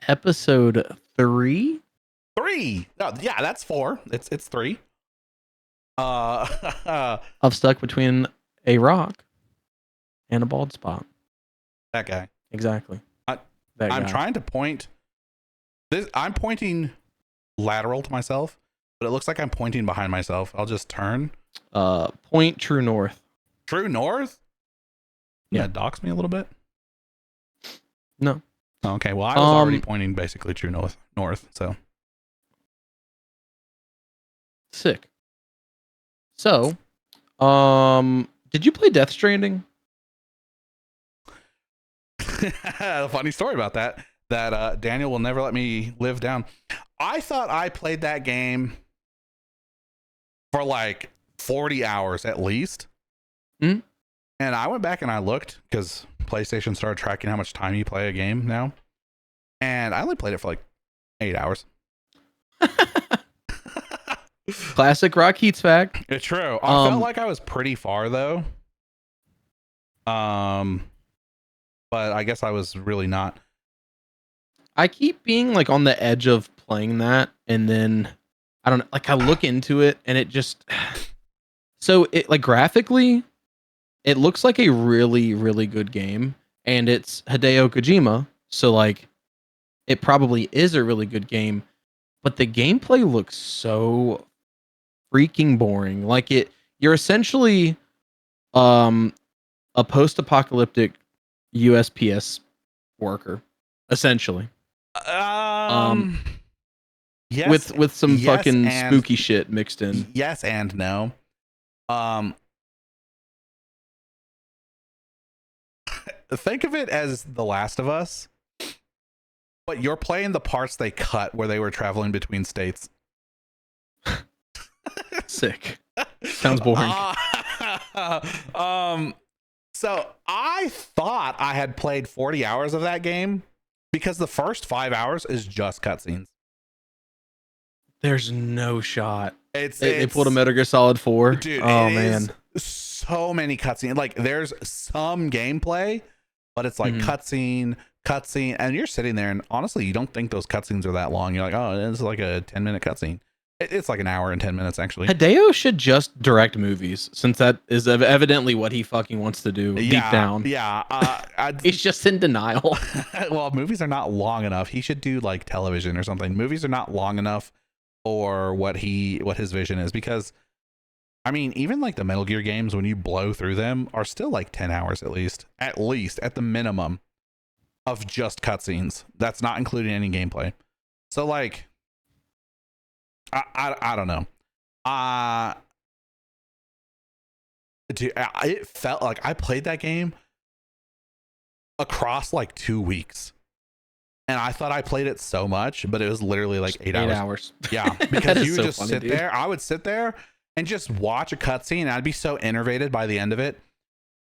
episode 3 3. Oh, yeah, that's 4. It's 3. Uh, of Stuck Between a Rock and a Bald Spot. that guy. Exactly. I, That I'm guy. trying to point. I'm pointing lateral to myself, but it looks like I'm pointing behind myself. I'll just turn. Point true north. True north? Yeah. That docks me a little bit. No. Okay, well, I was already pointing basically true north, so. Sick. So, did you play Death Stranding? A funny story about that Daniel will never let me live down. I thought I played that game for like 40 hours at least. Mm-hmm. And I went back and I looked because PlayStation started tracking how much time you play a game now. And I only played it for like 8 hours. Classic Rock Heats fact. It's true. I felt like I was pretty far though. But I guess I was really not. I keep being like on the edge of playing that, and then I don't know, like I look into it and it just so it like graphically it looks like a really, really good game, and it's Hideo Kojima, so like it probably is a really good game, but the gameplay looks so freaking boring. Like you're essentially a post-apocalyptic USPS worker, essentially. Yes, with some yes, fucking and spooky shit mixed in. Yes and no. Think of it as The Last of Us, but you're playing the parts they cut where they were traveling between states. Sick. Sounds boring. So I thought I had played 40 hours of that game because the first 5 hours is just cutscenes. There's no shot. It's They pulled a Metal Gear Solid 4. Dude, oh man, so many cutscenes. Like there's some gameplay, but it's like cutscene, and you're sitting there, and honestly, you don't think those cutscenes are that long. You're like, oh, it's like a 10-minute cutscene. It's like an hour and 10 minutes actually. Hideo should just direct movies, since that is evidently what he fucking wants to do deep down. Yeah, he's just in denial. Well, movies are not long enough. He should do like television or something. Movies are not long enough for what his vision is, because I mean, even like the Metal Gear games, when you blow through them, are still like 10 hours at least at the minimum of just cutscenes. That's not including any gameplay. So like, I don't know. Dude, it felt like I played that game across like 2 weeks. And I thought I played it so much, but it was literally like 8 hours. Yeah, because you would just sit there. I would sit there and just watch a cutscene, and I'd be so enervated by the end of it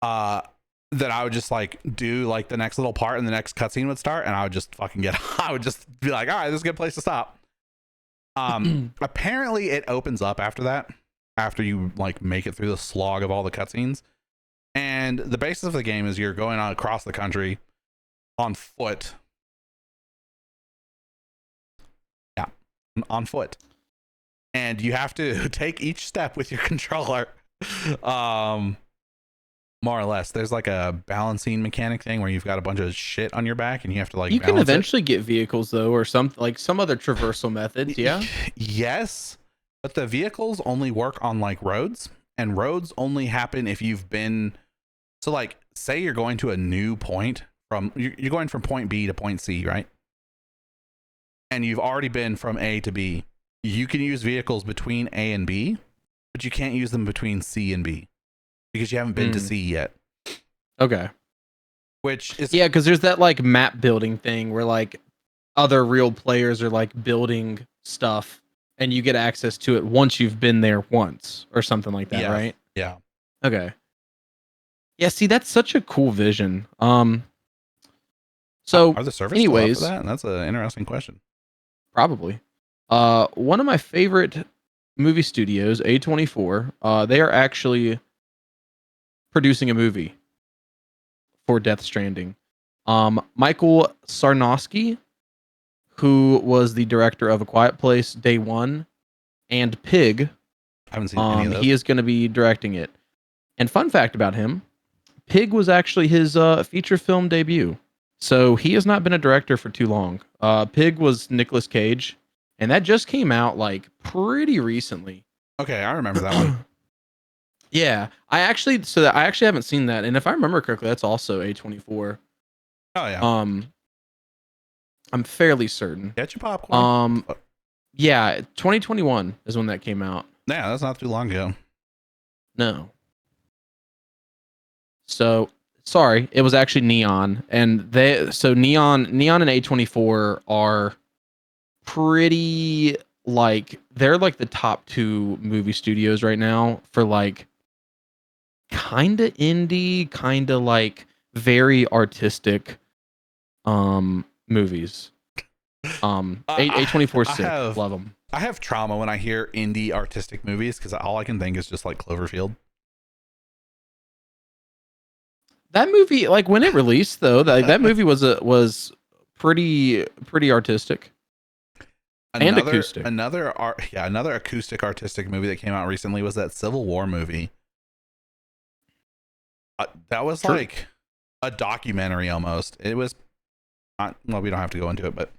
that I would just like do like the next little part, and the next cutscene would start, and I would just fucking I would just be like, all right, this is a good place to stop. Apparently it opens up after that, after you like make it through the slog of all the cutscenes. And the basis of the game is you're going on across the country on foot. Yeah, on foot. And you have to take each step with your controller. More or less. There's like a balancing mechanic thing where you've got a bunch of shit on your back and you have to like you can eventually get vehicles though, or some other traversal methods. Yeah. Yes, but the vehicles only work on like roads, and roads only happen if you've been, so like say you're going to a new point, you're going from point B to point C, right? And you've already been from A to B. You can use vehicles between A and B, but you can't use them between C and B because you haven't been to C yet. Okay. Which is, yeah, because there's that like map building thing where like other real players are like building stuff, and you get access to it once you've been there once or something like that, right? Yeah. Okay. Yeah, see, that's such a cool vision. So are the servers anyways, still up for that? That's an interesting question. Probably. One of my favorite movie studios, A24, they are actually producing a movie for Death Stranding. Michael Sarnowski who was the director of A Quiet Place Day One and Pig. I haven't seen any of those. He is going to be directing it. And fun fact about him, Pig was actually his feature film debut. So he has not been a director for too long. Pig was Nicolas Cage, and that just came out like pretty recently. Okay, I remember that one. Yeah, I actually haven't seen that, and if I remember correctly, that's also A24. Oh yeah. I'm fairly certain. Get your popcorn. Yeah, 2021 is when that came out. Yeah, that's not too long ago. No. So sorry, it was actually Neon, and Neon and A24 are pretty like they're like the top two movie studios right now for like kind of indie, kind of like very artistic movies. A24 sick. Love them. I have trauma when I hear indie artistic movies because all I can think is just like Cloverfield. That movie, like when it released though, that movie was pretty artistic. And acoustic. Another acoustic artistic movie that came out recently was that Civil War movie. That was True. like a documentary almost. It was not, well, we don't have to go into it, but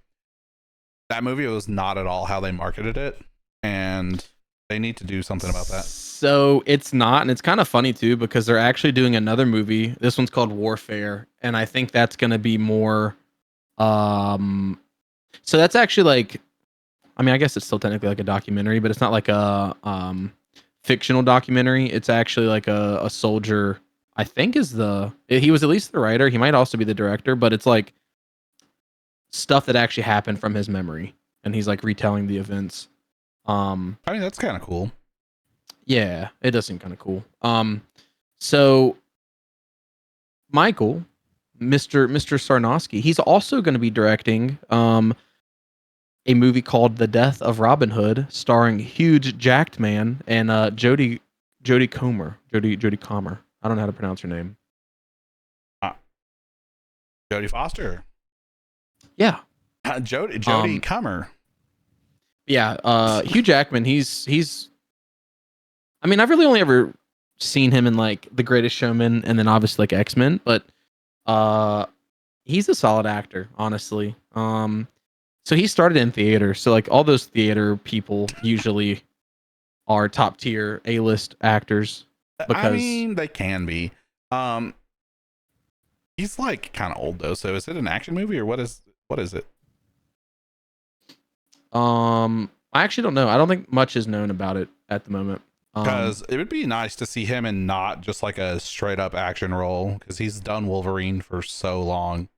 that movie was not at all how they marketed it, and they need to do something about that. So it's not, and it's kind of funny too because they're actually doing another movie. This one's called Warfare, and I think that's going to be more so that's actually like, I mean, I guess it's still technically like a documentary, but it's not like a fictional documentary. It's actually like a soldier, I think he was at least the writer. He might also be the director, but it's like stuff that actually happened from his memory, and he's like retelling the events. I mean, that's kind of cool. Yeah, it does seem kind of cool. So Michael, Mr. Sarnowski, he's also going to be directing a movie called The Death of Robin Hood, starring huge jacked man and Jodie Comer. Jodie Comer. I don't know how to pronounce her name. Jodie Foster. Yeah. Jodie Comer. Yeah, Hugh Jackman, he's I mean, I've really only ever seen him in like The Greatest Showman and then obviously like X-Men, but he's a solid actor, honestly. So he started in theater, so like all those theater people usually are top tier A-list actors. Because I mean, they can be. He's like kind of old though, so is it an action movie or what is it? I actually don't know. I don't think much is known about it at the moment. Because it would be nice to see him in not just like a straight up action role, because he's done Wolverine for so long.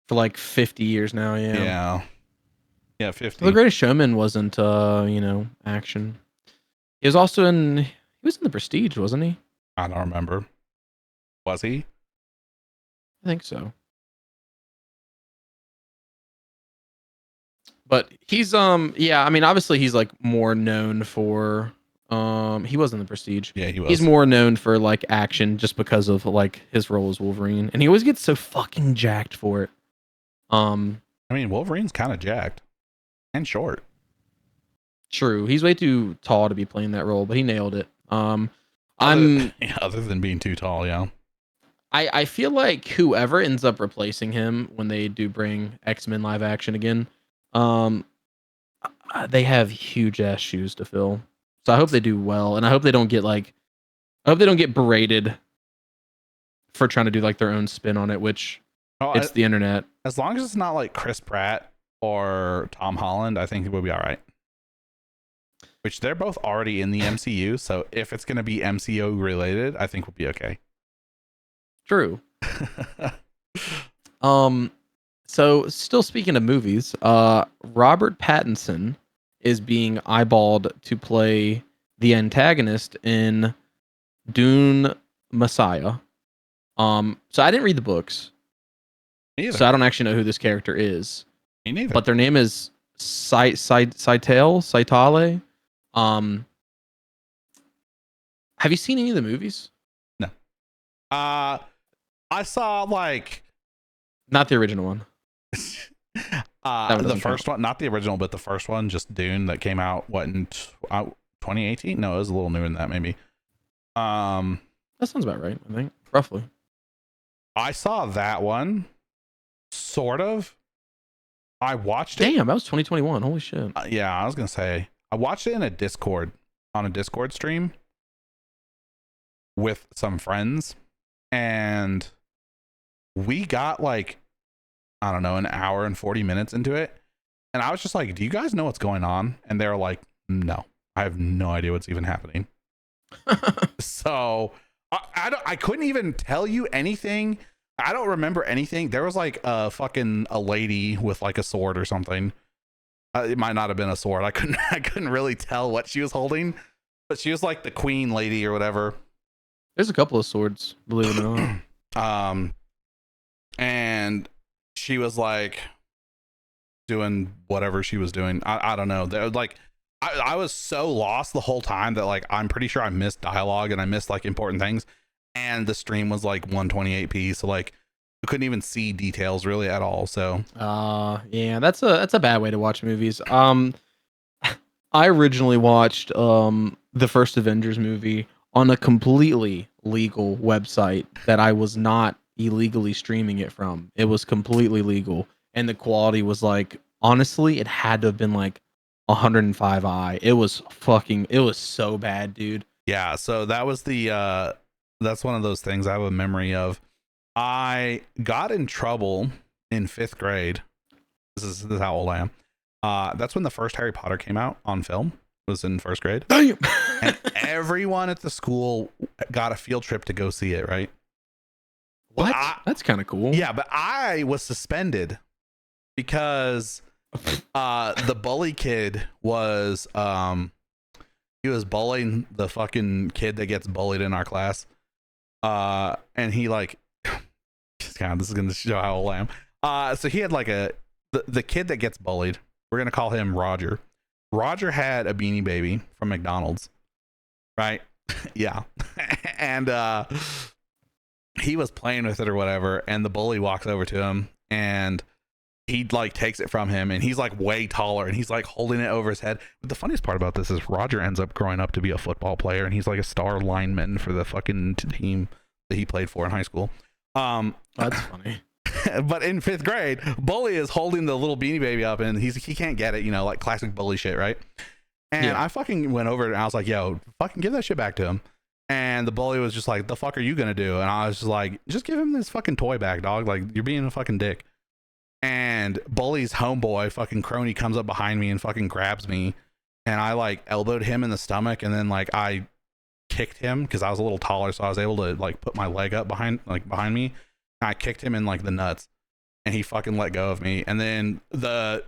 For like 50 years now, yeah. Yeah, 50. The Greatest Showman wasn't action. He was in The Prestige, wasn't he? I don't remember. Was he? I think so. But he's yeah, I mean obviously he's like more known for he was in The Prestige. Yeah, he was. He's more known for like action just because of like his role as Wolverine, and he always gets so fucking jacked for it. I mean, Wolverine's kind of jacked and short. True, he's way too tall to be playing that role, but he nailed it. Other than being too tall, yeah. I feel like whoever ends up replacing him when they do bring X-Men live action again, they have huge ass shoes to fill. So I hope they do well, and I hope they don't get berated for trying to do like their own spin on it, which it's the internet. As long as it's not like Chris Pratt or Tom Holland, I think it will be all right. Which they're both already in the MCU, so if it's going to be MCU related, I think we'll be okay. True. So still speaking of movies, Robert Pattinson is being eyeballed to play the antagonist in Dune Messiah. So I didn't read the books. So I don't actually know who this character is. Me neither. But their name is Saitale. Have you seen any of the movies? No. I saw like not the original one. That one The doesn't first one, not the original, but the first one, just Dune, that came out in 2018. No, it was a little newer than that, maybe. That sounds about right, I think, roughly. I saw that one, sort of. I watched it. Damn, that was 2021. Holy shit. Yeah, I was gonna say I watched it in a Discord, on a Discord stream with some friends, and we got like, I don't know, an hour and 40 minutes into it, and I was just like, do you guys know what's going on? And they're like, no, I have no idea what's even happening. So I couldn't even tell you anything. I don't remember anything. There was like a lady with like a sword or something. It might not have been a sword. I couldn't really tell what she was holding, but she was like the queen lady or whatever. There's a couple of swords, believe it or not. And she was like doing whatever she was doing. I don't know. Like I was so lost the whole time that like I'm pretty sure I missed dialogue and I missed like important things. And the stream was like 128p, so like I couldn't even see details really at all. So yeah, that's a bad way to watch movies. I originally watched the first Avengers movie on a completely legal website that I was not illegally streaming it from. It was completely legal, and the quality was like, honestly, it had to have been like 105i. It was so bad, dude. yeah, so that was the that's one of those things I have a memory of. I got in trouble in 5th grade. This is how old I am. That's when the first Harry Potter came out on film. Was in 1st grade. Damn. And everyone at the school got a field trip to go see it, right? What? That's kind of cool. Yeah, but I was suspended because the bully kid was he was bullying the fucking kid that gets bullied in our class. And he like God, this is gonna show how old I am. So he had like the kid that gets bullied, we're gonna call him Roger. Roger had a Beanie Baby from McDonald's, right? Yeah. And he was playing with it or whatever, and the bully walks over to him and he like takes it from him, and he's like way taller and he's like holding it over his head. But the funniest part about this is Roger ends up growing up to be a football player, and he's like a star lineman for the fucking team that he played for in high school. That's funny. But in 5th grade, bully is holding the little Beanie Baby up, and he can't get it, you know, like classic bully shit, right? And yeah. I fucking went over and I was like, yo, fucking give that shit back to him. And the bully was just like, the fuck are you gonna do? And I was just like, just give him this fucking toy back, dog. Like, you're being a fucking dick. And bully's homeboy, fucking crony, comes up behind me and fucking grabs me, and I like elbowed him in the stomach, and then like I kicked him because I was a little taller, so I was able to like put my leg up behind me. And I kicked him in like the nuts, and he fucking let go of me. And then the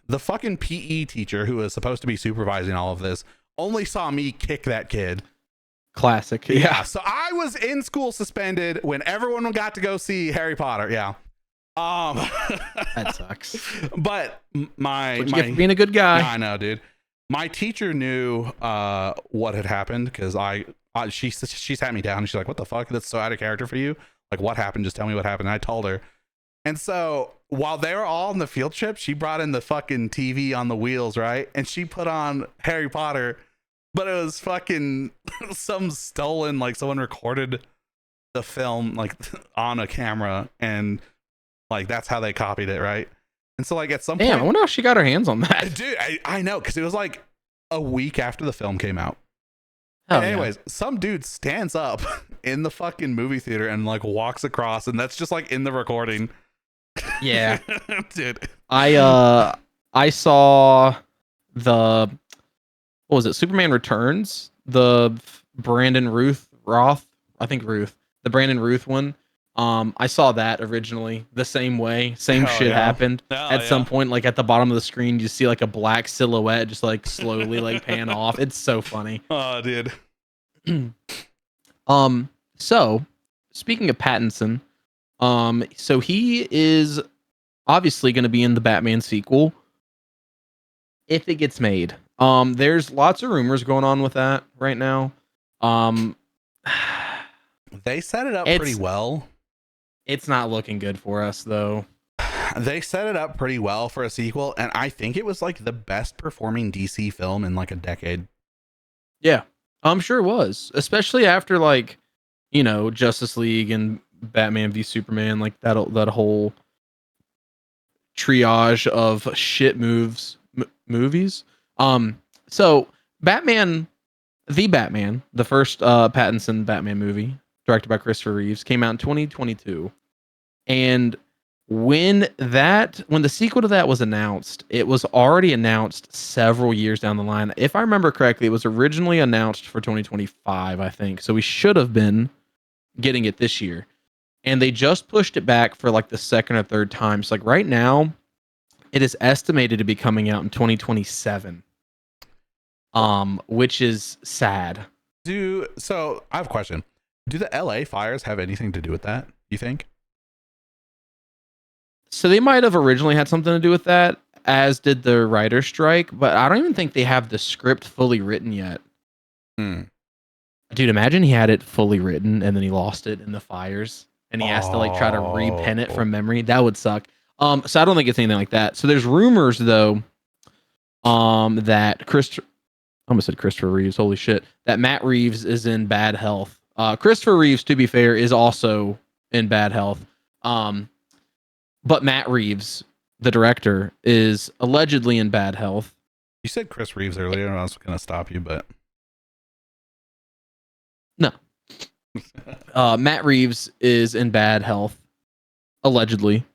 fucking PE teacher, who was supposed to be supervising all of this, only saw me kick that kid. Classic. Yeah. So I was in school suspended when everyone got to go see Harry Potter. Yeah. That sucks. But my get for being a good guy. I know, dude. My teacher knew what had happened because she sat me down and she's like, "What the fuck? That's so out of character for you. Like, what happened? Just tell me what happened." And I told her. And so while they were all on the field trip, she brought in the fucking TV on the wheels, right? And she put on Harry Potter, but it was fucking some stolen, like someone recorded the film like on a camera, and like that's how they copied it, right? And so like at some point, I wonder how she got her hands on that. Dude, I know, because it was like a week after the film came out. Oh, and anyways, some dude stands up in the fucking movie theater and like walks across, and that's just like in the recording. Yeah. Dude. I saw what was it? Superman Returns, the Brandon Roth, I think Ruth, the Brandon Ruth one. I saw that originally the same way. Same shit happened. At some point, like at the bottom of the screen, you see like a black silhouette just like slowly like pan off. It's so funny. Oh, dude. So speaking of Pattinson, so he is obviously going to be in the Batman sequel if it gets made. There's lots of rumors going on with that right now. They set it up pretty well. It's not looking good for us though. they set it up pretty well for a sequel, and I think it was like the best performing DC film in like a decade. Yeah, I'm sure it was, especially after like, Justice League and Batman v Superman, like that whole triage of shit movies. So Batman, the first Pattinson Batman movie, directed by Christopher Reeves, came out in 2022, and when the sequel to that was announced, it was already announced several years down the line. If I remember correctly, it was originally announced for 2025, I think. So we should have been getting it this year. And they just pushed it back for like the second or third time. So like right now, it is estimated to be coming out in 2027. Which is sad. So I have a question. Do the LA fires have anything to do with that, you think? So they might have originally had something to do with that, as did the writer's strike, but I don't even think they have the script fully written yet. Dude, imagine he had it fully written and then he lost it in the fires and he has to like try to repen it from memory. That would suck. So I don't think it's anything like that. So there's rumors though, that I almost said Christopher Reeves, holy shit, that Matt Reeves is in bad health. Christopher Reeves, to be fair, is also in bad health. But Matt Reeves, the director, is allegedly in bad health. You said Chris Reeves earlier, and I was going to stop you, but no. Matt Reeves is in bad health, allegedly.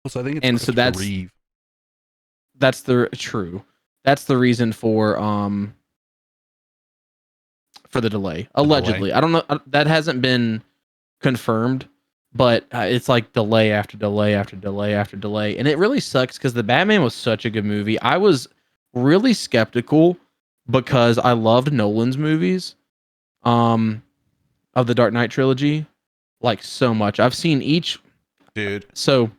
So I think it's and so that's Reeve. That's the reason for the delay. Allegedly, I don't know. That hasn't been confirmed. But it's like delay after delay after delay after delay. And it really sucks because the Batman was such a good movie. I was really skeptical because I loved Nolan's movies of the Dark Knight trilogy like so much. I've seen each. Dude. So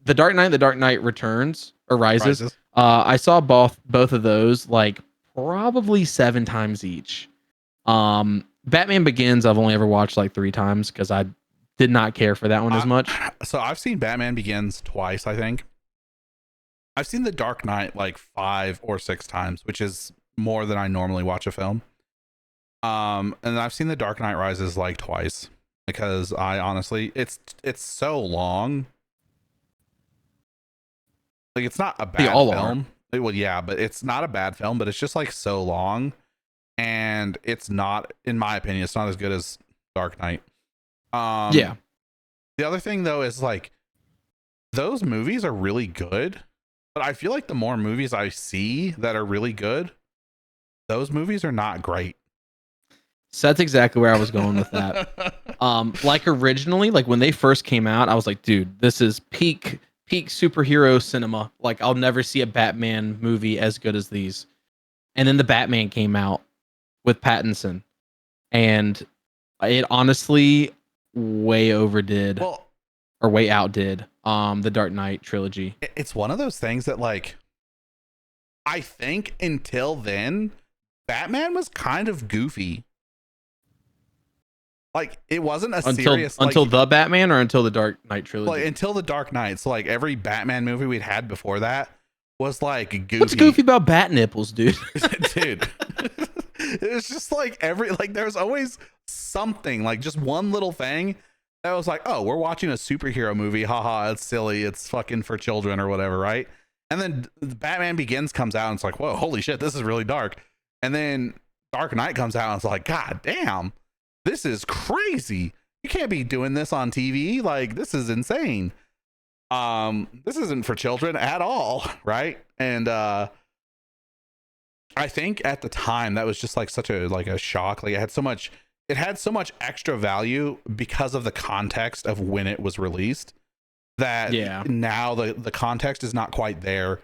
The Dark Knight Returns or Rises. I saw both of those like probably 7 times each. Batman Begins I've only ever watched like 3 times because I did not care for that one as much. So I've seen Batman Begins twice, I think. I've seen The Dark Knight like 5 or 6 times, which is more than I normally watch a film. And I've seen The Dark Knight Rises like twice because I honestly, it's so long. Like it's not a bad film. Well, yeah, but it's not a bad film, but it's just like so long, and it's not, in my opinion, it's not as good as Dark Knight. Yeah. The other thing though is like those movies are really good, but I feel like the more movies I see that are really good, those movies are not great. So that's exactly where I was going with that. Like originally, like when they first came out, I was like, dude, this is peak superhero cinema. Like I'll never see a Batman movie as good as these. And then the Batman came out with Pattinson, and it honestly way outdid the Dark Knight trilogy. It's one of those things that like I think until then Batman was kind of goofy. Like it wasn't until the Batman or until the Dark Knight trilogy. Like until the Dark Knight. So like every Batman movie we'd had before that was like goofy. What's goofy about bat nipples, dude? Dude. It's just like there was always something, like just one little thing that was like, oh, we're watching a superhero movie. Haha, it's silly. It's fucking for children or whatever, right? And then Batman Begins comes out and it's like, whoa, holy shit, this is really dark. And then Dark Knight comes out and it's like, god damn, this is crazy. You can't be doing this on TV. Like, this is insane. This isn't for children at all, right? And I think at the time that was just like such a shock. Like it had so much extra value because of the context of when it was released, that now the context is not quite there.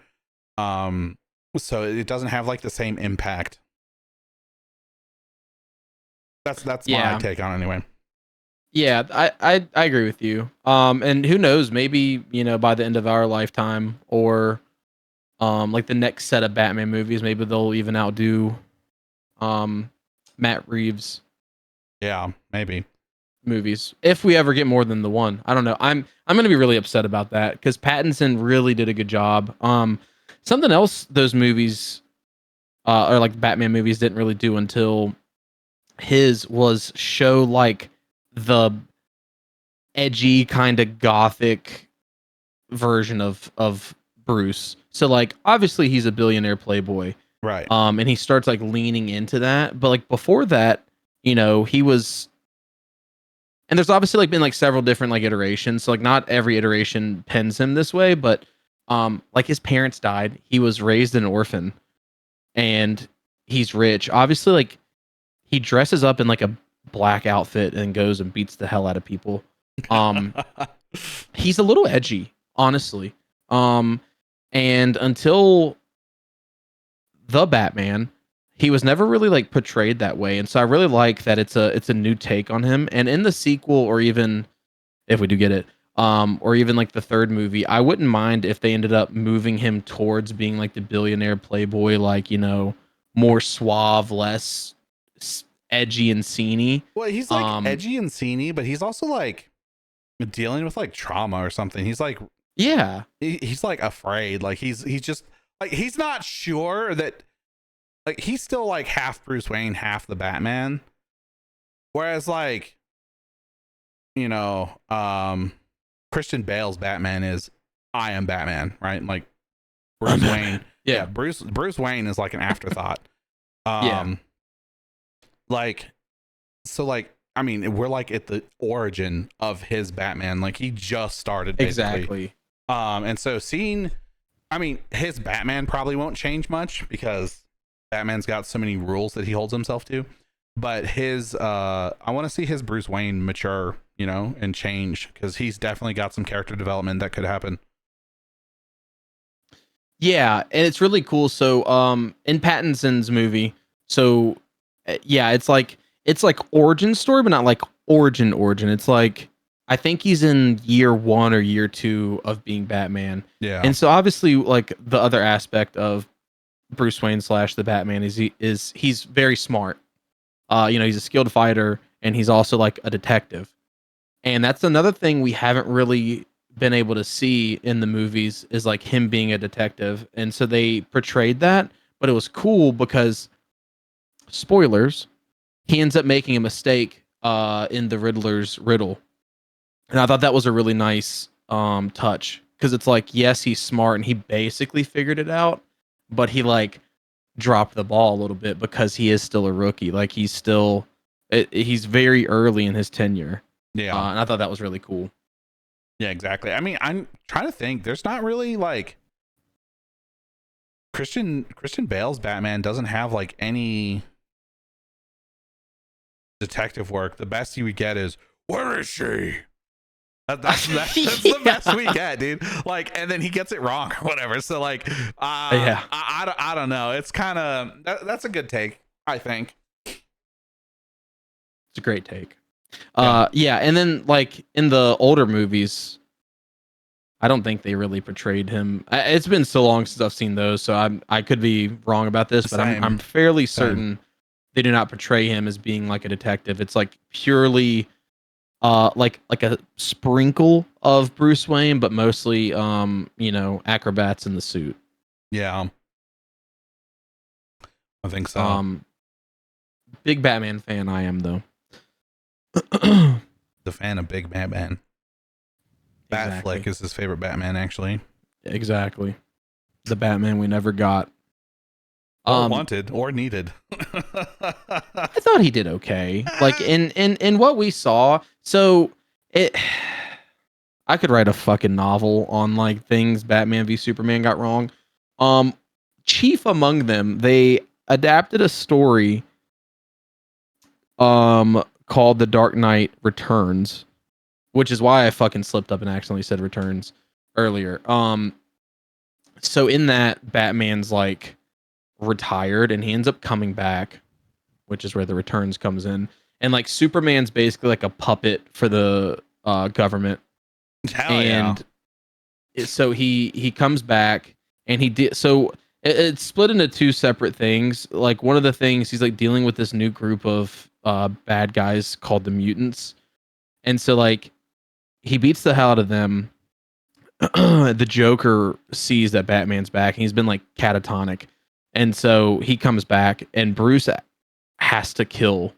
So it doesn't have like the same impact. That's my take on it anyway. Yeah, I agree with you. And who knows, maybe, by the end of our lifetime or like the next set of Batman movies, maybe they'll even outdo Matt Reeves. Yeah, maybe. movies. If we ever get more than the one, I don't know. I'm gonna be really upset about that because Pattinson really did a good job. Something else those movies, or like Batman movies, didn't really do until his was show like the edgy kind of gothic version of Bruce. So like obviously he's a billionaire playboy. Right. And he starts like leaning into that. But like before that, you know, he was, and there's obviously like been like several different like iterations. So like not every iteration pens him this way, but like his parents died. He was raised an orphan and he's rich. Obviously, like he dresses up in like a black outfit and goes and beats the hell out of people. He's a little edgy, honestly. And until the Batman, he was never really like portrayed that way. And so I really like that it's a new take on him. And in the sequel, or even if we do get it, or even like the third movie, I wouldn't mind if they ended up moving him towards being like the billionaire playboy, like, you know, more suave, less edgy and sceney. Well, he's like edgy and sceney, but he's also like dealing with like trauma or something. He's like, yeah, he's like afraid. Like he's just like, he's not sure that, like, he's still like half Bruce Wayne, half the Batman. Whereas like, you know, Christian Bale's Batman is, I am Batman, right? Like Bruce Wayne. Yeah. Bruce Wayne is like an afterthought. Yeah. Like, so like, I mean, we're like at the origin of his Batman. Like he just started basically. Exactly. And so seeing, I mean, his Batman probably won't change much because Batman's got so many rules that he holds himself to. But his, I want to see his Bruce Wayne mature, you know, and change, because he's definitely got some character development that could happen. Yeah, and it's really cool. So, in Pattinson's movie, so yeah, it's like origin story, but not like origin. It's like, I think he's in year 1 or year 2 of being Batman. Yeah. And so obviously, like the other aspect of Bruce Wayne / the Batman is he's very smart. You know, he's a skilled fighter, and he's also like a detective. And that's another thing we haven't really been able to see in the movies, is like him being a detective. And so they portrayed that, but it was cool because, spoilers, he ends up making a mistake in the Riddler's riddle. And I thought that was a really nice touch, because it's like, yes, he's smart and he basically figured it out, but he like dropped the ball a little bit because he is still a rookie. Like he's very early in his tenure. Yeah. And I thought that was really cool. Yeah, exactly. I mean, I'm trying to think. There's not really like Christian Bale's Batman doesn't have like any detective work. The best you would get is, where is she? That's the best we get, dude. Like, and then he gets it wrong or whatever. So like, Yeah, I don't know. It's kind of, that's a good take, I think. it's a great take. Yeah, and then like in the older movies, I don't think they really portrayed him. It's been so long since I've seen those, so I could be wrong about this, but I'm fairly certain they do not portray him as being like a detective. It's like purely like a sprinkle of Bruce Wayne, but mostly you know, acrobats in the suit. Yeah, I think so. Big Batman fan I am, though. The fan of Big Batman. Exactly. Batfleck is his favorite Batman, actually. Exactly. The Batman we never got. Or wanted or needed. I thought he did okay. Like in what we saw. So I could write a fucking novel on like things Batman v Superman got wrong. Chief among them, they adapted a story called The Dark Knight Returns, which is why I fucking slipped up and accidentally said Returns earlier. So in that, Batman's like retired and he ends up coming back, which is where the Returns comes in. And like Superman's basically like a puppet for the government. Hell and so he comes back, and he did so it's split into two separate things. Like one of the things, he's like dealing with this new group of bad guys called the mutants, And so like he beats the hell out of them. The Joker sees that Batman's back and he's been like catatonic. And so he comes back and Bruce has to kill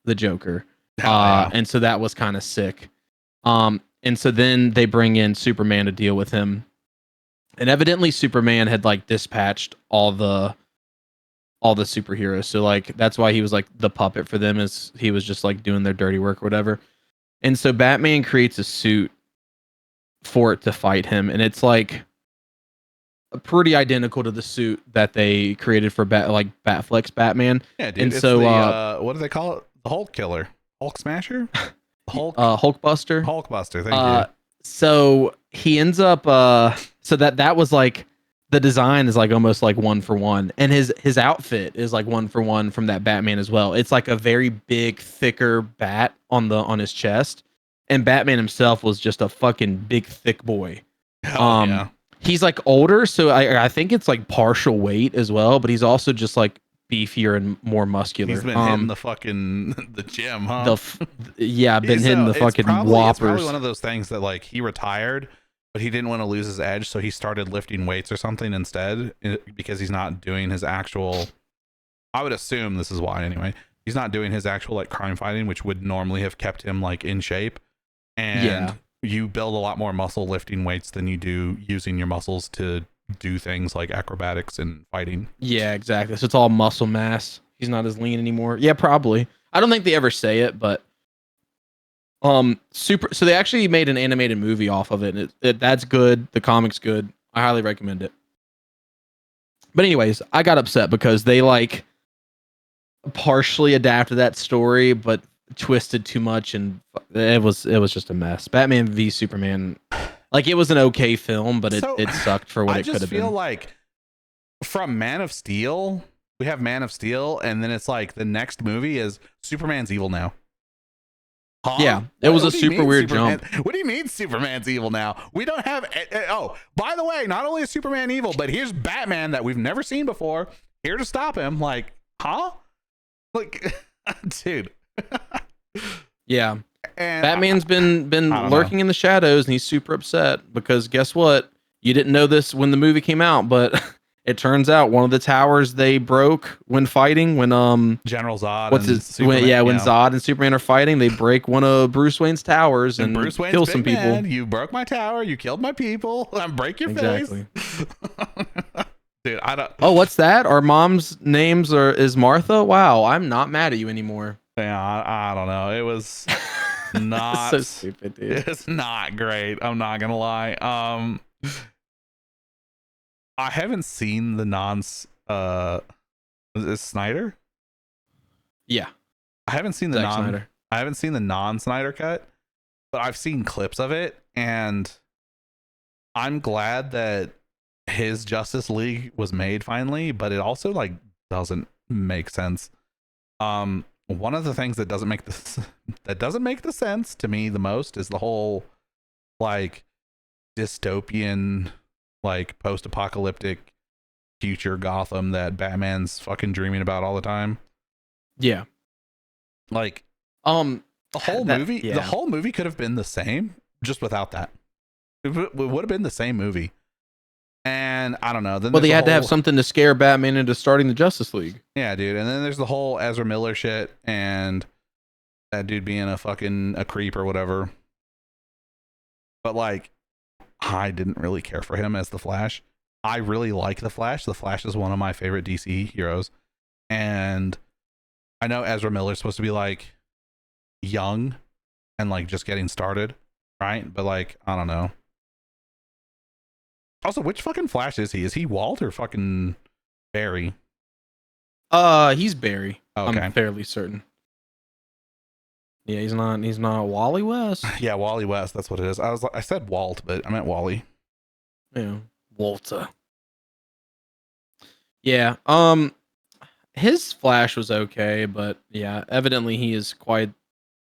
the Joker. And so that was kind of sick. And so then they bring in Superman to deal with him. And evidently Superman had like dispatched all the superheroes. So like that's why he was like the puppet for them, is he was just like doing their dirty work or whatever. And so Batman creates a suit for it to fight him, and it's like pretty identical to the suit that they created for Batfleck's Batman. Yeah, dude. And It's so the, what do they call it? The Hulk Killer, Hulk Smasher, Hulkbuster. Hulkbuster. Thank you. So he ends up so that was like the design is like almost like 1-for-1, and his outfit is like 1-for-1 from that Batman as well. It's like a very big, thicker bat on his chest, and Batman himself was just a fucking big, thick boy. Yeah. He's like older, so I think it's like partial weight as well, but he's also just like beefier and more muscular. He's been hitting the gym, huh? Been hitting the fucking whoppers. It's probably one of those things that like he retired, but he didn't want to lose his edge, so he started lifting weights or something instead, because he's not doing his actual. I would assume this is why anyway. He's not doing his actual like crime fighting, which would normally have kept him like in shape. And you build a lot more muscle lifting weights than you do using your muscles to do things like acrobatics and fighting. Yeah, exactly. So it's all muscle mass. He's not as lean anymore. Yeah, probably. I don't think they ever say it, but so they actually made an animated movie off of it, and that's good. The comic's good. I highly recommend it. But anyways, I got upset because they like partially adapted that story, but twisted too much, and it was just a mess. Batman v Superman, like it was an okay film, but it sucked for what it could have been. I just feel like from Man of Steel, we have Man of Steel, and then it's like the next movie is Superman's evil now. Huh? Yeah, it was a super weird jump. What do you mean Superman's evil now? We don't have. Oh, by the way, not only is Superman evil, but here's Batman that we've never seen before here to stop him. Like, huh? Like, dude. Yeah, and Batman's been lurking in the shadows, and he's super upset because guess what? You didn't know this when the movie came out, but it turns out one of the towers they broke when fighting, when General Zod, when Zod and Superman are fighting, they break one of Bruce Wayne's towers and Bruce Wayne's kill some people. Man, you broke my tower, you killed my people, I'm break your face. Dude, I don't. Oh, what's that? Our mom's names is Martha. Wow, I'm not mad at you anymore. Yeah, I don't know. It was not so stupid, dude. It's not great. I'm not gonna lie. I haven't seen the is it Snyder? Yeah, I haven't seen the Snyder. I haven't seen the non-Snyder cut, but I've seen clips of it, and I'm glad that his Justice League was made finally, but it also like doesn't make sense. One of the things that doesn't make the sense to me the most is the whole like dystopian, like post-apocalyptic future Gotham that Batman's fucking dreaming about all the time. Yeah. Like the whole movie could have been the same just without that. It would have been the same movie. And I don't know. Then they had to have something to scare Batman into starting the Justice League. Yeah, dude. And then there's the whole Ezra Miller shit and that dude being a creep or whatever. But like, I didn't really care for him as the Flash. I really like the Flash. The Flash is one of my favorite DC heroes. And I know Ezra Miller's supposed to be like young and like just getting started, right? But like, I don't know. Also, which fucking Flash is he? Is he Walt or fucking Barry? He's Barry. Okay. I'm fairly certain. Yeah, he's not Wally West. Yeah, Wally West, that's what it is. I said Walt, but I meant Wally. Yeah, Walter. Yeah, his Flash was okay, but yeah, evidently he is quite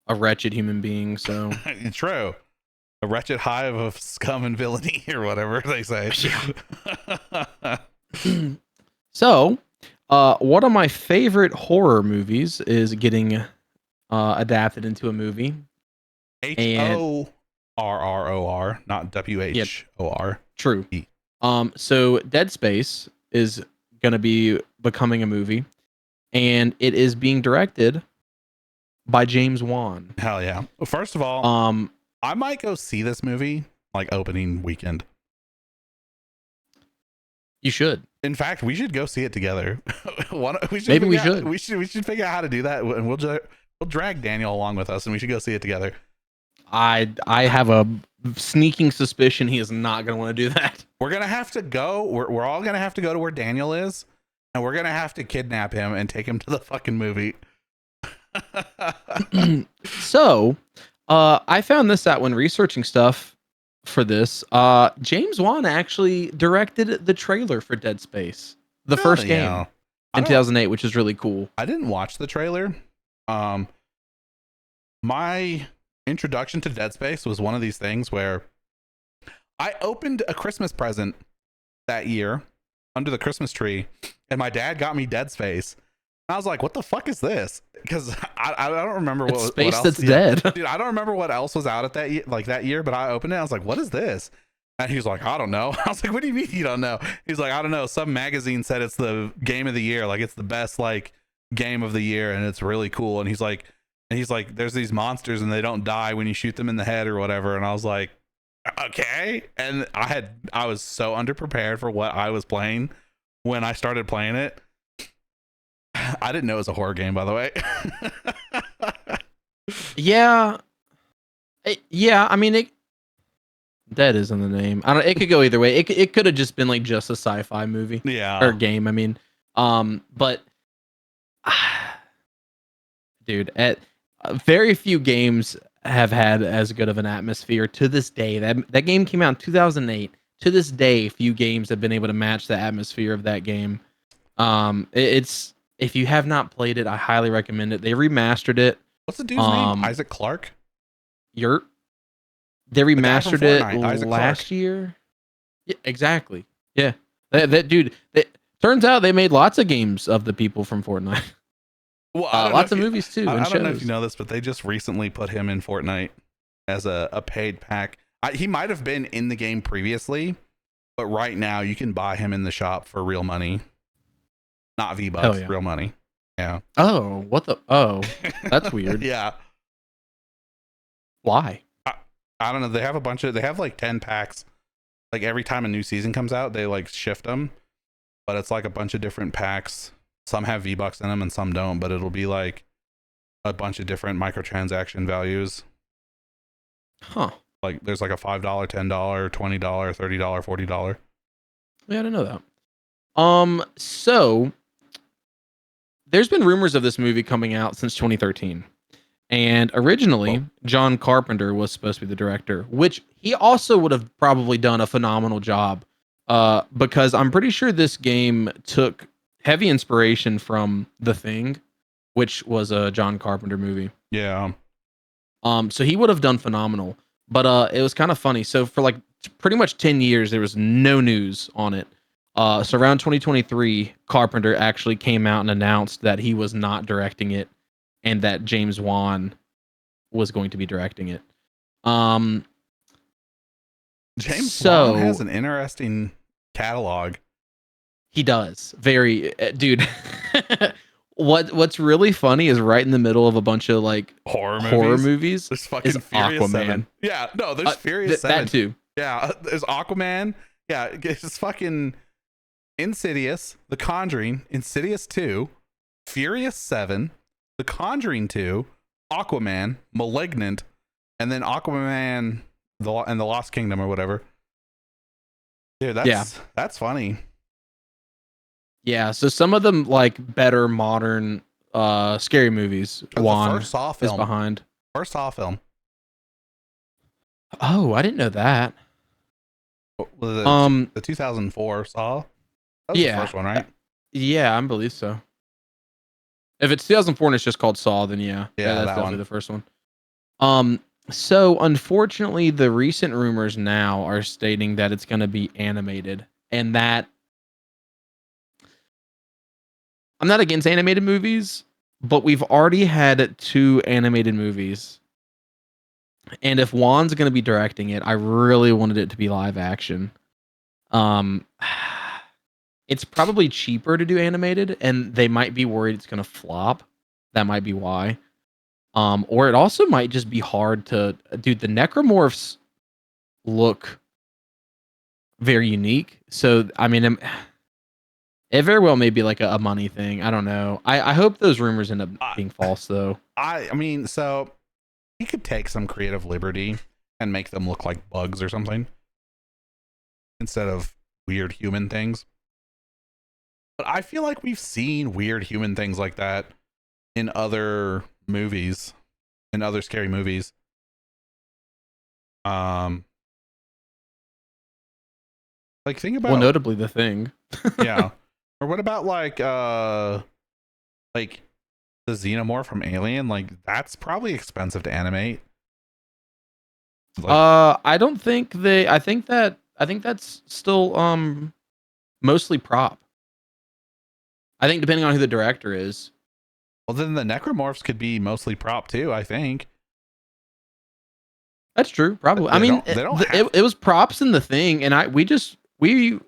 a wretched human being, so. True. A wretched hive of scum and villainy, or whatever they say. Yeah. So, one of my favorite horror movies is getting adapted into a movie. HORROR, not Yeah, WHOR. true. So Dead Space is gonna be becoming a movie, and it is being directed by James Wan. Hell yeah. Well, first of all, I might go see this movie like opening weekend. You should. In fact, we should go see it together. Maybe we should. We should figure out how to do that, and we'll drag Daniel along with us, and we should go see it together. I have a sneaking suspicion he is not going to want to do that. We're gonna have to go. We're all gonna have to go to where Daniel is, and we're gonna have to kidnap him and take him to the fucking movie. So, I found this out when researching stuff for this. James Wan actually directed the trailer for Dead Space, the first game in 2008, which is really cool. I didn't watch the trailer. My introduction to Dead Space was one of these things where I opened a Christmas present that year under the Christmas tree, and my dad got me Dead Space. I was like, what the fuck is this? Because I don't remember what space else. That's dead. Dude, I don't remember what else was out at that year, but I opened it. I was like, what is this? And he was like, I don't know. I was like, what do you mean you don't know? He's like, I don't know. Some magazine said it's the game of the year. Like, it's the best like game of the year, and it's really cool. And he's like, there's these monsters and they don't die when you shoot them in the head or whatever. And I was like, okay. And I was so underprepared for what I was playing when I started playing it. I didn't know it was a horror game, by the way. Yeah. I mean, dead is in the name. I don't. It could go either way. It could have just been like just a sci-fi movie, or game. I mean, but dude, very few games have had as good of an atmosphere to this day. That game came out in 2008. To this day, few games have been able to match the atmosphere of that game. It's if you have not played it, I highly recommend it. They remastered it. What's the dude's name? Isaac Clarke? They remastered it last year. Yeah, exactly. Yeah. That dude, turns out they made lots of games of the people from Fortnite. Well, lots of movies too. I don't know if you know this, but they just recently put him in Fortnite as a paid pack. He might have been in the game previously, but right now you can buy him in the shop for real money. Not V-Bucks, real money. Yeah. Oh, what the? Oh, that's weird. Yeah. Why? I don't know. They have like 10 packs. Like every time a new season comes out, they like shift them, but it's like a bunch of different packs. Some have V-Bucks in them and some don't, but it'll be like a bunch of different microtransaction values. Huh. Like there's like a $5, $10, $20, $30, $40. Yeah, I didn't know that. So there's been rumors of this movie coming out since 2013. And originally, John Carpenter was supposed to be the director, which he also would have probably done a phenomenal job, because I'm pretty sure this game took heavy inspiration from The Thing, which was a John Carpenter movie. Yeah. So he would have done phenomenal, but it was kind of funny. So for like pretty much 10 years, there was no news on it. So around 2023, Carpenter actually came out and announced that he was not directing it, and that James Wan was going to be directing it. James Wan has an interesting catalog. He does. Very, dude. What's really funny is right in the middle of a bunch of like horror movies. There's fucking Furious Aquaman. 7. Yeah, no, there's Furious 7. That too. Yeah, there's Aquaman. Yeah, it's fucking Insidious, The Conjuring, Insidious 2, Furious 7, The Conjuring 2, Aquaman, Malignant, and then Aquaman and the Lost Kingdom or whatever. Dude, that's funny. Yeah, so some of them like better modern scary movies. Juan the first Saw film is behind. First Saw film. Oh, I didn't know that. The 2004 Saw. That was the first one, right? Yeah, I believe so. If it's 2004 and it's just called Saw, then yeah, that's definitely the first one. So unfortunately, the recent rumors now are stating that it's going to be animated, and that I'm not against animated movies. but we've already had 2 animated movies. And if Juan's gonna be directing it, I really wanted it to be live action. Um, it's probably cheaper to do animated, and they might be worried it's gonna flop. That might be why. Or it also might just be hard to dude, the necromorphs look very unique. So I mean, it very well may be like a money thing. I don't know. I hope those rumors end up being false though. I mean, so he could take some creative liberty and make them look like bugs or something instead of weird human things. But I feel like we've seen weird human things like that in other movies, in other scary movies. Like think about, Well, notably The Thing. yeah. Or what about like the xenomorph from Alien? Like that's probably expensive to animate. Like, I don't think they. I think that's still mostly prop. I think depending on who the director is. Well, then the necromorphs could be mostly prop too. I think That's true. Probably. I mean, it was props in The Thing, and we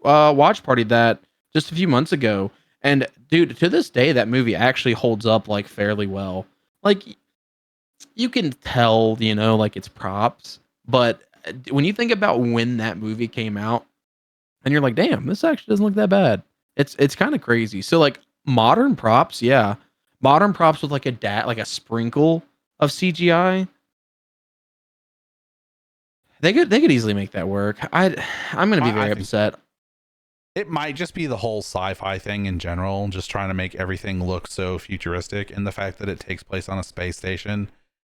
watch partied that just a few months ago. And dude, to this day, that movie actually holds up like fairly well. Like you can tell, like it's props, but when you think about when that movie came out, and you're like, damn, this actually doesn't look that bad. It's kind of crazy. So like modern props, yeah, modern props with like a sprinkle of CGI. They could easily make that work. I'm gonna be very upset. It might just be the whole sci-fi thing in general, just trying to make everything look so futuristic, and the fact that it takes place on a space station.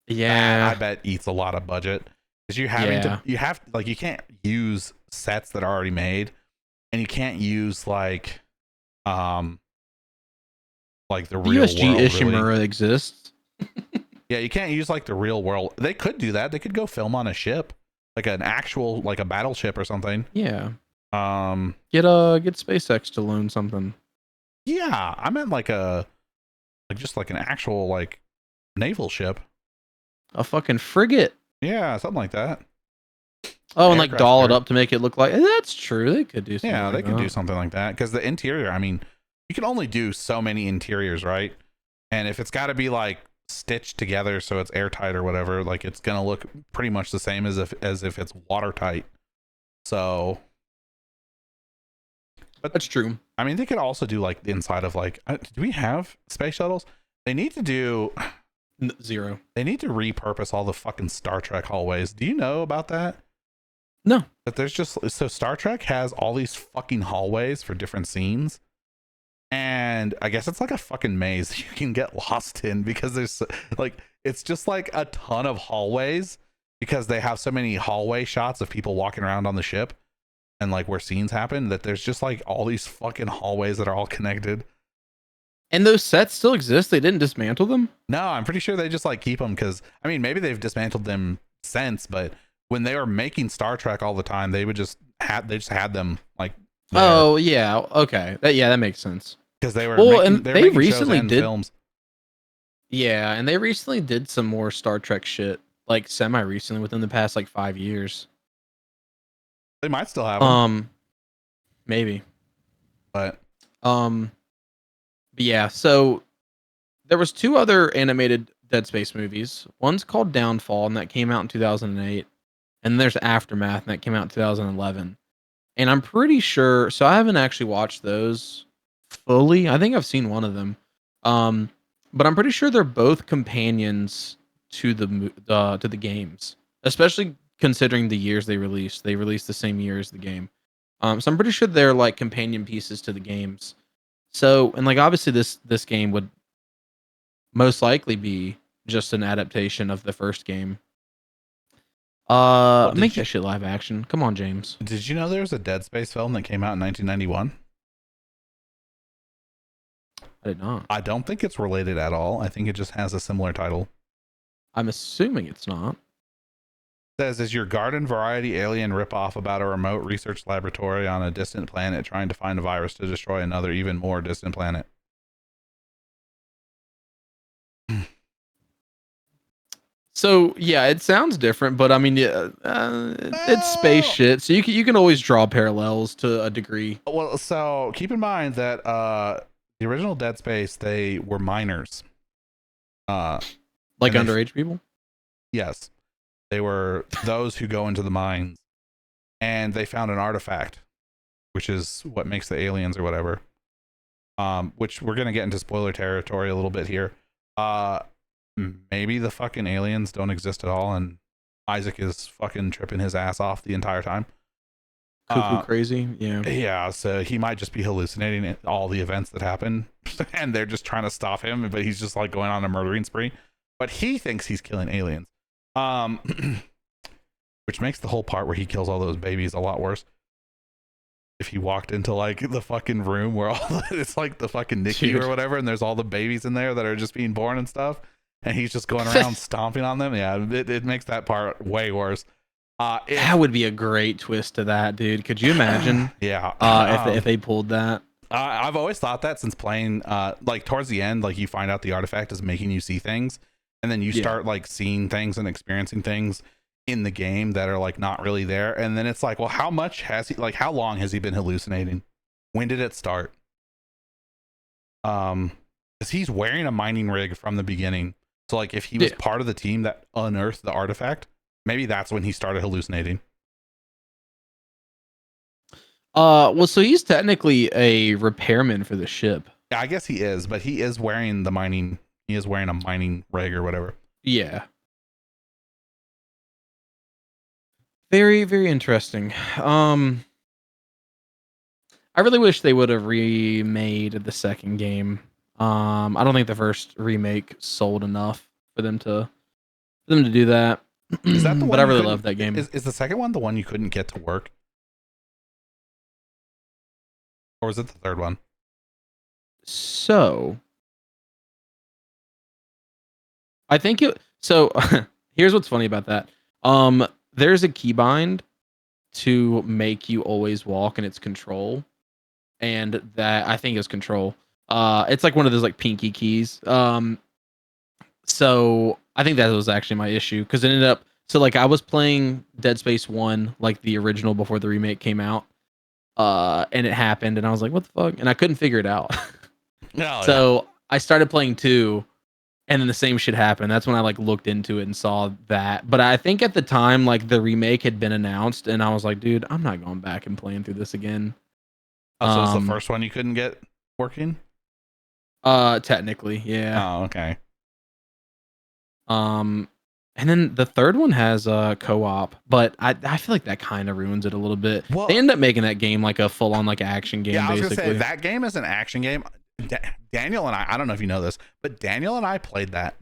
Yeah, I bet eats a lot of budget because you can't use sets that are already made, and you can't use like the real USG world. Ishimura really exists. Yeah, you can't use like the real world. They could do that. They could go film on a ship, like an actual like a battleship or something. Yeah. Get SpaceX to loan something. Yeah, I meant just like an actual like naval ship. A fucking frigate. Yeah, something like that. Oh, and like doll it up to make it look like that's true. They could do something. Yeah, they could do something like that because the interior. I mean, you can only do so many interiors, right? And if it's got to be like stitched together so it's airtight or whatever, like it's gonna look pretty much the same as if it's watertight. So. But that's true. I mean, they could also do like the inside of like, do we have space shuttles? They need to do zero. They need to repurpose all the fucking Star Trek hallways. Do you know about that? No. That there's just, so Star Trek has all these fucking hallways for different scenes. And I guess it's like a fucking maze you can get lost in because there's like, it's just like a ton of hallways because they have so many hallway shots of people walking around on the ship. And like where scenes happen, that there's just like all these fucking hallways that are all connected. And those sets still exist? They didn't dismantle them? No, I'm pretty sure they just like keep them because I mean maybe they've dismantled them since, but when they were making Star Trek all the time, they just had them like there. Oh yeah, okay. That makes sense. Because they were they recently did films. Yeah, and they recently did some more Star Trek shit, like semi recently within the past like 5 years. They might still have them. Maybe. But yeah, so there was 2 other animated Dead Space movies. One's called Downfall, and that came out in 2008. And there's Aftermath, and that came out in 2011. And I'm pretty sure, so I haven't actually watched those fully. I think I've seen one of them. But I'm pretty sure they're both companions to the games, especially considering the years they released. They released the same year as the game. So I'm pretty sure they're like companion pieces to the games. So, and like obviously this game would most likely be just an adaptation of the first game. Make that shit live action. Come on, James. Did you know there was a Dead Space film that came out in 1991? I did not. I don't think it's related at all. I think it just has a similar title. I'm assuming it's not. Says, is your garden variety alien ripoff about a remote research laboratory on a distant planet trying to find a virus to destroy another even more distant planet? So yeah, it sounds different, but I mean, yeah, it's space Oh, shit. So you can always draw parallels to a degree. well, so keep in mind that the original Dead Space, they were miners. Uh, Like and they, underage people. yes, they were those who go into the mines, and they found an artifact, which is what makes the aliens or whatever. Which we're gonna get into spoiler territory a little bit here. Uh, maybe the fucking aliens don't exist at all, and Isaac is fucking tripping his ass off the entire time. Cuckoo crazy. Yeah. Yeah, so he might just be hallucinating all the events that happen, and they're just trying to stop him, but he's just like going on a murdering spree. But he thinks he's killing aliens, which makes the whole part where he kills all those babies a lot worse. If he walked into like the fucking room where all it's like the fucking NICU Dude. or whatever, and there's all the babies in there that are just being born and stuff, and he's just going around stomping on them. Yeah, it makes that part way worse. That would be a great twist to that, dude. Could you imagine? Yeah. If they pulled that. I've always thought that since playing, like towards the end, like you find out the artifact is making you see things, and then you start like seeing things and experiencing things in the game that are like not really there, and then it's like, well, how much has he, like, how long has he been hallucinating? When did it start? Because he's wearing a mining rig from the begining, so like if he was part of the team that unearthed the artifact, maybe that's when he started hallucinating. Well, so he's technically a repairman for the ship. Yeah, I guess he is, but he is wearing the mining. He is wearing a mining rig or whatever. Yeah. Very, very interesting. I really wish they would have remade the second game. I don't think the first remake sold enough for them to do that. Is that the one? But I really love that game. Is the second one the one you couldn't get to work? Or was it the third one? So I think it. So here's what's funny about that. There's a keybind to make you always walk, and it's control, and that I think is control. It's like one of those like pinky keys. So I think that was actually my issue because it ended up. So like I was playing Dead Space 1, like the original before the remake came out. And it happened, and I was like, "What the fuck?" And I couldn't figure it out. So I started playing 2, and then the same shit happened. That's when I like looked into it and saw that. But I think at the time, like the remake had been announced, and I was like, "Dude, I'm not going back and playing through this again." Oh, so it's the first one you couldn't get working? Technically, yeah. Oh, okay. And then the third one has co-op, but I feel like that kind of ruins it a little bit. Well, they end up making that game like a full-on like action game. Yeah, I was basically. gonna say that game is an action game. Daniel and I don't know if you know this, but Daniel and I played that.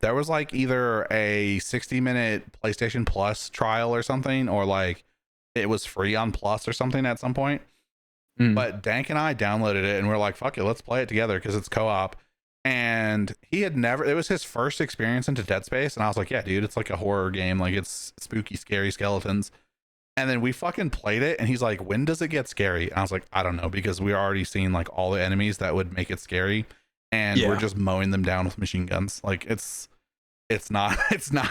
There was like either a 60-minute PlayStation Plus trial or something, or like it was free on Plus or something at some point. But Dank and I downloaded it and we're like, fuck it, let's play it together because it's co-op. And he had never, it was his first experience into Dead Space, and I was like, yeah, dude, it's like a horror game, like it's spooky, scary skeletons. And then we fucking played it, and he's like, when does it get scary? And I was like, I don't know, because we already seen like all the enemies that would make it scary, and we're just mowing them down with machine guns. Like it's not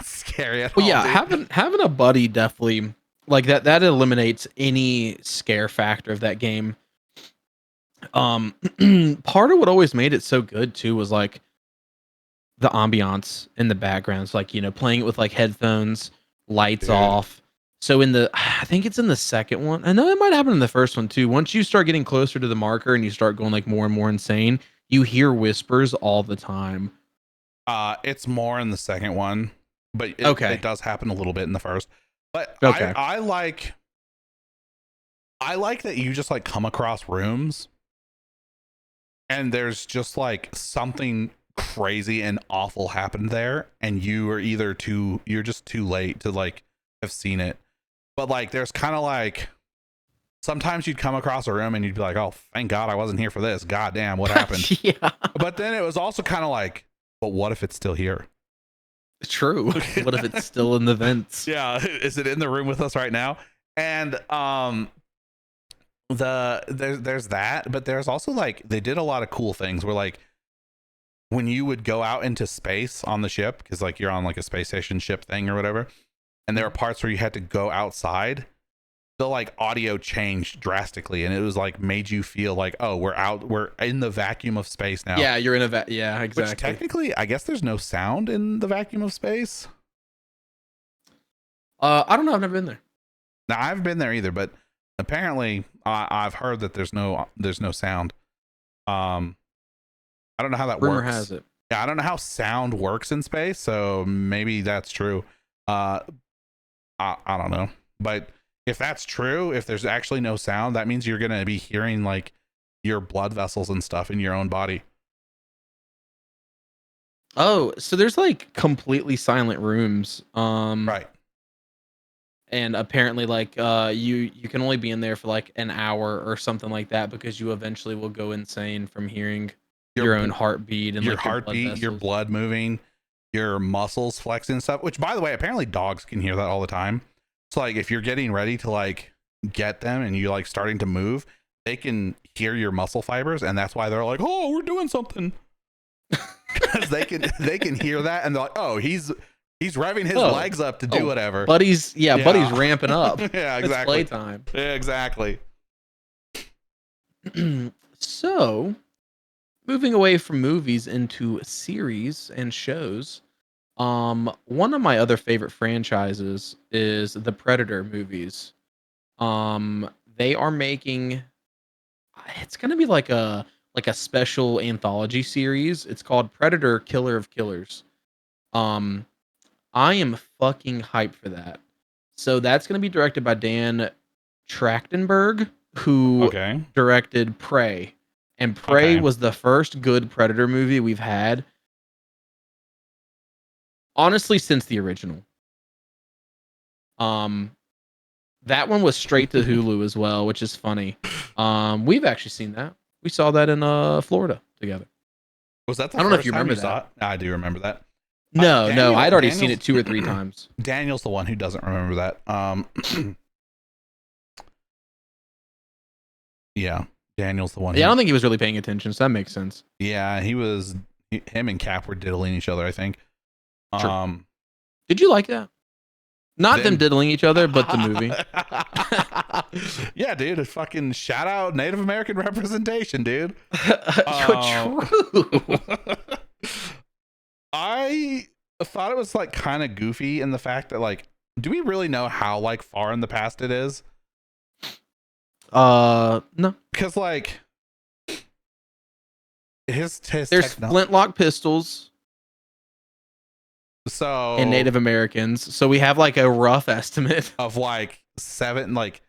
scary at all. Well, yeah, having a buddy definitely like that eliminates any scare factor of that game. Part of what always made it so good too was like the ambiance in the backgrounds, like, you know, playing it with like headphones, lights off. So I think it's in the second one. I know it might happen in the first one too. Once you start getting closer to the marker and you start going like more and more insane, you hear whispers all the time. It's more in the second one, but it does happen a little bit in the first. But I like that you just like come across rooms and there's just like something crazy and awful happened there, and you're just too late to like have seen it. But like there's kind of like sometimes you'd come across a room and you'd be like, oh, thank God I wasn't here for this. God damn, what happened? Yeah. But then it was also kind of like, but what if it's still here? True. What if it's still in the vents? Yeah, is it in the room with us right now? And there's that, but there's also like they did a lot of cool things where like when you would go out into space on the ship, because like you're on like a space station ship thing or whatever, and there are parts where you had to go outside, the like audio changed drastically, and it was like made you feel like, oh, we're in the vacuum of space now. Yeah, you're in a yeah, exactly. Which technically, I guess there's no sound in the vacuum of space. I don't know. I've never been there. Now I haven't been there either, but apparently I've heard that there's no sound. I don't know how that Rumor works. has it. Yeah, I don't know how sound works in space, so maybe that's true. I don't know, but if that's true, if there's actually no sound, that means you're gonna be hearing like your blood vessels and stuff in your own body. Oh, so there's like completely silent rooms. Right. And apparently like you can only be in there for like an hour or something like that because you eventually will go insane from hearing your own heartbeat and your like heartbeat, your blood moving, your muscles flexing and stuff, which by the way, apparently dogs can hear that all the time. So like if you're getting ready to like get them and you like starting to move, they can hear your muscle fibers, and that's why they're like, oh, we're doing something. Because they can hear that, and they're like, oh, he's revving his legs up to do whatever. Buddy's ramping up. Yeah, exactly. It's playtime. Yeah, exactly. So moving away from movies into series and shows, one of my other favorite franchises is the Predator movies. They are making, it's gonna be like a special anthology series. It's called Predator Killer of Killers. I am fucking hyped for that. So that's gonna be directed by Dan Trachtenberg, who directed Prey. And Prey was the first good Predator movie we've had, honestly, since the original. That one was straight to Hulu as well, which is funny. We've actually seen that. We saw that in Florida together. Was that the I don't first know if you time remember you saw that. it? I do remember that. No, I'd already seen it 2 or 3 times. Daniel's the one who doesn't remember that. Yeah, Daniel's the one. Yeah, I don't think he was really paying attention, so that makes sense. Yeah, him and Cap were diddling each other, I think. Sure. Did you like that? Not them diddling each other, but the movie. Yeah, dude. A fucking shout out Native American representation, dude. True. I thought it was like kind of goofy in the fact that like, do we really know how like far in the past it is? No. Because like his there's flintlock pistols. So and Native Americans. So we have like a rough estimate of like 17th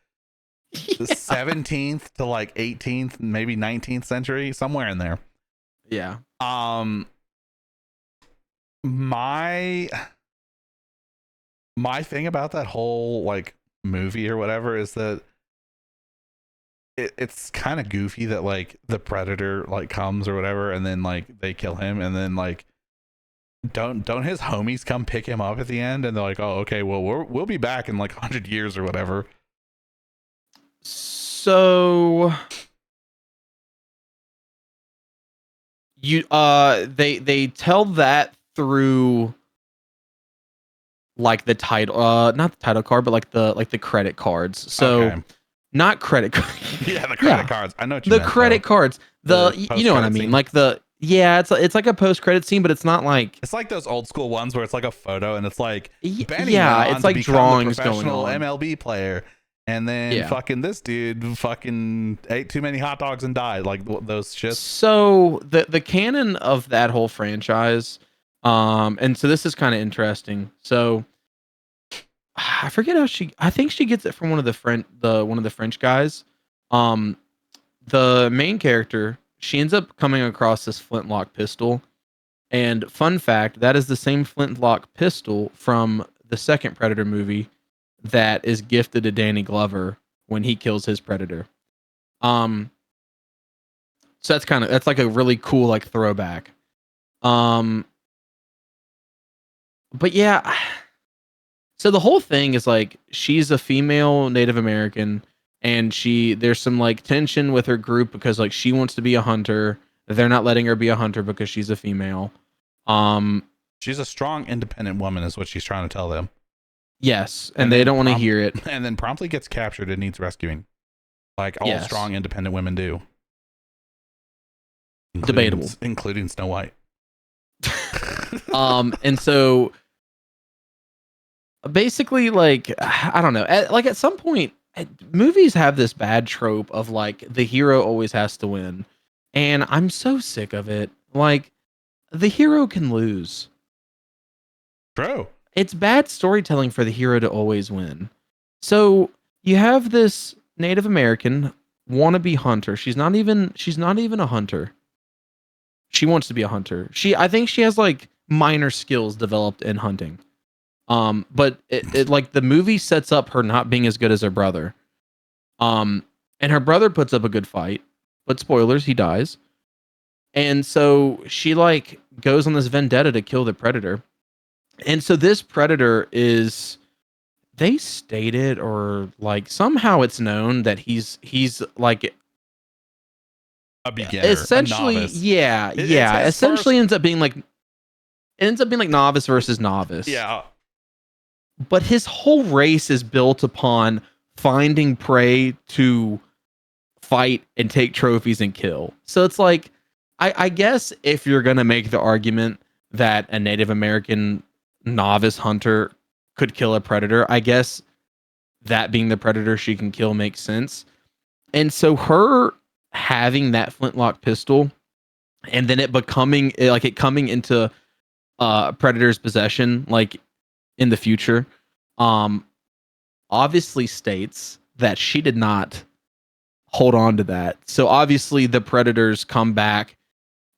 to like 18th, maybe 19th century, somewhere in there. Yeah. My thing about that whole like movie or whatever is that it's kind of goofy that like the Predator like comes or whatever, and then like they kill him, and then like don't his homies come pick him up at the end, and they're like, oh, okay, well we'll be back in like 100 years or whatever. So you they tell that through like the title, not the title card, but like the credit cards. So not credit cards. Yeah, the credit cards. I know what you the meant, credit cards. The you know what I mean, scene. Like the it's like a post credit scene, but it's not like it's like those old school ones where it's like a photo and it's like it's like drawings going on. MLB player, and then fucking this dude fucking ate too many hot dogs and died, like those shits. So the canon of that whole franchise, and so this is kind of interesting. So I forget how I think she gets it from one of the French guys. The main character, she ends up coming across this flintlock pistol, and fun fact, that is the same flintlock pistol from the second Predator movie that is gifted to Danny Glover when he kills his predator. So that's like a really cool like throwback. But yeah, so the whole thing is like she's a female Native American, and there's some like tension with her group because like she wants to be a hunter They're not letting her be a hunter because she's a female. She's a strong, independent woman, is what she's trying to tell them. Yes, and they don't want to hear it. And then promptly gets captured and needs rescuing, like all strong, independent women do. Debatable, including Snow White. And so basically, like, I don't know, at some point, movies have this bad trope of like the hero always has to win, and I'm so sick of it. Like, the hero can lose. True. It's bad storytelling for the hero to always win. So you have this Native American wannabe hunter. She's not even a hunter. She wants to be a hunter. I think she has like minor skills developed in hunting. But it like the movie sets up her not being as good as her brother. And her brother puts up a good fight, but spoilers, he dies. And so she like goes on this vendetta to kill the predator. And so this predator is, they stated, or like somehow it's known that he's like a beginner, essentially, a novice. Essentially ends up being like novice versus novice. Yeah. But his whole race is built upon finding prey to fight and take trophies and kill. So it's like, I guess if you're gonna make the argument that a Native American novice hunter could kill a predator, I guess that being the predator she can kill makes sense. And so her having that flintlock pistol and then it coming into predator's possession like in the future obviously states that she did not hold on to that. So obviously the predators come back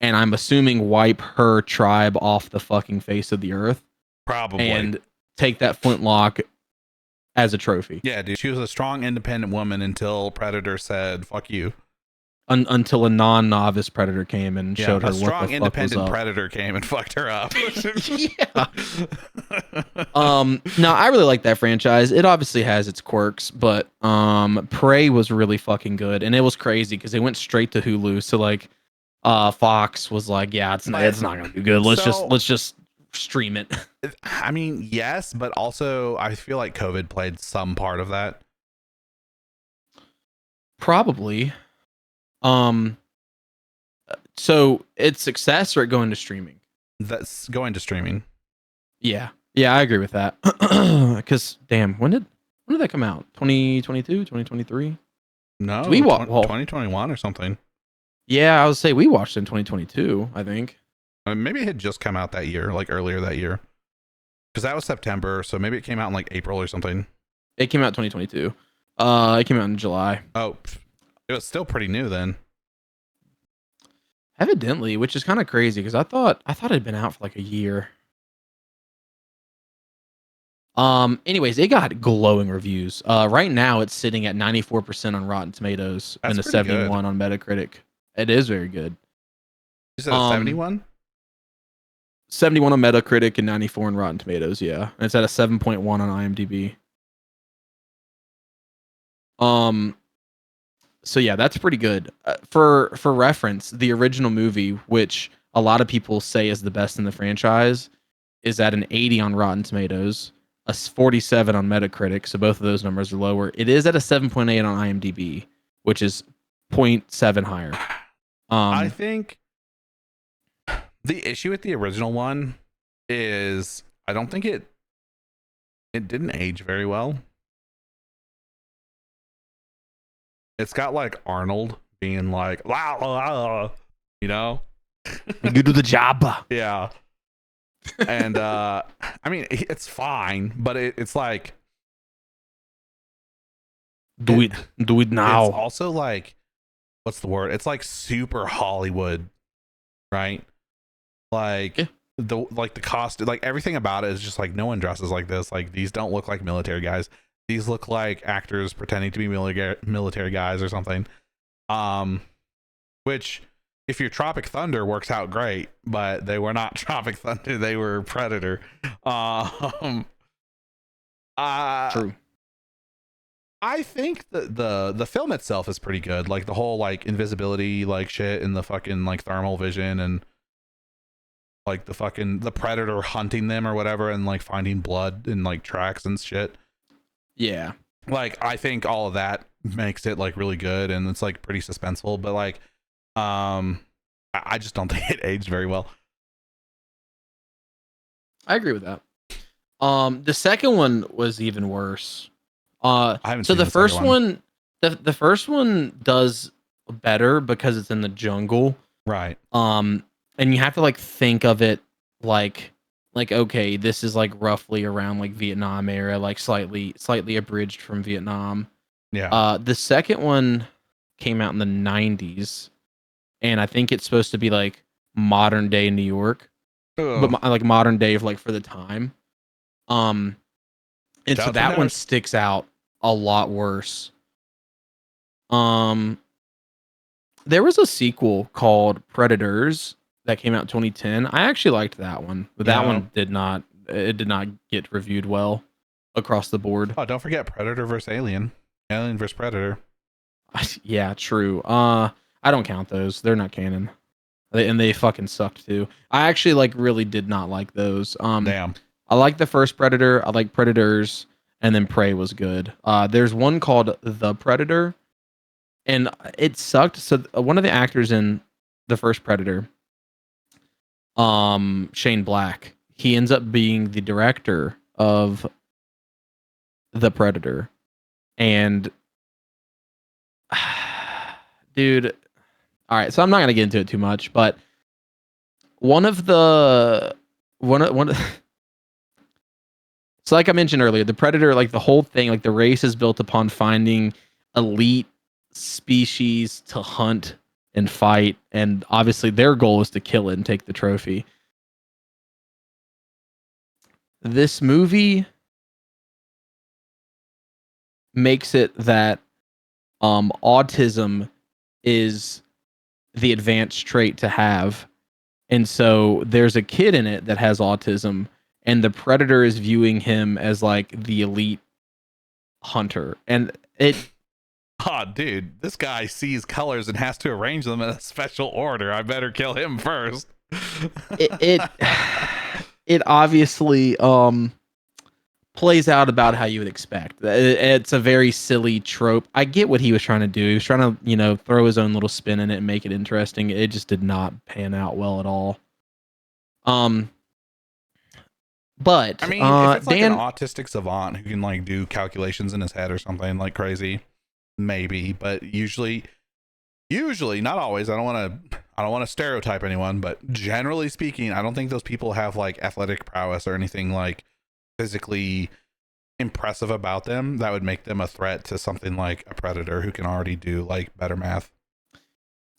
and I'm assuming wipe her tribe off the fucking face of the earth. Probably. And take that flintlock as a trophy. Yeah, dude. She was a strong, independent woman until Predator said, fuck you. Until a non-novice predator came and showed her what the fuck was up. A strong, independent predator came and fucked her up. Yeah. No, I really like that franchise. It obviously has its quirks, but Prey was really fucking good. And it was crazy because they went straight to Hulu. So like Fox was like, yeah, it's not gonna be good. Let's just stream it. I mean, yes, but also I feel like COVID played some part of that. Probably. So it's success or it going to streaming? That's going to streaming. Yeah, I agree with that. Because damn, when did that come out? 2022, 2023? No, we watched 2021 or something. Yeah, I would say we watched it in 2022, I think. Maybe it had just come out that year, like earlier that year. Because that was September, so maybe it came out in like April or something. It came out 2022. It came out in July. Oh, it was still pretty new then. Evidently, which is kind of crazy because I thought it had been out for like a year. Anyways, it got glowing reviews. Right now it's sitting at 94% on Rotten Tomatoes and a 71 on Metacritic. It is very good. You said 71? 71 on Metacritic and 94 on Rotten Tomatoes, yeah. And it's at a 7.1 on IMDb. So yeah, that's pretty good. For reference, the original movie, which a lot of people say is the best in the franchise, is at an 80 on Rotten Tomatoes, a 47 on Metacritic, so both of those numbers are lower. It is at a 7.8 on IMDb, which is 0.7 higher. I think the issue with the original one is I don't think it didn't age very well. It's got like Arnold being like, you know, you do the job. Yeah. And I mean, it's fine, but it's like, do it now. It's also like, what's the word? It's like super Hollywood, right? Like the cost, like everything about it is just like no one dresses like this. Like these don't look like military guys. These look like actors pretending to be military guys or something. Which, if you're Tropic Thunder, works out great, but they were not Tropic Thunder. They were Predator. True. I think the film itself is pretty good. Like the whole like invisibility like shit and the fucking like thermal vision and like the predator hunting them or whatever and like finding blood and like tracks and shit. Yeah. Like I think all of that makes it like really good and it's like pretty suspenseful, but like I just don't think it aged very well. I agree with that. The second one was even worse. I haven't So seen the first one, the first one does better because it's in the jungle. Right. And you have to like think of it like okay, this is like roughly around like Vietnam era, like slightly abridged from Vietnam. Yeah. The second one came out in the 90s, and I think it's supposed to be like modern day New York, but Ugh. like modern day of like for the time. And Shout so out to that one nerds. sticks out a lot worse. Um, there was a sequel called Predators that came out in 2010. I actually liked that one, but that Yeah. one did not get reviewed well across the board. Oh, don't forget Predator versus Alien. Alien versus Predator. Yeah, true. I don't count those. They're not canon. They fucking sucked too. I actually like really did not like those. Damn. I like the first Predator. I like Predators, and then Prey was good. There's one called The Predator, and it sucked. So one of the actors in the first Predator, Shane Black, he ends up being the director of The Predator, and dude, all right. So I'm not gonna get into it too much, but one of the one. So like I mentioned earlier, the Predator, like the whole thing, like the race is built upon finding elite species to hunt and fight, and obviously their goal is to kill it and take the trophy. This movie makes it that autism is the advanced trait to have. And so there's a kid in it that has autism, and the Predator is viewing him as like the elite hunter. And it Oh, dude, this guy sees colors and has to arrange them in a special order. I better kill him first. it it obviously plays out about how you would expect. It's a very silly trope. I get what he was trying to do. He was trying to, throw his own little spin in it and make it interesting. It just did not pan out well at all. But I mean, if it's like an Dan, autistic savant who can like do calculations in his head or something like crazy, maybe. But usually, not always. I don't want to stereotype anyone, but generally speaking, I don't think those people have like athletic prowess or anything like physically impressive about them that would make them a threat to something like a predator who can already do like better math.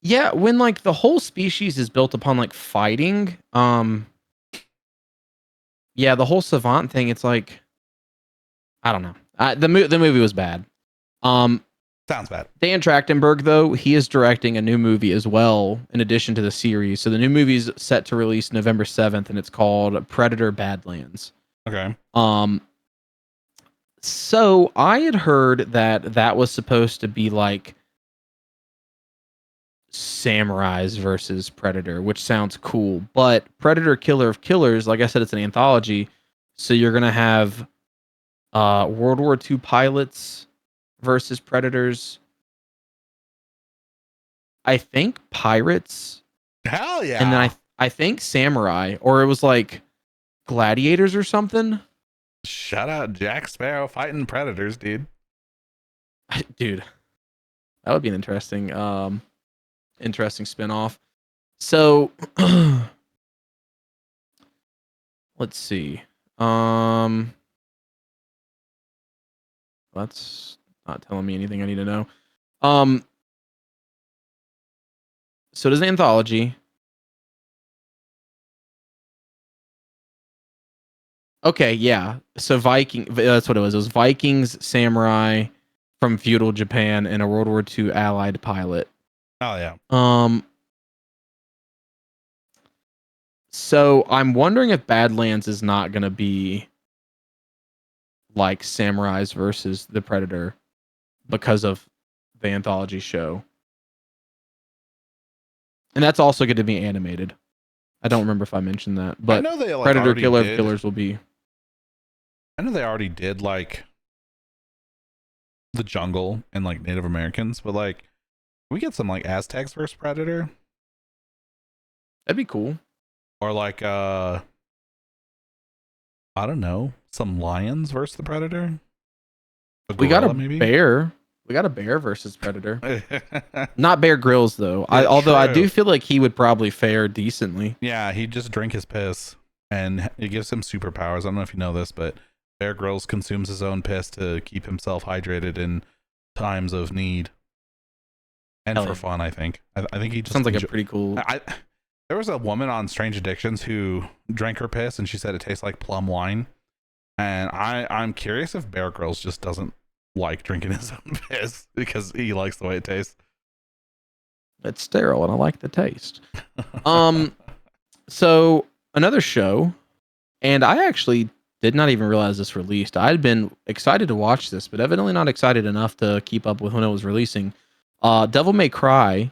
yeah, when like the whole species is built upon like fighting, yeah, the whole savant thing, it's like I don't know. The movie was bad. Sounds bad. Dan Trachtenberg, though, he is directing a new movie as well, in addition to the series. So the new movie's set to release November 7th, and it's called Predator Badlands. Okay. So I had heard that was supposed to be like samurais versus Predator, which sounds cool. But Predator Killer of Killers, like I said, it's an anthology. So you're gonna have World War II pilots versus Predators. I think pirates. Hell yeah. And then I think samurai, or it was like gladiators or something. Shout out Jack Sparrow fighting predators, dude. Dude, that would be an interesting spin-off. So let's see. That's not telling me anything I need to know. So it is an anthology. Okay, yeah. So that's what it was. It was Vikings, samurai from feudal Japan, and a World War II allied pilot. Oh yeah. So I'm wondering if Badlands is not gonna be like samurais versus the Predator. because of the anthology show. And that's also going to be animated. I don't remember if I mentioned that, but I know they like Predator already Killer of did. Killers will be. I know they already did like the jungle and like Native Americans, but like we get some like Aztecs versus Predator, That'd be cool. or like I don't know, some lions versus the Predator. We got a gorilla, maybe? bear. We got a bear versus Predator. Not Bear Grylls though. Although I do true. feel like he would probably fare decently. Yeah, he just drink his piss, and it gives him superpowers. I don't know if you know this, but Bear Grylls consumes his own piss to keep himself hydrated in times of need and Hell for yeah. fun. I think. I think he just Sounds like a pretty cool. There was a woman on Strange Addictions who drank her piss, and she said it tastes like plum wine. And I'm curious if Bear Grylls just doesn't like drinking his own piss because he likes the way it tastes. It's sterile and I like the taste. So another show, and I actually did not even realize this released. I'd been excited to watch this, but evidently not excited enough to keep up with when it was releasing. Devil May Cry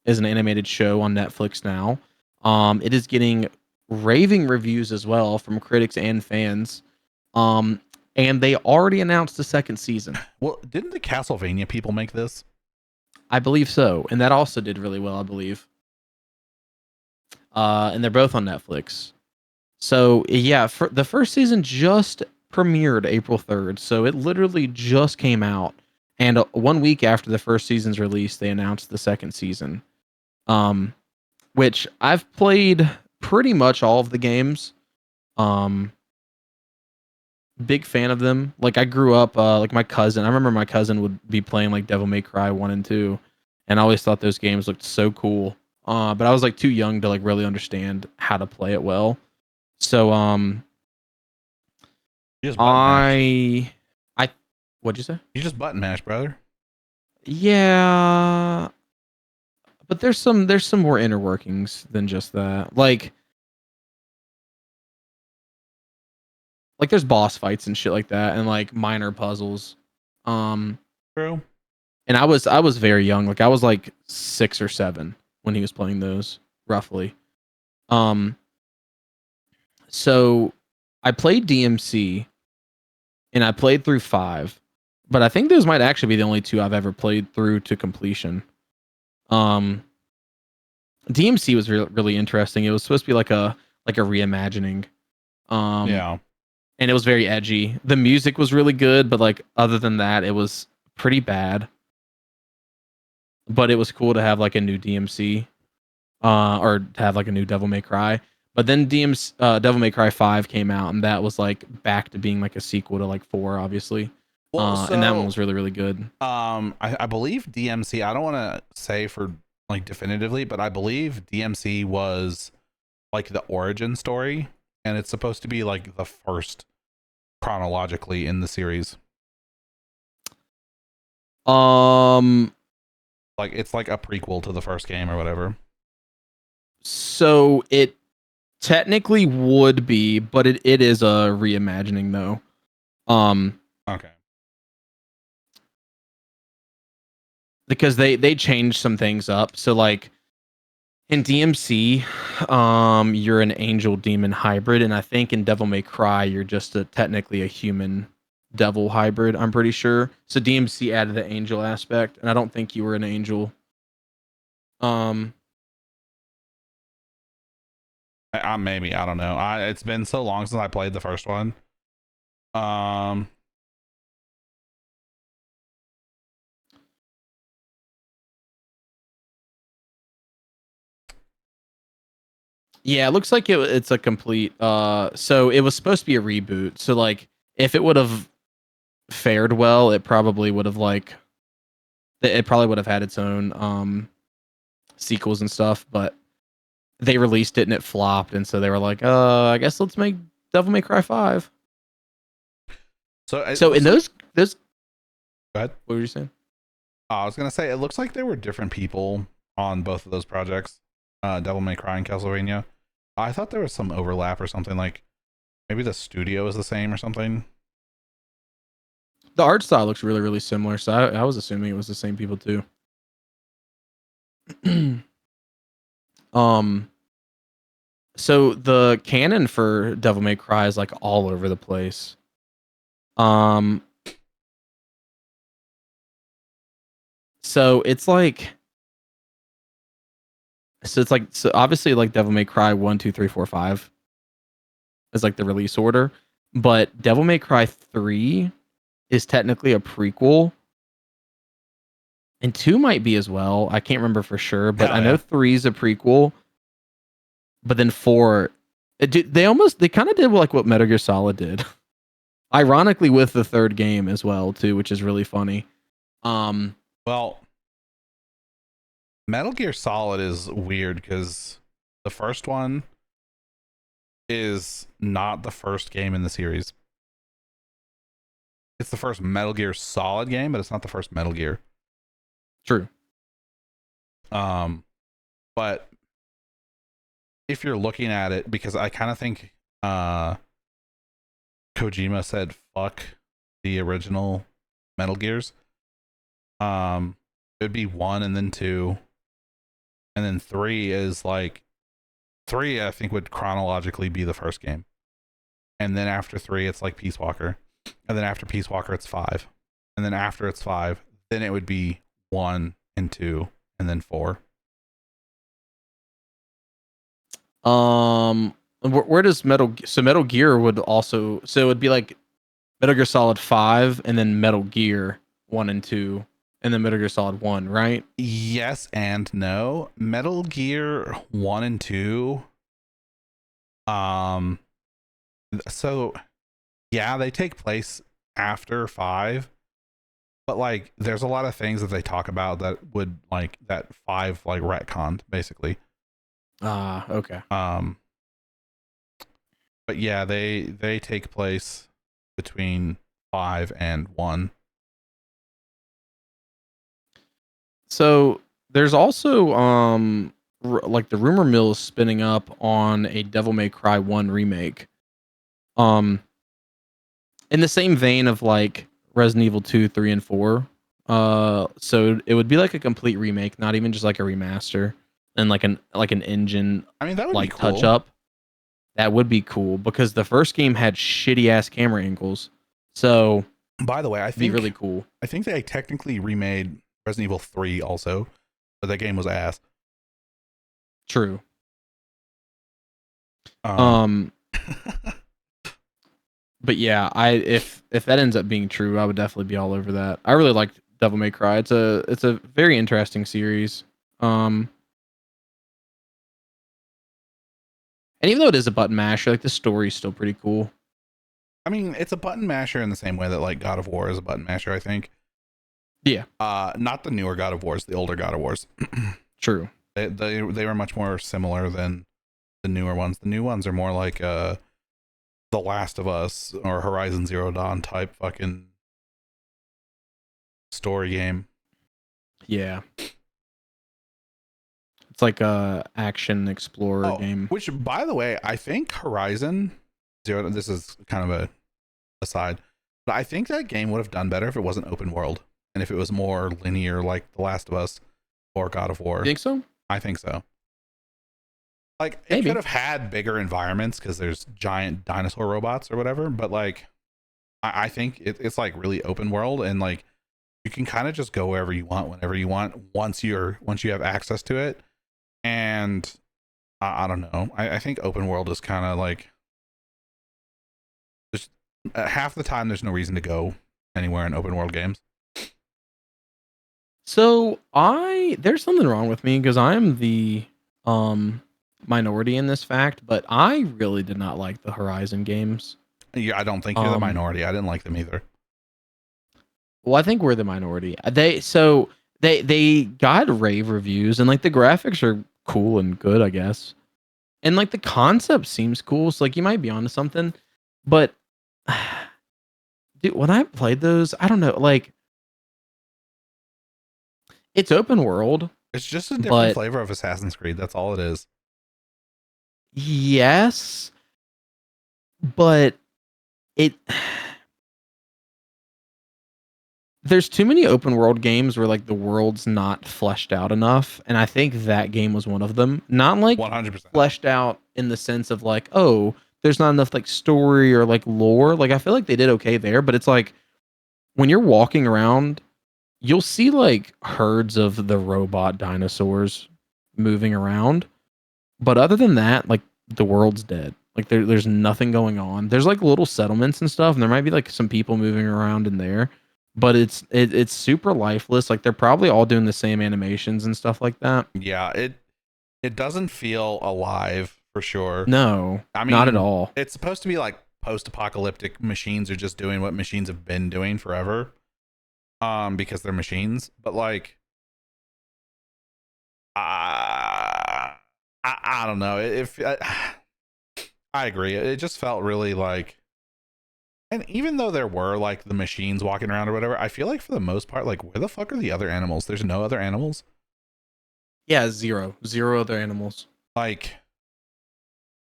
is an animated show on Netflix now. It is getting raving reviews as well from critics and fans. And they already announced the second season. Well, didn't the Castlevania people make this? I believe so, and that also did really well, I believe. And they're both on Netflix. So yeah, the first season just premiered April 3rd, so it literally just came out. And 1 week after the first season's release, they announced the second season. Which I've played pretty much all of the games. Big fan of them. Like I grew up, like my cousin. I remember my cousin would be playing like Devil May Cry 1 and 2, and I always thought those games looked so cool. But I was like too young to like really understand how to play it well. So You just button mash. what'd you say? You just button mash, brother. Yeah, but there's some more inner workings than just that. Like there's boss fights and shit like that, and like minor puzzles. True. And I was very young. Like I was like 6 or 7 when he was playing those, roughly. So I played DMC and I played through 5, but I think those might actually be the only 2 I've ever played through to completion. DMC was really interesting. It was supposed to be like a reimagining. Yeah. And it was very edgy. The music was really good, but like other than that, it was pretty bad. But it was cool to have like a new DMC, or to have like a new Devil May Cry. But then Devil May Cry 5 came out, and that was like back to being like a sequel to like 4, obviously. Well, And that one was really, really good. I believe DMC. I don't want to say for like definitively, but I believe DMC was like the origin story, and it's supposed to be like the first chronologically in the series. Like it's like a prequel to the first game or whatever. So it technically would be, but it is a reimagining though. Okay. Because they changed some things up. So like in DMC, you're an angel demon hybrid, and I think in Devil May Cry you're just technically a human devil hybrid, I'm pretty sure. So DMC added the angel aspect, and I don't think you were an angel. Maybe, I don't know. It's been so long since I played the first one. Yeah, it looks like it's a complete. So it was supposed to be a reboot. So like, if it would have fared well, it probably would have had its own sequels and stuff. But they released it and it flopped, and so they were like, I guess let's make Devil May Cry 5. So in those, go ahead. What were you saying? I was gonna say it looks like there were different people on both of those projects, Devil May Cry and Castlevania. I thought there was some overlap or something, like maybe the studio is the same or something. The art style looks really, really similar, so I was assuming it was the same people too. um, so the canon for Devil May Cry is like all over the place. Um, so it's like, so obviously like Devil May Cry 1, 2, 3, 4, 5 is like the release order, but Devil May Cry 3 is technically a prequel, and 2 might be as well. I can't remember for sure, but Hell I know yeah. 3 is a prequel. But then 4, they kind of did like what Metal Gear Solid did, ironically with the third game as well too, which is really funny. Well, Metal Gear Solid is weird because the first one is not the first game in the series. It's the first Metal Gear Solid game, but it's not the first Metal Gear. True. But if you're looking at it, because I kind of think Kojima said fuck the original Metal Gears. It'd be 1 and then 2, and then 3 is like 3. I think would chronologically be the first game, and then after 3, it's like Peace Walker, and then after Peace Walker, it's 5, and then after it's 5, then it would be 1 and 2, and then 4. Where does Metal Gear would also, so it would be like Metal Gear Solid 5 and then Metal Gear 1 and 2 and then Metal Gear Solid 1, right? Yes and no. Metal Gear 1 and 2, so yeah, they take place after 5, but like there's a lot of things that they talk about that would like that 5 like retconned basically. Okay. But yeah, they take place between 5 and 1. So there's also like the rumor mill is spinning up on a Devil May Cry 1 remake. In the same vein of like Resident Evil 2, 3, and 4. So it would be like a complete remake, not even just like a remaster and like an engine, I mean, that would like be cool. touch up. That would be cool because the first game had shitty ass camera angles. So by the way, I it'd be think really cool. I think they technically remade Resident Evil 3 also, but that game was ass. True. But yeah, if that ends up being true, I would definitely be all over that. I really like Devil May Cry. It's a very interesting series. And even though it is a button masher, like the story's still pretty cool. I mean, it's a button masher in the same way that like God of War is a button masher, I think. Yeah. Not the newer God of Wars, the older God of Wars. True. They were much more similar than the newer ones. The new ones are more like The Last of Us or Horizon Zero Dawn type fucking story game. Yeah. It's like a action explorer game. Which, by the way, I think Horizon Zero, this is kind of a aside, but I think that game would have done better if it wasn't open world and if it was more linear like The Last of Us or God of War. You think so? I think so. Like it Maybe. could have had bigger environments because there's giant dinosaur robots or whatever, but like I think it's like really open world, and like you can kind of just go wherever you want whenever you want once you have access to it. And I don't know, I think open world is kind of like just half the time there's no reason to go anywhere in open world games. So there's something wrong with me because I'm the minority in this fact, but I really did not like the Horizon games. Yeah, I don't think you're the minority. I didn't like them either. Well, I think we're the minority. They got rave reviews, and like the graphics are cool and good, I guess. And like the concept seems cool, so like you might be onto something. But dude, when I played those, I don't know, like it's open world. It's just a different flavor of Assassin's Creed. That's all it is. Yes, but it there's too many open world games where like the world's not fleshed out enough, and I think that game was one of them. Not like 100%. fleshed out in the sense of like, oh, there's not enough like story or like lore. Like I feel like they did okay there, but it's like when you're walking around, you'll see like herds of the robot dinosaurs moving around. But other than that, like the world's dead. Like there's nothing going on. There's like little settlements and stuff, and there might be like some people moving around in there, but it's super lifeless. Like they're probably all doing the same animations and stuff like that. Yeah, it doesn't feel alive for sure. No, I not at mean, all. it's supposed to be like post-apocalyptic machines are just doing what machines have been doing forever. Because they're machines, but like I don't know. If I agree, it just felt really like, and even though there were like the machines walking around or whatever, I feel like for the most part, like where the fuck are the other animals? There's no other animals. Yeah, zero other animals. Like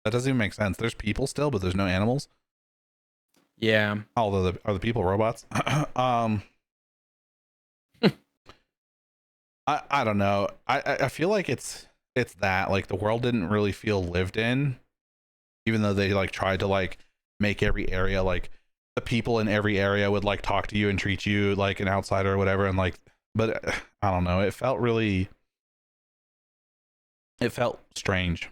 that doesn't even make sense. There's people still, but there's no animals. Yeah. Although are the people robots? I don't know. I feel like it's that like the world didn't really feel lived in, even though they like tried to like make every area like the people in every area would like talk to you and treat you like an outsider or whatever, and like, but I don't know. It felt strange.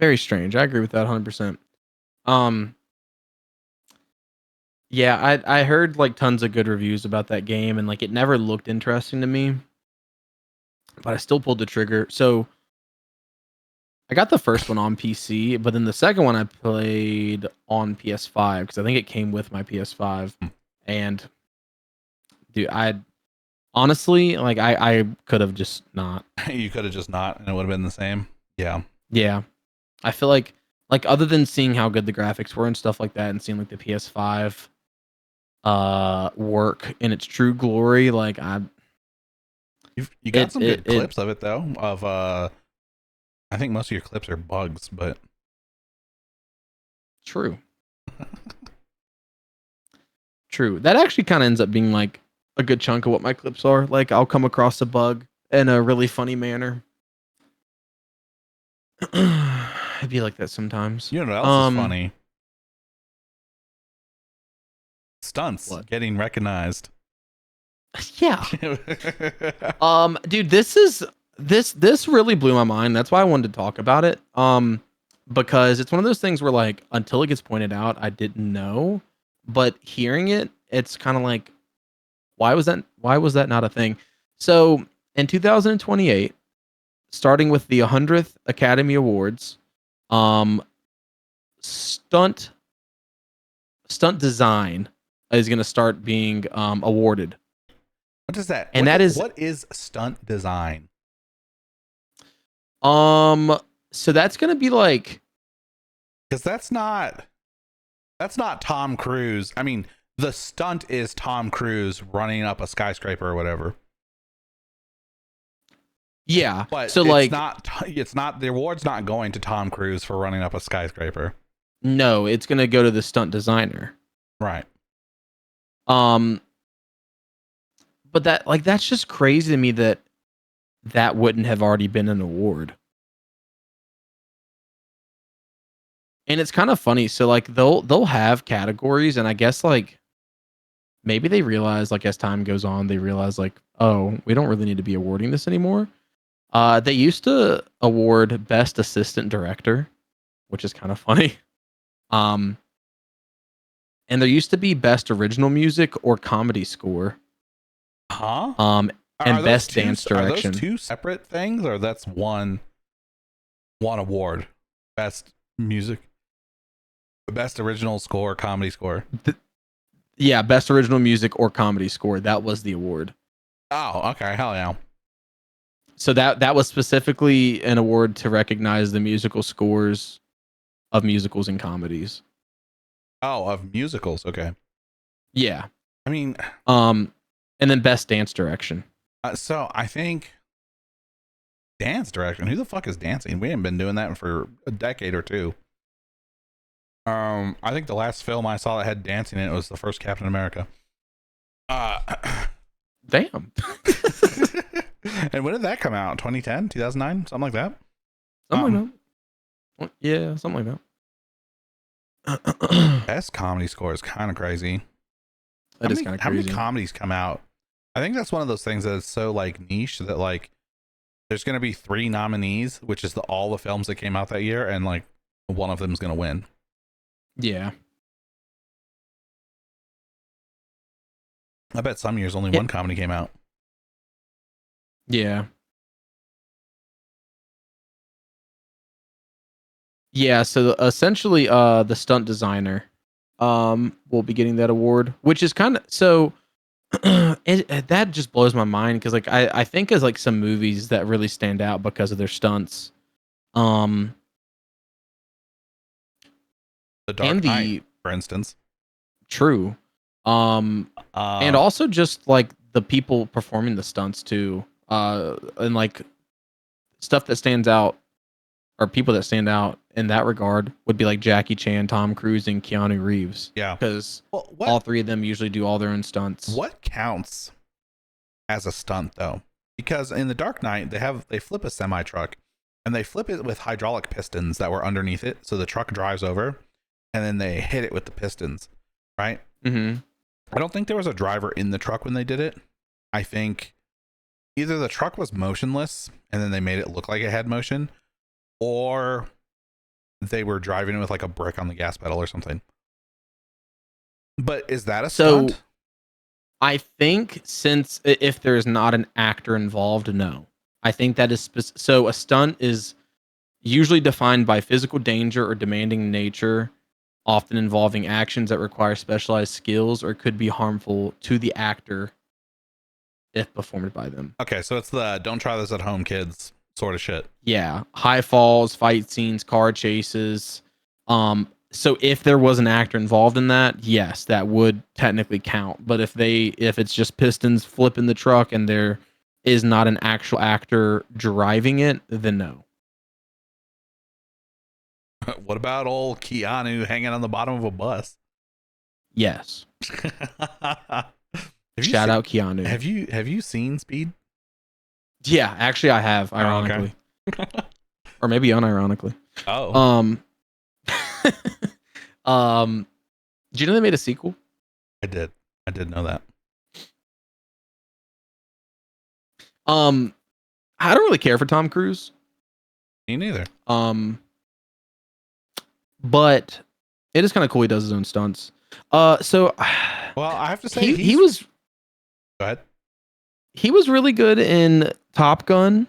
Very strange. I agree with that 100%. Yeah, I heard like tons of good reviews about that game, and like it never looked interesting to me, but I still pulled the trigger. So I got the first one on PC, but then the second one I played on PS5 because I think it came with my PS5. And dude, I honestly like I could have just not. You could have just not, and it would have been the same. Yeah. Yeah, I feel like other than seeing how good the graphics were and stuff like that, and seeing like the PS5 work in its true glory, like You got some good clips of it though. Of I think most of your clips are bugs, but true. True. That actually kind of ends up being like a good chunk of what my clips are. Like I'll come across a bug in a really funny manner. It'd be like that sometimes. you know what else is funny? Stunts What? getting recognized. Yeah. Dude, this really blew my mind. That's why I wanted to talk about it. Because it's one of those things where like until it gets pointed out, I didn't know. But hearing it, it's kind of like, why was that not a thing? So in 2028, starting with the 100th Academy Awards, stunt design is going to start being awarded. What is that? And what is stunt design? So that's going to be like, because that's not Tom Cruise. I mean, the stunt is Tom Cruise running up a skyscraper or whatever. Yeah. But so it's not the award's not going to Tom Cruise for running up a skyscraper. No, it's going to go to the stunt designer. Right. But that's just crazy to me that wouldn't have already been an award. And it's kind of funny. So like they'll have categories, and I guess like maybe they realize like as time goes on, they realize like, oh, we don't really need to be awarding this anymore. They used to award best assistant director, which is kind of funny. And there used to be best original music or comedy score. Huh? And best dance direction. Are those two separate things, or that's one award? Best music, best original score, comedy score. Yeah, best original music or comedy score. That was the award. Oh, okay, hell yeah. So that was specifically an award to recognize the musical scores of musicals and comedies. Oh, of musicals. Okay. Yeah. I mean, and then best dance direction. So I think dance direction. Who the fuck is dancing? We haven't been doing that for a decade or two. I think the last film I saw that had dancing in it was the first Captain America. Uh, Damn. and when did that come out? 2010, 2009, something like that. Something like that. Yeah, something like that. Best comedy score is kind of crazy. That is kind of How many crazy. comedies come out? I think that's one of those things that is so like niche that like there's going to be 3 nominees, which is all the films that came out that year, and like one of them is going to win. Yeah. I bet some years only one comedy came out. Yeah. Yeah, so essentially the stunt designer will be getting that award, which is kind of so that just blows my mind because like I think as like some movies that really stand out because of their stunts. Um The and Dark Knight, the for instance. true. And also just like the people performing the stunts too. And like stuff that stands out or people that stand out in that regard would be like Jackie Chan, Tom Cruise, and Keanu Reeves. Yeah. Because Well, all 3 of them usually do all their own stunts. What counts as a stunt though? Because in the Dark Knight, they flip a semi truck, and they flip it with hydraulic pistons that were underneath it, so the truck drives over, and then they hit it with the pistons, right? Mm-hmm. I don't think there was a driver in the truck when they did it. I think either the truck was motionless and then they made it look like it had motion, or they were driving with like a brick on the gas pedal or something. But is that a stunt? I think since if there's not an actor involved, no. I think that is so a stunt is usually defined by physical danger or demanding nature, often involving actions that require specialized skills or could be harmful to the actor if performed by them. Okay, so it's the don't try this at home, kids sort of shit. Yeah, high falls, fight scenes, car chases. So if there was an actor involved in that, yes, that would technically count. But if it's just pistons flipping the truck and there is not an actual actor driving it, then no. What about old Keanu hanging on the bottom of a bus? Yes. Shout out Keanu. Have you seen Speed? Yeah, actually I have, ironically. Oh, okay. Or maybe unironically. Oh. Do you know they made a sequel? I did know that. I don't really care for Tom Cruise. Me neither. But it is kind of cool he does his own stunts. So well, I have to say he was go ahead. He was really good in Top Gun.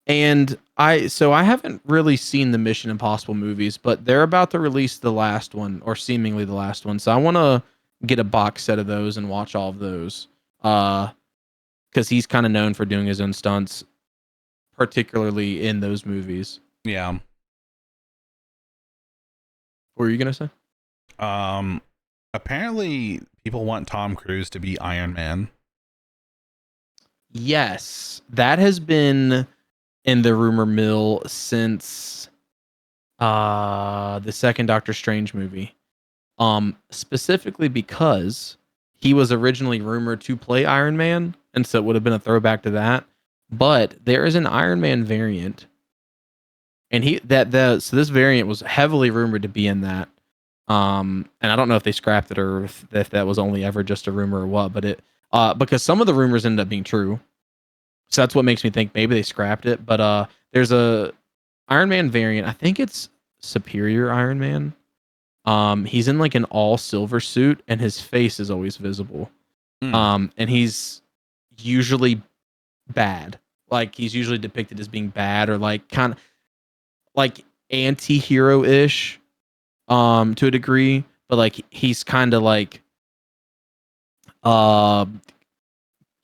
And I haven't really seen the Mission Impossible movies, but they're about to release the last one, or seemingly the last one. So I want to get a box set of those and watch all of those. Because he's kind of known for doing his own stunts, particularly in those movies. Yeah. What were you gonna say? Apparently people want Tom Cruise to be Iron Man. Yes, that has been in the rumor mill since the second Doctor Strange movie. Specifically because he was originally rumored to play Iron Man, and so it would have been a throwback to that. But there is an Iron Man variant, and so this variant was heavily rumored to be in that. And I don't know if they scrapped it or if that was only ever just a rumor or what, but because some of the rumors ended up being true. So that's what makes me think maybe they scrapped it. But there's a Iron Man variant. I think it's Superior Iron Man. He's in like an all silver suit and his face is always visible. And he's usually bad. Like he's usually depicted as being bad or like kind of like anti-hero-ish to a degree, but like he's kind of like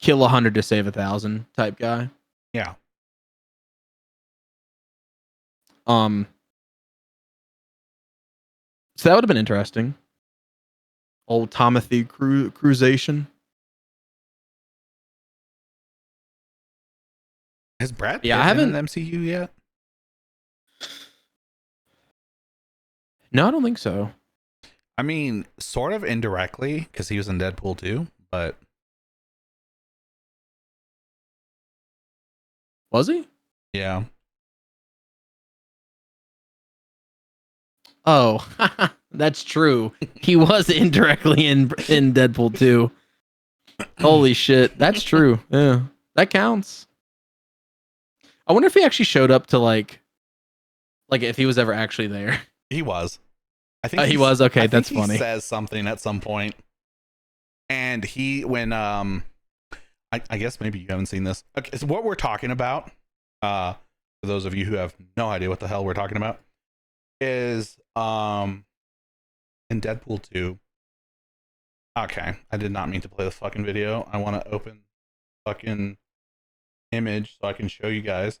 kill 100 to save 1,000 type guy. Yeah. So that would have been interesting. Old Timothy Cruzation. Has Brad Pitt I haven't in an MCU yet? No, I don't think so. I mean, sort of indirectly because he was in Deadpool 2, but Was he? yeah. Oh, that's true. He was indirectly in Deadpool 2. Holy shit, that's true. Yeah, that counts. I wonder if he actually showed up to like if he was ever actually there. He was. I think He was. Okay, I think that's he funny. says something at some point, and when I guess maybe you haven't seen this. Okay, so what we're talking about, for those of you who have no idea what the hell we're talking about, is in Deadpool 2. Okay, I did not mean to play the fucking video. I want to open fucking image so I can show you guys.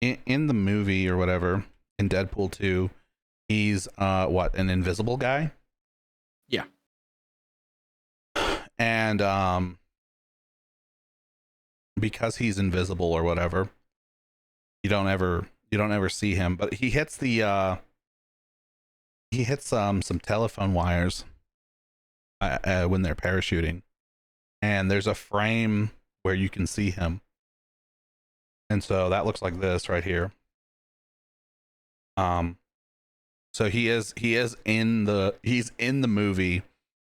In the movie or whatever, in Deadpool 2, he's an invisible guy? Yeah. And because he's invisible or whatever, you don't ever see him, but he hits some telephone wires when they're parachuting, and there's a frame where you can see him, and so that looks like this right here. So he's in the movie,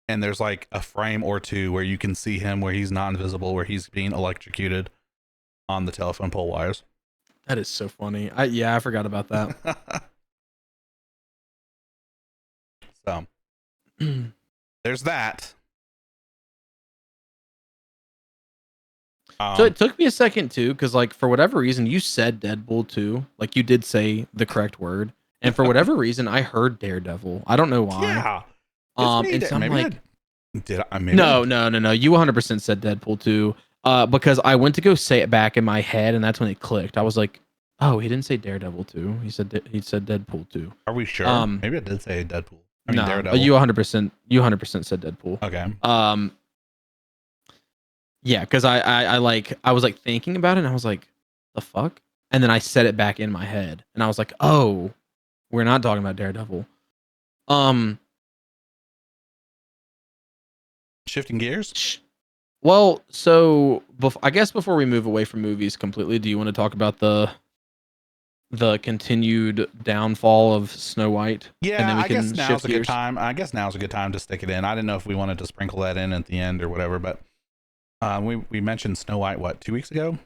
and there's like a frame or two where you can see him where he's not invisible, where he's being electrocuted on the telephone pole wires. That is so funny. I forgot about that. So there's that. So it took me a second too, because like for whatever reason you said Deadpool 2, like you did say the correct word, and for whatever reason I heard Daredevil. I don't know why. Yeah. And so I'm like, no. You 100% said Deadpool 2. Because I went to go say it back in my head, and that's when it clicked. I was like, oh, he didn't say Daredevil 2. He said Deadpool 2. Are we sure? Maybe I did say Deadpool. I mean, Daredevil. You 100% said Deadpool. Okay. Yeah, because I was like thinking about it, and I was like, the fuck? And then I said it back in my head, and I was like, oh, we're not talking about Daredevil. Shifting gears. Well, so I guess before we move away from movies completely, do you want to talk about the continued downfall of Snow White? Yeah, and then we I guess now's a gears? good time. I guess now's a good time to stick it in. I didn't know if we wanted to sprinkle that in at the end or whatever, but we mentioned Snow White 2 weeks ago?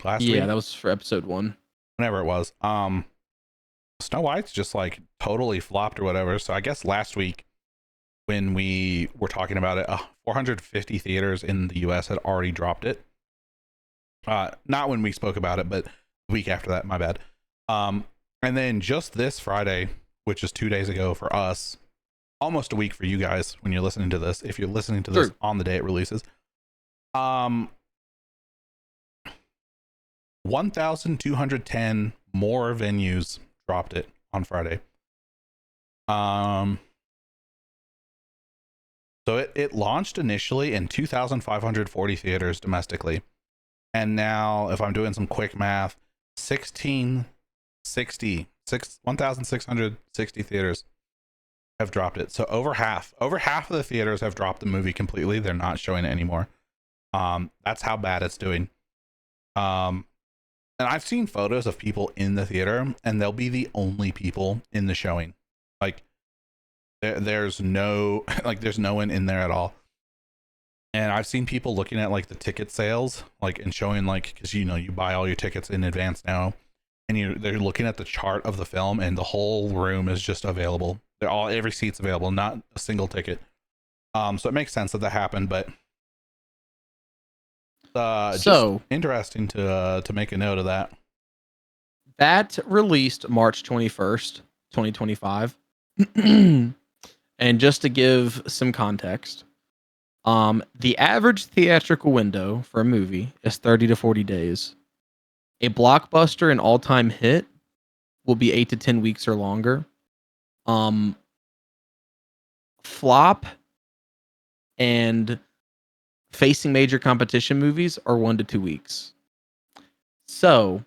Last week? Yeah, that was for episode 1. Whenever it was. Snow White's just like totally flopped or whatever. So I guess last week when we were talking about it, 450 theaters in the US had already dropped it. Not when we spoke about it, but the week after that, my bad. And then just this Friday, which is 2 days ago for us, almost a week for you guys when you're listening to this, if you're listening to this on the day it releases, 1,210 more venues dropped it on Friday. So it launched initially in 2,540 theaters domestically. And now, if I'm doing some quick math, 1,660 theaters have dropped it. So over half of the theaters have dropped the movie completely. They're not showing it anymore. That's how bad it's doing. And I've seen photos of people in the theater, and they'll be the only people in the showing. Like there's no one in there at all. And I've seen people looking at like the ticket sales, like, and showing like, because you buy all your tickets in advance now, and they're looking at the chart of the film, and the whole room is just available. Every seat's available, not a single ticket. So it makes sense that happened, but just interesting to make a note of that. That released March 21st, 2025. And just to give some context, the average theatrical window for a movie is 30 to 40 days. A blockbuster and all-time hit will be 8 to 10 weeks or longer. Flop and facing major competition movies are 1 to 2 weeks. So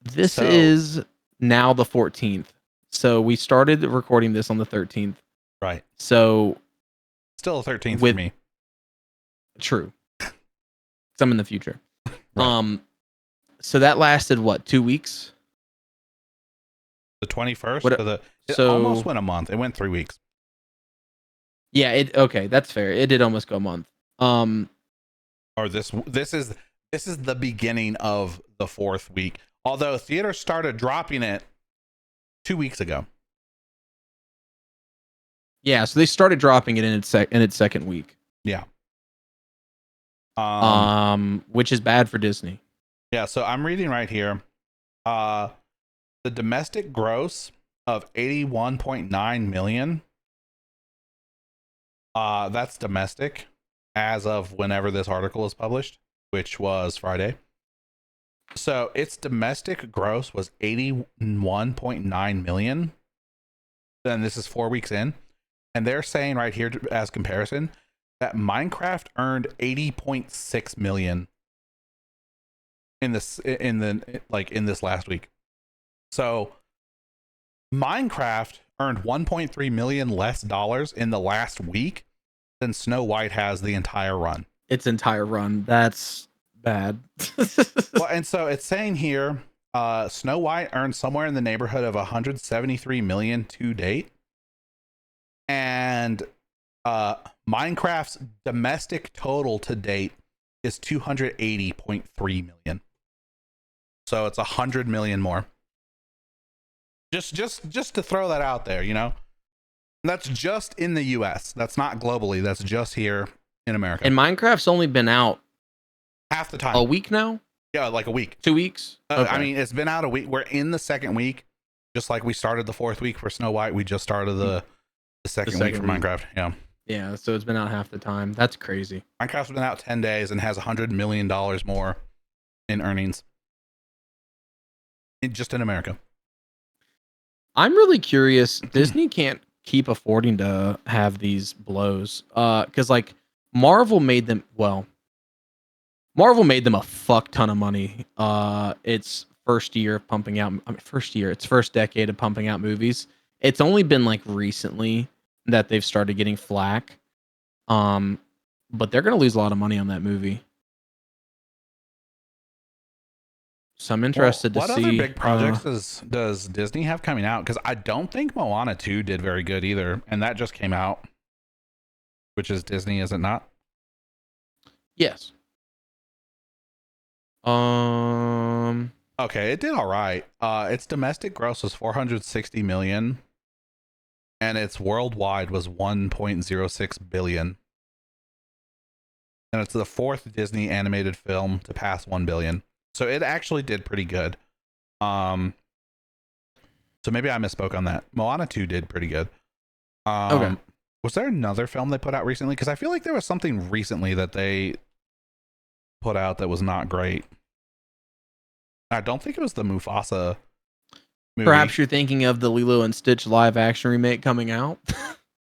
this is now the 14th So we started recording this on the 13th. Right. So Still a 13th with for me. True. Some in the future. Right. So that lasted what, 2 weeks? The 21st What? to it So almost went a month. It went 3 weeks. yeah, okay, that's fair. It did almost go a month. Or this is the beginning of the 4th week. Although theaters started dropping it 2 weeks ago. Yeah, so they started dropping it in its second week. Yeah. Which is bad for Disney. Yeah, so I'm reading right here. The domestic gross of 81.9 million. That's domestic as of whenever this article is published, which was Friday. So its domestic gross was 81.9 million. Then this is 4 weeks in. And they're saying right here as comparison that Minecraft earned 80.6 million in this last week. So Minecraft earned 1.3 million less dollars in the last week than Snow White has the entire run. Its entire run. That's bad. Well, and so it's saying here, Snow White earned somewhere in the neighborhood of 173 million to date. And Minecraft's domestic total to date is 280.3 million. So it's 100 million more. Just to throw that out there, you know. That's just in the US. That's not globally. That's just here in America. And Minecraft's only been out half the time. A week now? Yeah, like a week. 2 weeks? Okay. I mean, it's been out a week. We're in the second week. Just like we started the 4th week for Snow White, we just started the second week for Minecraft. Yeah. Yeah, so it's been out half the time. That's crazy. Minecraft's been out 10 days and has $100 million more in earnings. Just in America. I'm really curious. Disney can't keep affording to have these blows. Because like Marvel made them a fuck ton of money. Its first year of pumping out its first decade of pumping out movies. It's only been like recently that they've started getting flack. But they're gonna lose a lot of money on that movie. So I'm interested to see what other big projects does Disney have coming out? Because I don't think Moana 2 did very good either, and that just came out, which is Disney, is it not? Yes. Okay, it did all right. Its domestic gross was 460 million, and its worldwide was 1.06 billion. And it's the 4th Disney animated film to pass 1 billion. So it actually did pretty good. So maybe I misspoke on that. Moana 2 did pretty good. Okay. Was there another film they put out recently? Because I feel like there was something recently that they put out that was not great. I don't think it was the Mufasa movie. Perhaps you're thinking of the Lilo and Stitch live action remake coming out.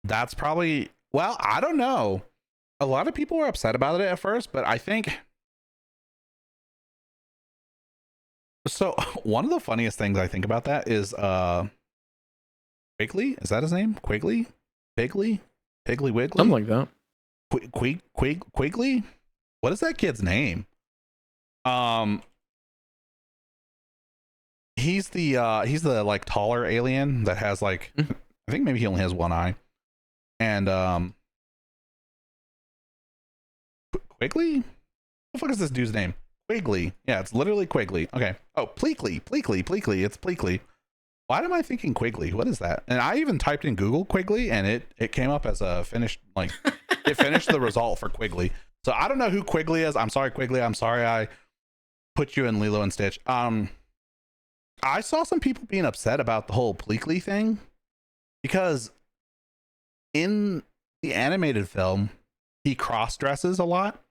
That's probably, well, I don't know. A lot of people were upset about it at first, but I think so. One of the funniest things I think about that is Quigley. Is that his name? Quigley? Piggly Wiggly? Something like that. Quigley? What is that kid's name? He's the like taller alien that has like I think maybe he only has one eye. And Quigley? What the fuck is this dude's name? Quigley. Yeah, it's literally Quigley. Okay. Oh, Pleakley. It's Pleakley. Why am I thinking Quigley? What is that? And I even typed in Google Quigley, and it came up as a finished, like, it finished the result for Quigley. So I don't know who Quigley is. I'm sorry, Quigley. I'm sorry I put you in Lilo and Stitch. I saw some people being upset about the whole Pleakley thing because in the animated film, he cross dresses a lot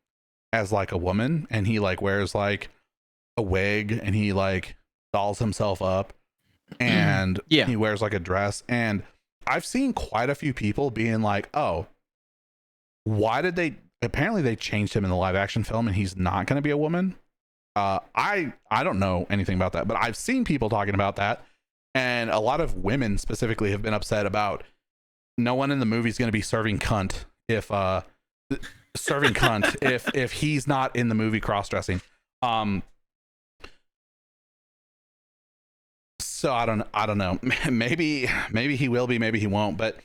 as like a woman, and he like wears like a wig, and he like dolls himself up, and he wears like a dress. And I've seen quite a few people being like, oh, why did they apparently they changed him in the live action film and he's not going to be a woman. I don't know anything about that, but I've seen people talking about that, And a lot of women specifically have been upset about no one in the movie is going to be serving cunt if he's not in the movie cross-dressing. So I don't know. Maybe he will be, maybe he won't, but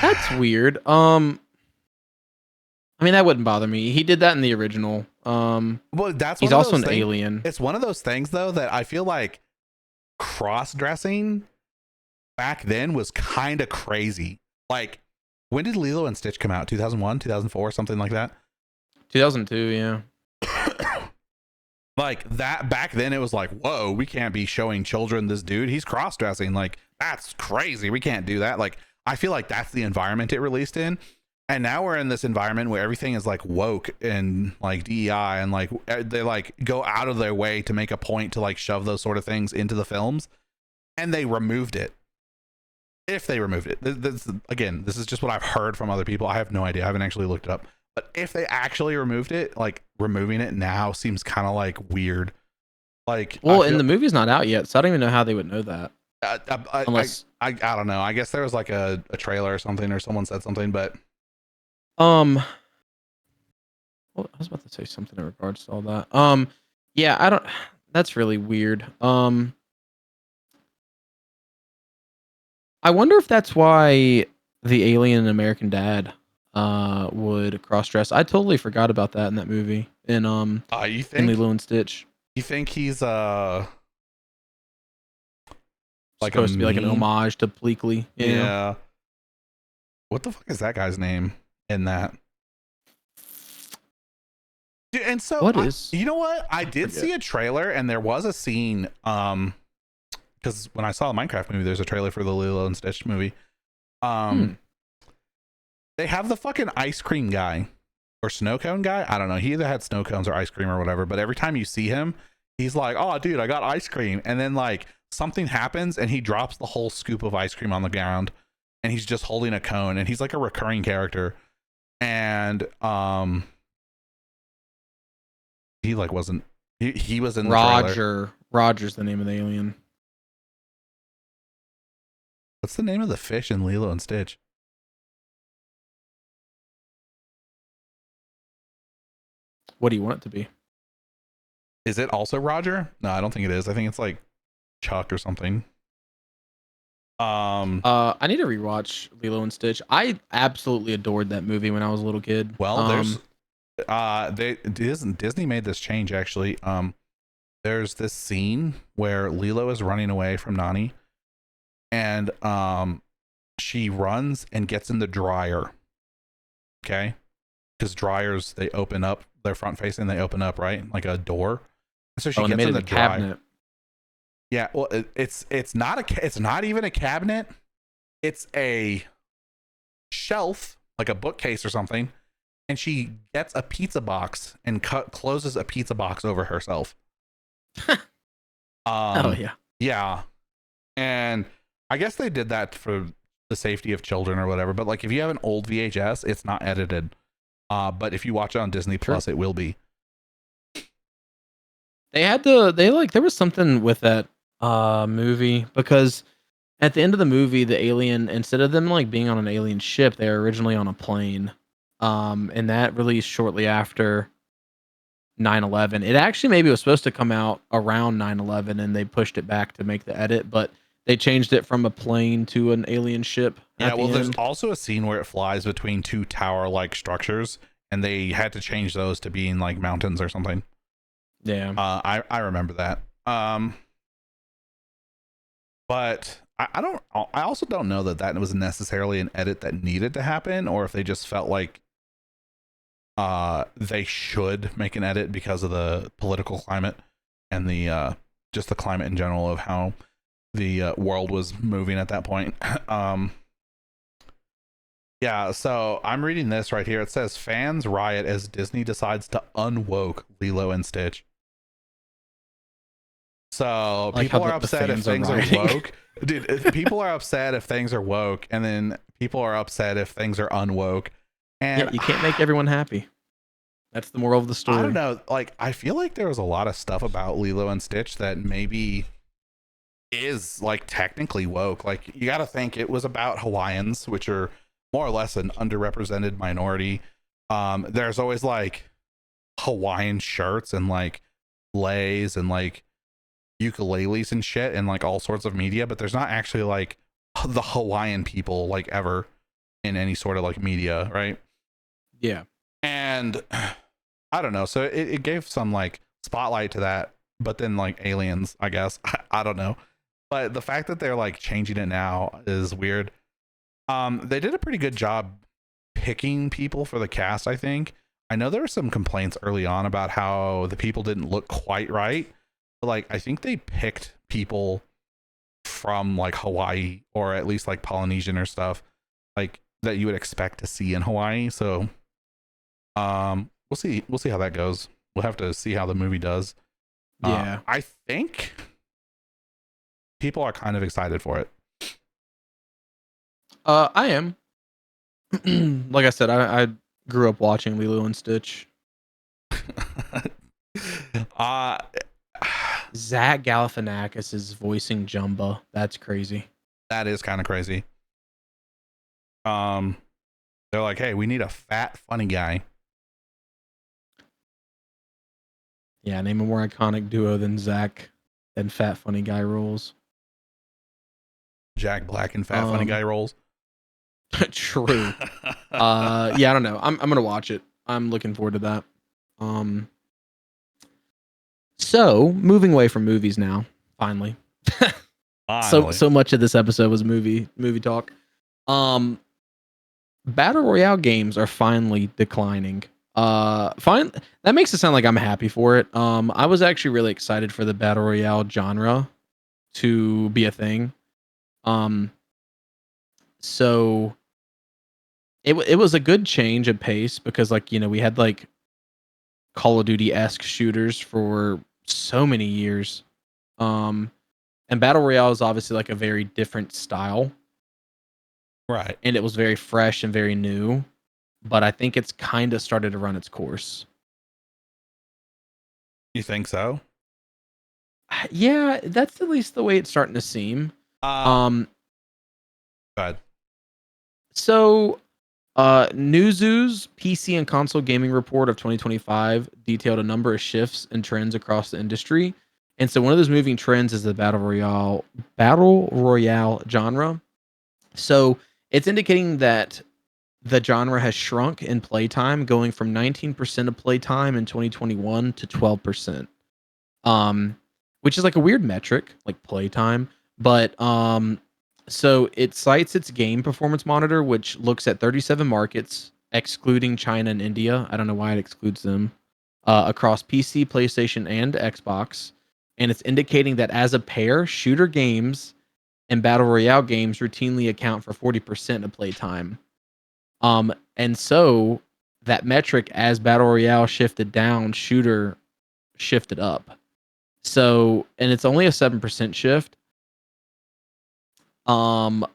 That's weird. I mean, that wouldn't bother me. He did that in the original. well, that's He's one of also those an things, alien. it's one of those things though that I feel like cross-dressing back then was kind of crazy. Like, when did Lilo and Stitch come out? 2001, 2004, something like that? 2002, yeah. Like, that back then it was like, whoa, we can't be showing children this dude, he's cross-dressing, like, that's crazy, we can't do that. Like, I feel like that's the environment it released in. And now we're in this environment where everything is like woke and like DEI, and like they like go out of their way to make a point to like shove those sort of things into the films, and they removed it. If they removed it, this is just what I've heard from other people. I have no idea. I haven't actually looked it up. But if they actually removed it, like removing it now seems kind of like weird. Like, well, and the movie's not out yet, so I don't even know how they would know that. Unless I don't know. I guess there was like a trailer or something, or someone said something, but well, I was about to say something in regards to all that. Yeah, I don't. That's really weird. I wonder if that's why the alien in American Dad would cross dress. I totally forgot about that in that movie. In you think in Lilo and Stitch. You think he's like supposed to be like an homage to Bleakley? Yeah. What the fuck is that guy's name in that? Dude, and so you know what? I did see a trailer, and there was a scene. Because when I saw the Minecraft movie, there's a trailer for the Lilo and Stitch movie. They have the fucking ice cream guy or snow cone guy. I don't know. He either had snow cones or ice cream or whatever. But every time you see him, he's like, "Oh, dude, I got ice cream," and then like something happens, and he drops the whole scoop of ice cream on the ground, and he's just holding a cone, and he's like a recurring character, and he like wasn't. He was in the trailer. Roger's the name of the alien. What's the name of the fish in Lilo and Stitch? What do you want it to be? Is it also Roger? No, I don't think it is. I think it's like Chuck or something. I need to rewatch Lilo and Stitch. I absolutely adored that movie when I was a little kid. Well, Disney made this change actually. There's this scene where Lilo is running away from Nani, and she runs and gets in the dryer. Okay, because dryers, they open up, they're front facing, they open up, right, like a door. So she gets in the cabinet. Yeah, well, it's not even a cabinet. It's a shelf, like a bookcase or something. And she gets a pizza box and closes a pizza box over herself. Oh yeah. Yeah. And I guess they did that for the safety of children or whatever. But like, if you have an old VHS, it's not edited. But if you watch it on Disney Plus, it will be. There was something with that movie, because at the end of the movie, the alien, instead of them like being on an alien ship, they were originally on a plane. And that released shortly after 9/11. It actually maybe was supposed to come out around 9/11, and they pushed it back to make the edit, but they changed it from a plane to an alien ship. Yeah, well, there's also a scene where it flies between two tower-like structures, and they had to change those to being like mountains or something. Yeah. I remember that. But I also don't know that was necessarily an edit that needed to happen, or if they just felt like they should make an edit because of the political climate and the just the climate in general of how the world was moving at that point. Yeah, so I'm reading this right here. It says fans riot as Disney decides to unwoke Lilo and Stitch. So like people are upset if things are woke. Dude, people are upset if things are woke, and then people are upset if things are unwoke. And yeah, you can't make everyone happy. That's the moral of the I don't story. know. Like, I feel like there was a lot of stuff about Lilo and Stitch that maybe is like technically woke. Like, you got to think it was about Hawaiians, which are more or less an underrepresented minority. There's always like Hawaiian shirts and like leis and like ukuleles and shit and like all sorts of media, but there's not actually like the Hawaiian people like ever in any sort of like media, right? Yeah. And I don't know. So it gave some like spotlight to that, but then like aliens, I guess. I don't know. But the fact that they're like changing it now is weird. They did a pretty good job picking people for the cast, I think. I know there were some complaints early on about how the people didn't look quite right. But like I think they picked people from like Hawaii or at least like Polynesian or stuff like that you would expect to see in Hawaii. So we'll see how that goes. We'll have to see how the movie does. Yeah. I think people are kind of excited for it. I am. Like I said, I grew up watching Lilo and Stitch. uh Zach Galifianakis is voicing Jumba. That's crazy. that is kind of crazy. They're like, hey, we need a fat funny guy. Yeah, name a more iconic duo than Zach and Fat Funny Guy roles. Jack Black and fat funny guy roles. True. Yeah, I don't know. I'm gonna watch it. I'm looking forward to that. So moving away from movies now, finally. So much of this episode was movie talk. Battle Royale games are finally declining. Fine. That makes it sound like I'm happy for it. I was actually really excited for the Battle Royale genre to be a thing. So it was a good change of pace because like, you know, we had like Call of Duty-esque shooters for so many years. And Battle Royale is obviously like a very different style. Right. And it was very fresh and very new. But I think it's kind of started to run its course. You think so? Yeah, that's at least the way it's starting to seem. Go ahead. So Newzoo's PC and console gaming report of 2025 detailed a number of shifts and trends across the industry. And so one of those moving trends is the battle royale genre. So it's indicating that the genre has shrunk in playtime, going from 19% of playtime in 2021 to 12%. Which is like a weird metric, like playtime. But so it cites its game performance monitor, which looks at 37 markets, excluding China and India. I don't know why it excludes them, across PC, PlayStation, and Xbox. And it's indicating that as a pair, shooter games and battle royale games routinely account for 40% of playtime. And so that metric, as battle royale shifted down, shooter shifted up. So, and it's only a 7% shift. Fortnite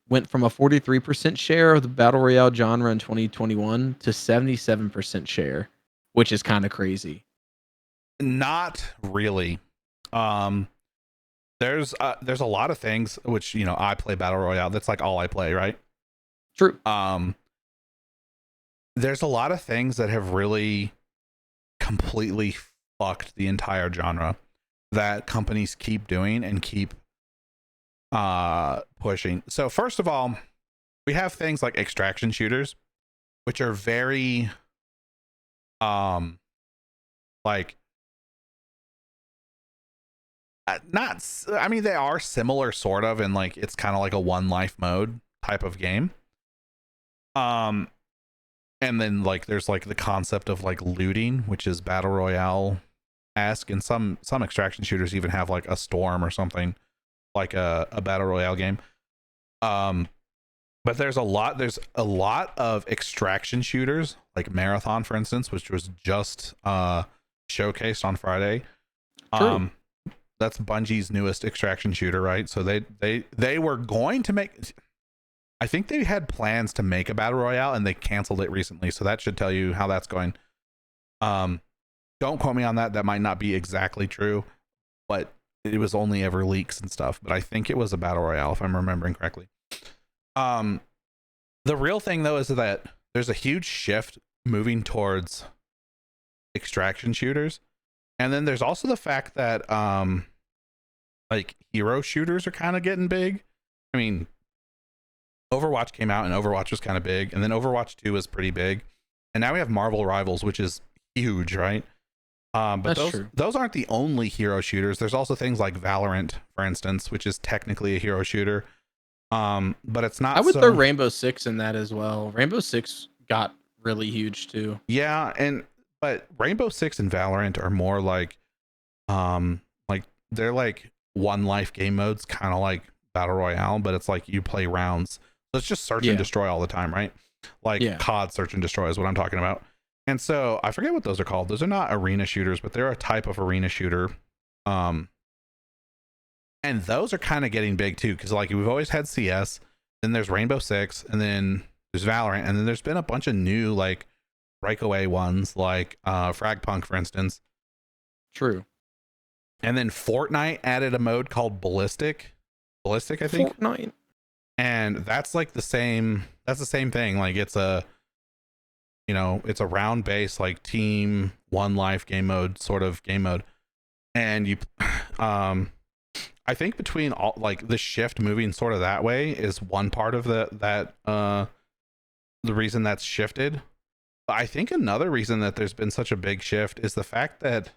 went from a 43% share of the battle royale genre in 2021 to 77% share, which is kind of crazy. Not really. There's a lot of things which, you know, I play battle royale. That's like all I play, right? True. There's a lot of things that have really completely fucked the entire genre that companies keep doing and keep pushing. So first of all, we have things like extraction shooters, which are very like not, I mean, they are similar sort of, and like it's kind of like a one life mode type of game. And then like there's like the concept of like looting, which is battle royale esque, and some extraction shooters even have like a storm or something like a battle royale game. But there's a lot of extraction shooters, like Marathon, for instance, which was just showcased on Friday. True. That's Bungie's newest extraction shooter, right? So they were going to make, I think they had plans to make a battle royale and they canceled it recently, so that should tell you how that's going. Don't quote me on that. That might not be exactly true, but it was only ever leaks and stuff. But I think it was a battle royale, if I'm remembering correctly. The real thing though is that there's a huge shift moving towards extraction shooters, and then there's also the fact that like hero shooters are kind of getting big. I mean, Overwatch came out and Overwatch was kind of big, and then Overwatch 2 was pretty big, and now we have Marvel Rivals, which is huge, right? But those aren't the only hero shooters. There's also things like Valorant, for instance, which is technically a hero shooter. But it's not. I would throw Rainbow Six in that as well. Rainbow Six got really huge too. Yeah, but Rainbow Six and Valorant are more like they're like one life game modes, kind of like Battle Royale, but it's like you play rounds. So it's just search and destroy all the time, right? Like COD search and destroy is what I'm talking about. And so I forget what those are called. Those are not arena shooters, but they're a type of arena shooter. And those are kind of getting big too, because like we've always had CS, then there's Rainbow Six, and then there's Valorant, and then there's been a bunch of new like breakaway ones, like Fragpunk, for instance. True. And then Fortnite added a mode called Ballistic, I think. Fortnite. And that's like the same. That's the same thing. Like it's a round based like team one life game mode sort of game mode, and you I think between all like the shift moving sort of that way is one part of the reason that's shifted. But I think another reason that there's been such a big shift is the fact that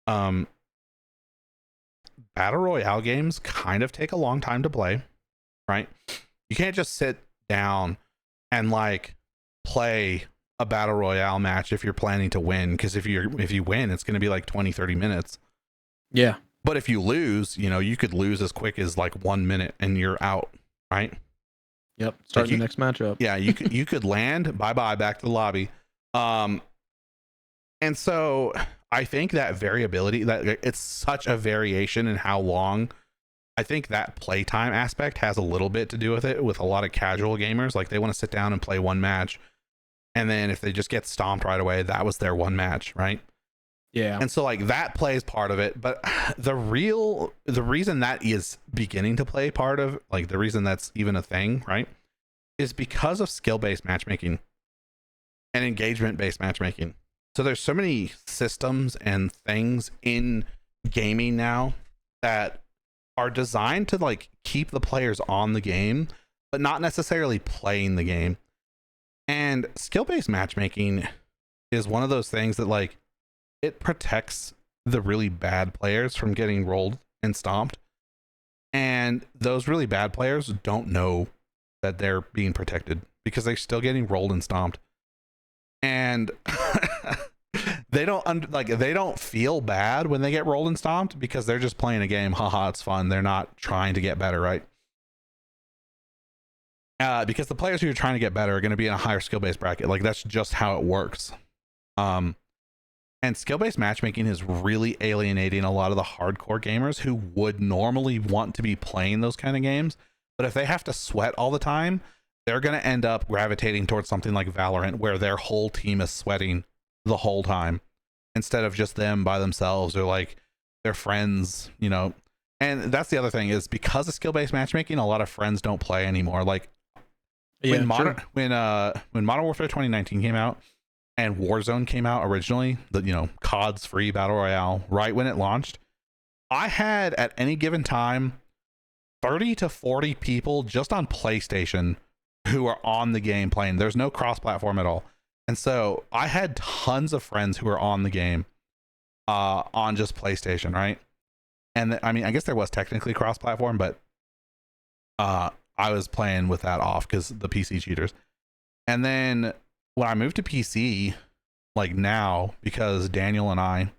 battle royale games kind of take a long time to play, right? You can't just sit down and like play a battle royale match if you're planning to win, because if you win, it's going to be like 20-30 minutes. Yeah. But if you lose, you could lose as quick as like 1 minute and you're out, right? Yep. Starting the next matchup. Yeah, you could land, bye back to the lobby. And so I think that variability, that it's such a variation in how long. I think that playtime aspect has a little bit to do with it, with a lot of casual gamers. Like they want to sit down and play one match, and then if they just get stomped right away, that was their one match, right? Yeah. And so like that plays part of it, but the reason that is beginning to play part of, like the reason that's even a thing, right, is because of skill-based matchmaking and engagement-based matchmaking. So there's so many systems and things in gaming now that are designed to like keep the players on the game, but not necessarily playing the game. And skill-based matchmaking is one of those things that like it protects the really bad players from getting rolled and stomped. And those really bad players don't know that they're being protected because they're still getting rolled and stomped. And they don't feel bad when they get rolled and stomped because they're just playing a game. Haha, it's fun. They're not trying to get better, right? Because the players who are trying to get better are going to be in a higher skill-based bracket. Like that's just how it works. And skill-based matchmaking is really alienating a lot of the hardcore gamers who would normally want to be playing those kind of games. But if they have to sweat all the time, they're going to end up gravitating towards something like Valorant, where their whole team is sweating the whole time instead of just them by themselves or like their friends, And that's the other thing, is because of skill-based matchmaking, a lot of friends don't play anymore. Like when Modern Warfare 2019 came out and Warzone came out originally, the COD's free battle royale, right when it launched, I had at any given time 30 to 40 people just on PlayStation who are on the game playing. There's no cross-platform at all. And so I had tons of friends who were on the game on just PlayStation, right? And I mean, I guess there was technically cross-platform, but I was playing with that off because the PC cheaters. And then when I moved to PC, like now, because Daniel and I,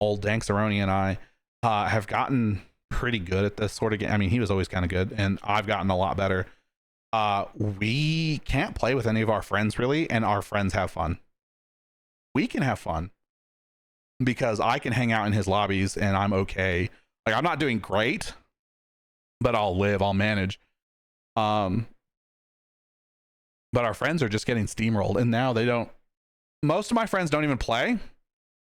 old Danksaroni and I, have gotten pretty good at this sort of game. I mean, he was always kind of good, and I've gotten a lot better. We can't play with any of our friends really, and our friends have fun. We can have fun because I can hang out in his lobbies and I'm okay. Like I'm not doing great, but I'll manage. but our friends are just getting steamrolled, and now they don't. Most of my friends don't even play,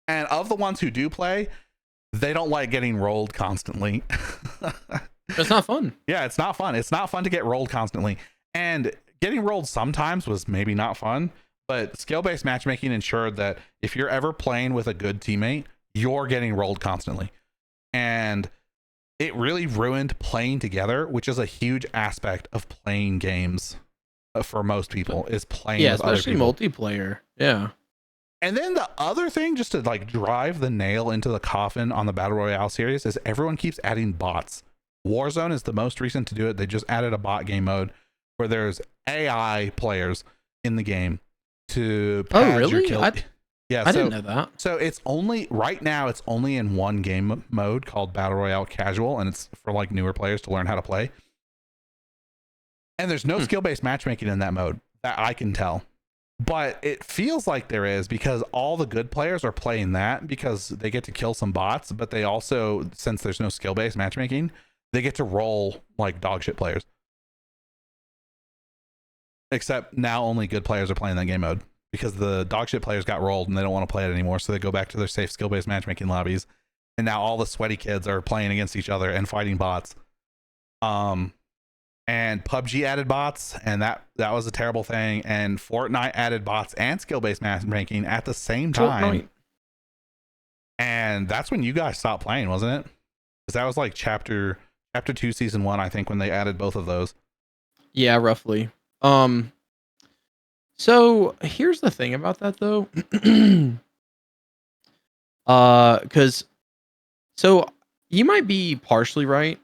and of the ones who do play, they don't like getting rolled constantly. It's not fun. Yeah, it's not fun. It's not fun to get rolled constantly, and getting rolled sometimes was maybe not fun. But skill-based matchmaking ensured that if you're ever playing with a good teammate, you're getting rolled constantly, and it really ruined playing together, which is a huge aspect of playing games for most people, is playing with other people. Especially multiplayer. Yeah. And then the other thing, just to like drive the nail into the coffin on the Battle Royale series, is everyone keeps adding bots. Warzone is the most recent to do it. They just added a bot game mode where there's AI players in the game to pad your kill. Yeah, I didn't know that. So it's only right now, it's only in one game mode called Battle Royale Casual, and it's for like newer players to learn how to play. And there's no skill-based matchmaking in that mode that I can tell. But it feels like there is, because all the good players are playing that because they get to kill some bots, but they also, since there's no skill-based matchmaking, they get to roll like dog shit players. Except now only good players are playing that game mode, because the dog shit players got rolled and they don't want to play it anymore, so they go back to their safe skill-based matchmaking lobbies, and now all the sweaty kids are playing against each other and fighting bots. And PUBG added bots, and that was a terrible thing, and Fortnite added bots and skill-based matchmaking at the same time. And that's when you guys stopped playing, wasn't it? Because that was like chapter 2 season 1, I think, when they added both of those. Yeah, roughly. So here's the thing about that though. Because so you might be partially right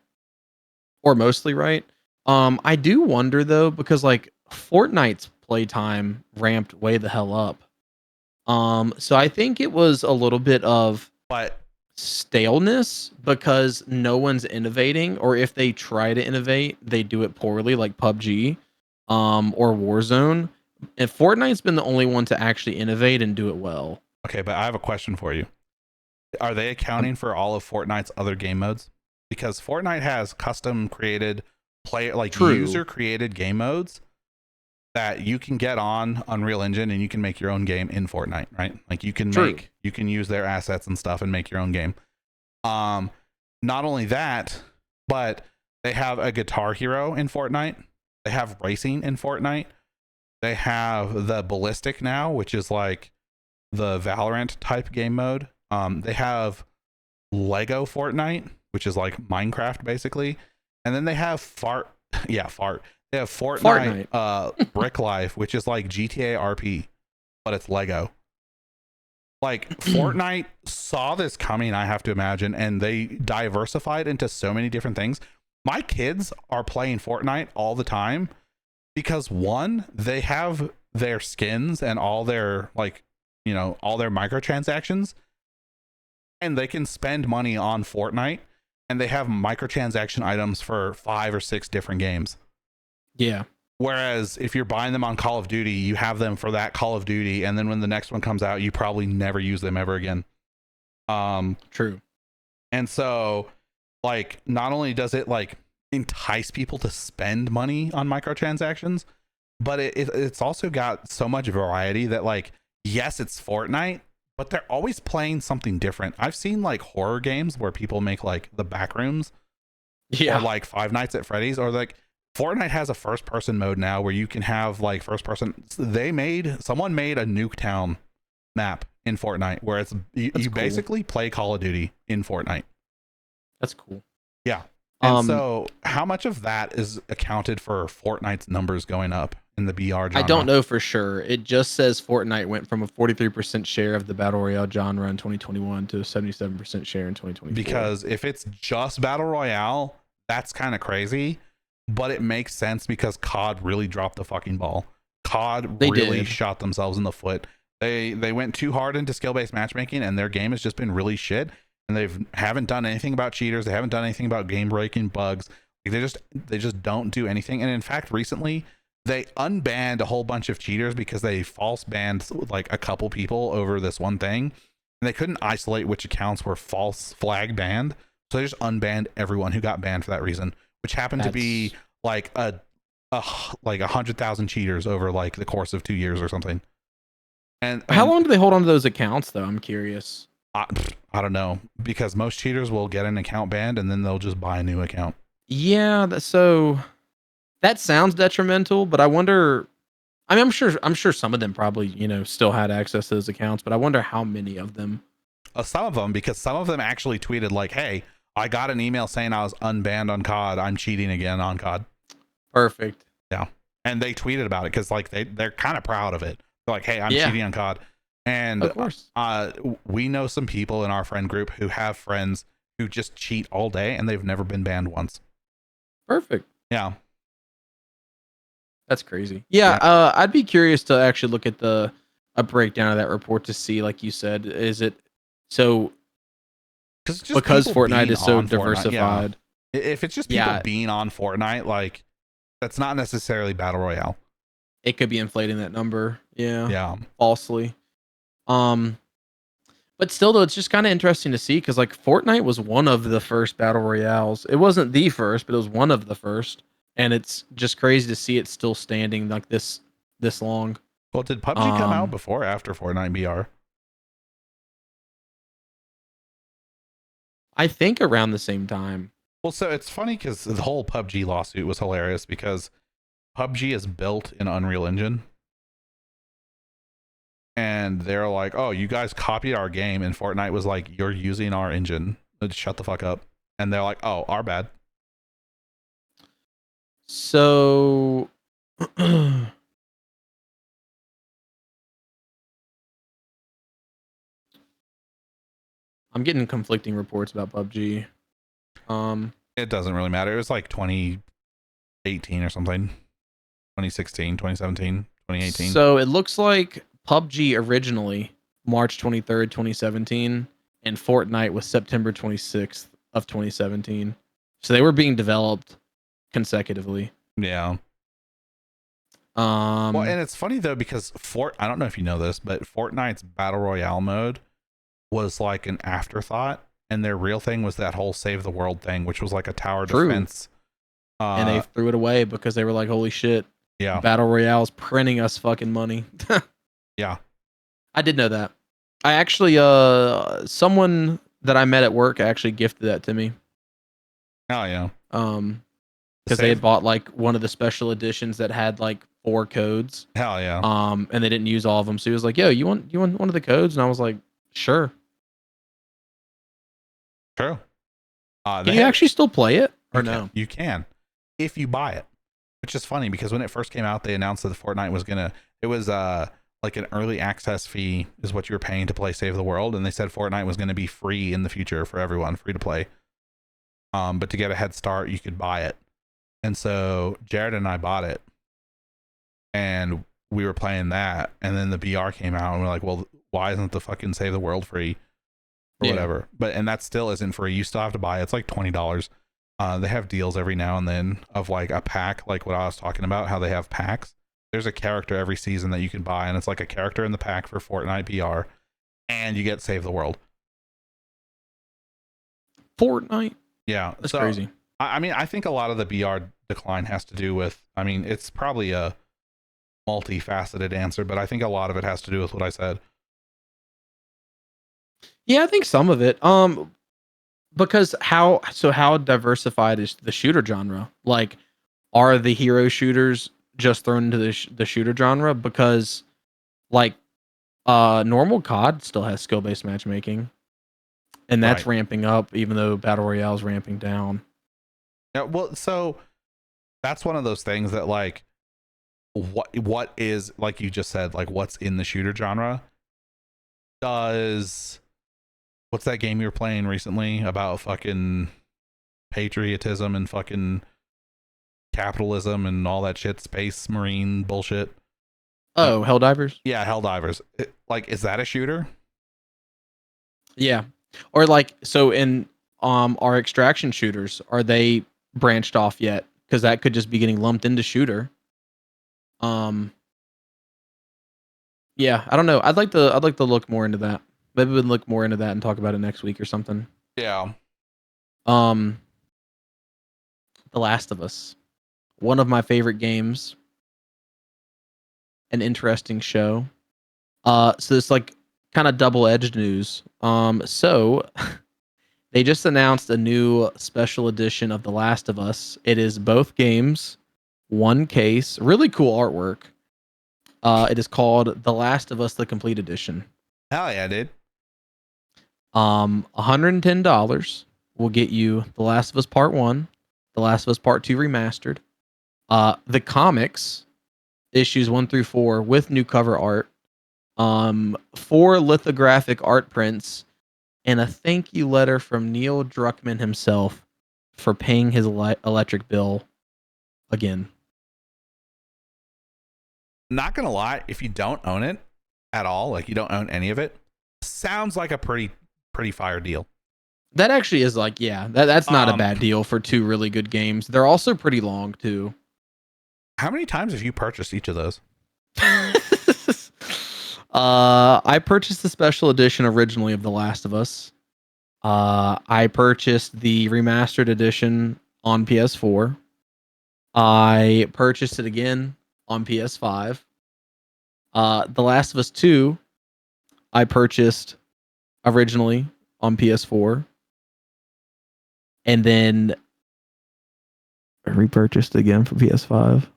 or mostly right. I do wonder though, because like Fortnite's playtime ramped way the hell up. So I think it was a little bit of staleness because no one's innovating, or if they try to innovate, they do it poorly, like PUBG, or Warzone. And Fortnite's been the only one to actually innovate and do it well. Okay, but I have a question for you. Are they accounting for all of Fortnite's other game modes? Because Fortnite has custom created user created game modes that you can get on Unreal Engine, and you can make your own game in Fortnite, right? Like you can use their assets and stuff and make your own game. Not only that, but they have a Guitar Hero in Fortnite. They have racing in Fortnite. They have the ballistic now, which is like the Valorant type game mode. They have Lego Fortnite, which is like Minecraft basically. And then they have They have Fortnite. Brick Life, which is like GTA RP, but it's Lego. Like Fortnite saw this coming, I have to imagine, and they diversified into so many different things. My kids are playing Fortnite all the time because one, they have their skins and all their all their microtransactions, and they can spend money on Fortnite, and they have microtransaction items for 5 or 6 different games. Yeah. Whereas if you're buying them on Call of Duty, you have them for that Call of Duty, and then when the next one comes out, you probably never use them ever again. True. And so, like, not only does it like entice people to spend money on microtransactions, but it's also got so much variety that, like, yes, it's Fortnite, but they're always playing something different. I've seen like horror games where people make like the Backrooms, or like Five Nights at Freddy's, or like Fortnite has a first person mode now where you can have like first person. Someone made a Nuketown map in Fortnite where it's you cool. Basically play Call of Duty in Fortnite. That's cool. Yeah. And so how much of that is accounted for Fortnite's numbers going up in the BR genre? I don't know for sure. It just says Fortnite went from a 43% share of the Battle Royale genre in 2021 to a 77% share in 2024. Because if it's just Battle Royale, that's kind of crazy, but it makes sense because COD really dropped the fucking ball. COD really shot themselves in the foot. They went too hard into skill-based matchmaking, and their game has just been really shit. And they haven't done anything about cheaters. They haven't done anything about game breaking bugs. Like they just don't do anything. And in fact, recently they unbanned a whole bunch of cheaters because they false banned like a couple people over this one thing, and they couldn't isolate which accounts were false flag banned. So they just unbanned everyone who got banned for that reason, which happened to be like a like 100,000 cheaters over like the course of 2 years or something. And How long do they hold on to those accounts though? I'm curious. I don't know, because most cheaters will get an account banned and then they'll just buy a new account. Yeah, so that sounds detrimental, but I wonder. I mean, I'm sure some of them probably still had access to those accounts, but I wonder how many of them. Some of them, because some of them actually tweeted like, "Hey, I got an email saying I was unbanned on COD. I'm cheating again on COD." Perfect. Yeah, and they tweeted about it because like they're kind of proud of it. They're like, "Hey, I'm Yeah. cheating on COD," and Of course. we know some people in our friend group who have friends who just cheat all day and they've never been banned once. Perfect. Yeah. That's crazy. Yeah, I'd be curious to actually look at a breakdown of that report to see, like you said, is it so because Fortnite is so diversified? Yeah. If it's just people being on Fortnite, like that's not necessarily battle royale. It could be inflating that number. Yeah. Yeah. Falsely. But still, though, it's just kind of interesting to see because like Fortnite was one of the first battle royales. It wasn't the first, but it was one of the first, and it's just crazy to see it still standing like this long. Well, did PUBG come out before or after Fortnite BR? I think around the same time. Well, so it's funny because the whole PUBG lawsuit was hilarious because PUBG is built in Unreal Engine. And they're like, "Oh, you guys copied our game," and Fortnite was like, "You're using our engine. Shut the fuck up." And they're like, "Oh, our bad." So I'm getting conflicting reports about PUBG. It doesn't really matter. It was like 2018 or something. 2016, 2017, 2018. So it looks like PUBG originally March 23rd, 2017, and Fortnite was September 26th of 2017. So they were being developed consecutively. Yeah. Well, and it's funny though because I don't know if you know this, but Fortnite's battle royale mode was like an afterthought, and their real thing was that whole save the world thing, which was like a tower defense. And they threw it away because they were like, "Holy shit! Yeah, battle royale's printing us fucking money." Yeah, I did know that. I actually, someone that I met at work actually gifted that to me. Oh yeah. Because they had bought like one of the special editions that had like 4 codes. Hell yeah. And they didn't use all of them, so he was like, "Yo, you want one of the codes?" And I was like, "Sure." True. Can you actually still play it or no? You can, if you buy it. Which is funny because when it first came out, they announced that the Fortnite was gonna. It was like an early access fee is what you were paying to play Save the World, and they said Fortnite was going to be free in the future for everyone, free to play. But to get a head start, you could buy it. And so Jared and I bought it, and we were playing that, and then the BR came out, and we're like, well, why isn't the fucking Save the World free or whatever? And that still isn't free. You still have to buy it. It's like $20. They have deals every now and then of like a pack, like what I was talking about, how they have packs. There's a character every season that you can buy, and it's like a character in the pack for Fortnite BR, and you get Save the World. Fortnite? Yeah. That's crazy. I mean, I think a lot of the BR decline has to do with, I mean, it's probably a multifaceted answer, but I think a lot of it has to do with what I said. Yeah, I think some of it. Because how diversified is the shooter genre? Like, are the hero shooters just thrown into the shooter genre? Because like normal COD still has skill-based matchmaking, and that's ramping up even though battle royale is ramping down. Yeah, well, so that's one of those things that like what is, like you just said, like what's in the shooter genre. What's that game you were playing recently about fucking patriotism and fucking capitalism and all that shit, space marine bullshit? Oh, Helldivers? Yeah, Helldivers. Like, is that a shooter? Yeah. Or like, so in our extraction shooters, are they branched off yet? Because that could just be getting lumped into shooter. Yeah, I don't know. I'd like to look more into that. Maybe we'll look more into that and talk about it next week or something. Yeah. The Last of Us. one of my favorite games, an interesting show. So it's like kind of double-edged news. So they just announced a new special edition of The Last of Us. It is both games, one case, really cool artwork. It is called The Last of Us: The Complete Edition. Hell yeah, dude. $110 will get you The Last of Us Part 1, The Last of Us Part 2 remastered, the comics, issues 1 through 4 with new cover art, 4 lithographic art prints, and a thank you letter from Neil Druckmann himself for paying his electric bill again. Not gonna lie, if you don't own it at all, like you don't own any of it, sounds like a pretty fire deal. That actually is like, yeah, that's not a bad deal for 2 really good games. They're also pretty long too. How many times have you purchased each of those? I purchased the special edition originally of The Last of Us. I purchased the remastered edition on PS4. I purchased it again on PS5. The Last of Us 2, I purchased originally on PS4. And then I repurchased again for PS5.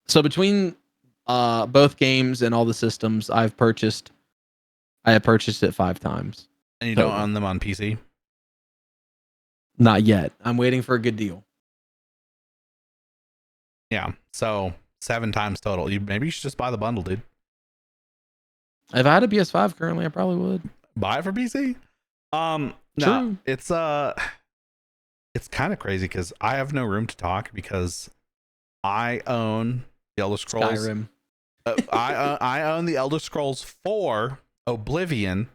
So between both games and all the systems I have purchased it 5 times. And you don't own them on PC? Not yet. I'm waiting for a good deal. Yeah. So 7 times total. Maybe you should just buy the bundle, dude. If I had a PS5 currently, I probably would. Buy it for PC? True. No, it's kind of crazy because I have no room to talk because I own the Elder Scrolls. Skyrim. I own the Elder Scrolls 4 Oblivion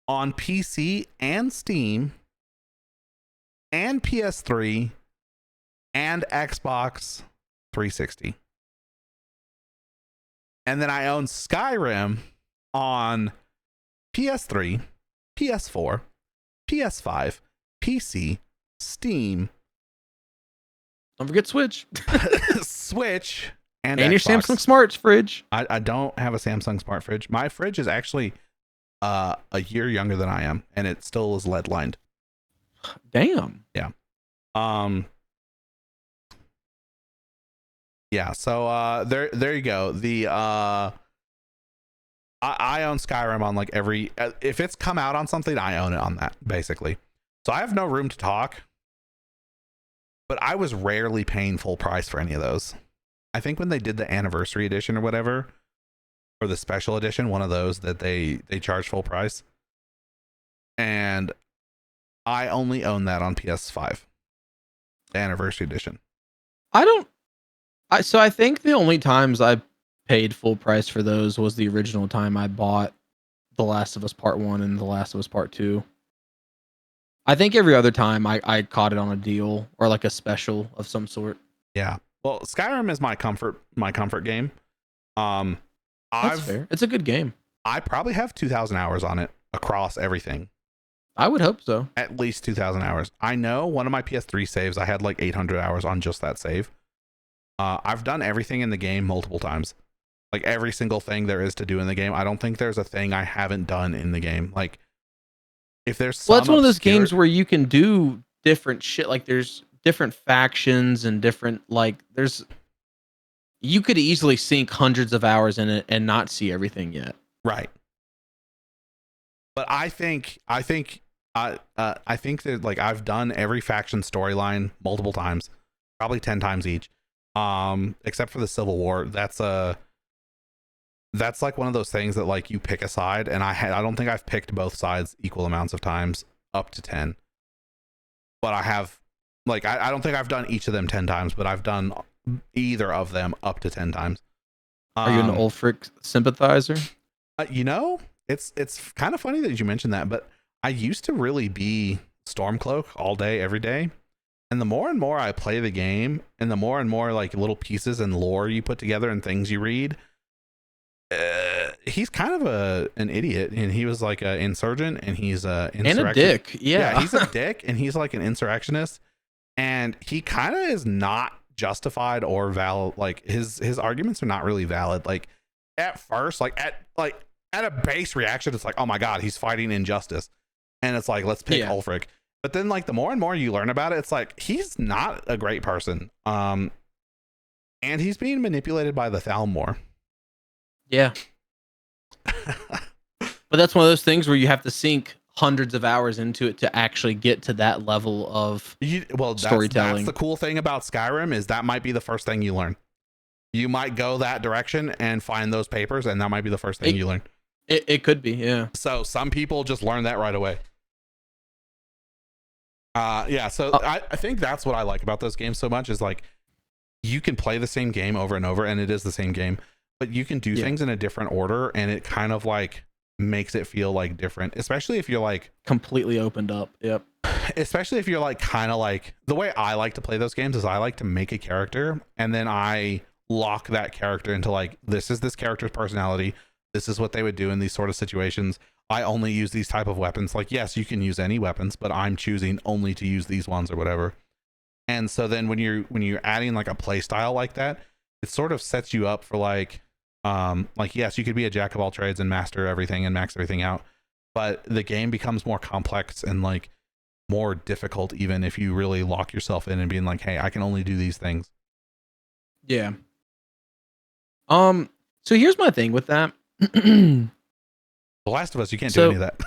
on PC and Steam and PS3 and Xbox 360. And then I own Skyrim on PS3, PS4, PS5, PC, Steam. Don't forget Switch. Switch. And your Xbox. Samsung Smart Fridge. I don't have a Samsung Smart Fridge. My fridge is actually a year younger than I am, and it still is lead lined. Damn. Yeah. Yeah. So there you go. The I own Skyrim on like every if it's come out on something, I own it on that basically. So I have no room to talk. But I was rarely paying full price for any of those. I think when they did the anniversary edition or whatever, or the special edition, one of those that they charge full price. And I only own that on PS5. The anniversary edition. So I think the only times I paid full price for those was the original time I bought The Last of Us Part 1 and The Last of Us Part 2. I think every other time I caught it on a deal or like a special of some sort. Yeah. Well, Skyrim is my comfort game. That's fair. It's a good game. I probably have 2,000 hours on it across everything. I would hope so. At least 2,000 hours. I know one of my PS3 saves, I had like 800 hours on just that save. I've done everything in the game multiple times. Like every single thing there is to do in the game. I don't think there's a thing I haven't done in the game. Like if there's some it's one of those games where you can do different shit. Like there's different factions and different you could easily sink hundreds of hours in it and not see everything yet. Right. But I think that like I've done every faction storyline multiple times, probably 10 times each. Except for the Civil War. That's like one of those things that like you pick a side, and I don't think I've picked both sides equal amounts of times, up to 10. But I have like I don't think I've done each of them 10 times, but I've done either of them up to 10 times. Are you an Ulfric sympathizer? It's kind of funny that you mentioned that, but I used to really be Stormcloak all day, every day. And the more and more I play the game, and the more and more like little pieces and lore you put together and things you read, he's kind of an idiot, and he was like an insurgent, and he's a and a dick. Yeah, he's a dick, and he's like an insurrectionist. and he kind of is not justified or valid. Like his arguments are not really valid. Like at first, at a base reaction, it's like, oh my god, he's fighting injustice, and it's like, let's pick Ulfric. But then like the more and more you learn about it, it's like he's not a great person, and he's being manipulated by the Thalmor. Yeah. But that's one of those things where you have to sink hundreds of hours into it to actually get to that level of storytelling. That's the cool thing about Skyrim, is that might be the first thing you learn. You might go that direction and find those papers, and that might be the first thing you learn. It could be, yeah. So some people just learn that right away. So I think that's what I like about those games so much, is like you can play the same game over and over, and it is the same game, but you can do things in a different order, and it kind of like makes it feel like different, especially if you're like completely opened up. Yep. Especially if you're like kind of like, the way I like to play those games is I like to make a character, and then I lock that character into like, this is this character's personality, this is what they would do in these sort of situations. I only use these type of weapons. Like, yes, you can use any weapons, but I'm choosing only to use these ones or whatever. And so then when you're adding like a play style like that, it sort of sets you up for like yes, you could be a jack of all trades and master everything and max everything out, but the game becomes more complex and like more difficult, even if you really lock yourself in and being like, hey, I can only do these things. Yeah. So here's my thing with that. The Last of Us, you can't do any of that.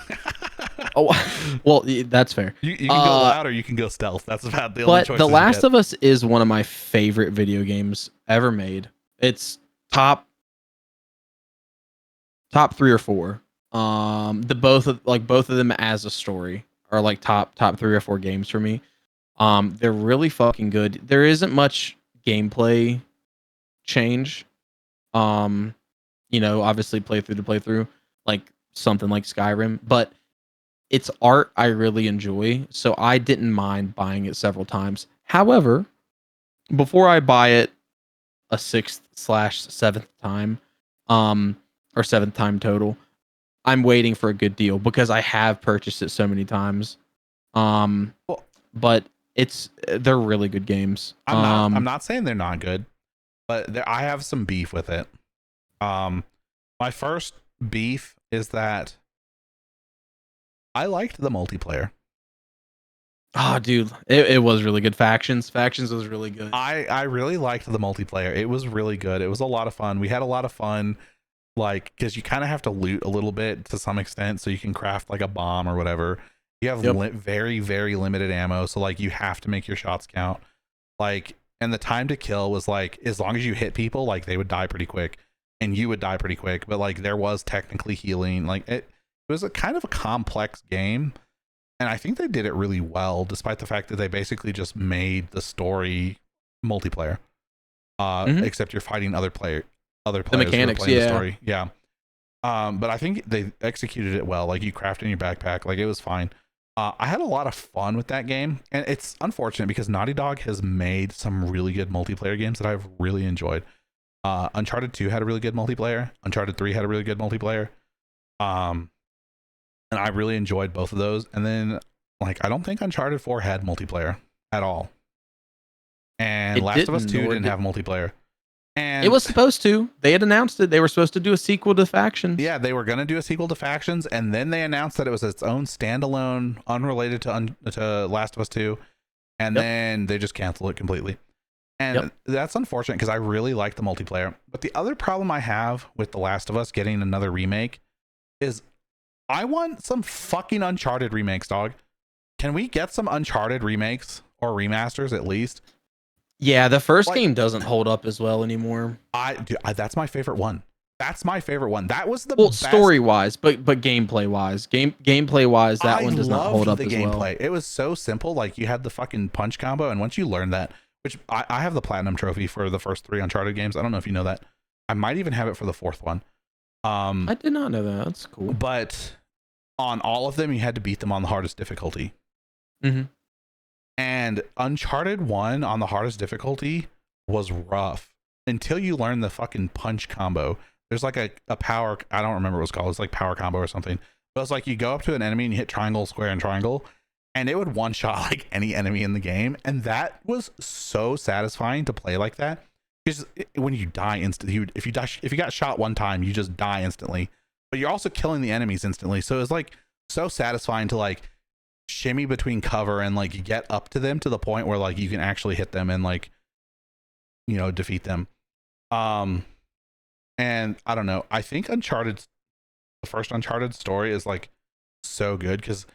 Oh, well, that's fair. You can go loud or you can go stealth. That's about the only choice. But The Last of Us is one of my favorite video games ever made. It's top 3 or 4. Both of them as a story are like top 3 or 4 games for me. They're really fucking good. There isn't much gameplay change. Obviously playthrough to playthrough, like something like Skyrim, but it's art I really enjoy, so I didn't mind buying it several times. However, before I buy it a 6th/7th time, or 7th time total, I'm waiting for a good deal because I have purchased it so many times. But they're really good games. I'm not saying they're not good, but I have some beef with it. My first beef is that I liked the multiplayer. Oh, dude, it was really good. Factions was really good. I really liked the multiplayer. It was really good. It was a lot of fun. We had a lot of fun, like, because you kind of have to loot a little bit to some extent, so you can craft like a bomb or whatever. You have very, very limited ammo, so like you have to make your shots count. Like, and the time to kill was like, as long as you hit people, like they would die pretty quick, and you would die pretty quick. But like there was technically healing. Like it was a kind of a complex game, and I think they did it really well, despite the fact that they basically just made the story multiplayer. Except you're fighting other players. The mechanics, the story. Yeah. But I think they executed it well. Like you craft in your backpack, like it was fine. I had a lot of fun with that game, and it's unfortunate because Naughty Dog has made some really good multiplayer games that I've really enjoyed. Uncharted 2 had a really good multiplayer. Uncharted 3 had a really good multiplayer. And I really enjoyed both of those. And then, like, I don't think Uncharted 4 had multiplayer at all. And Last of Us 2 didn't have multiplayer. And it was supposed to. They had announced it. They were supposed to do a sequel to Factions. Yeah, they were going to do a sequel to Factions, and then they announced that it was its own standalone, unrelated to Last of Us 2, and then they just canceled it completely. And that's unfortunate because I really like the multiplayer. But the other problem I have with The Last of Us getting another remake is I want some fucking Uncharted remakes, dog. Can we get some Uncharted remakes or remasters at least? Yeah, the first game doesn't hold up as well anymore. That's my favorite one. That's my favorite one. That was the best. Story wise, but gameplay wise, gameplay wise, that one does not hold up as well. It was so simple. Like you had the fucking punch combo, and once you learn that, which I have the platinum trophy for the first 3 Uncharted games. I don't know if you know that. I might even have it for the 4th one. I did not know that. That's cool. But on all of them, you had to beat them on the hardest difficulty. Mm-hmm. And Uncharted 1 on the hardest difficulty was rough until you learn the fucking punch combo. There's like a power, I don't remember what it's called. It's like power combo or something. But it's like you go up to an enemy and you hit triangle, square, and triangle, and it would one shot like any enemy in the game, and that was so satisfying to play like that. Because when you die instantly, if you got shot one time, you just die instantly, but you're also killing the enemies instantly. So it's like so satisfying to like shimmy between cover and like get up to them to the point where like you can actually hit them and like, you know, defeat them. And I don't know, I think the first Uncharted story is like so good because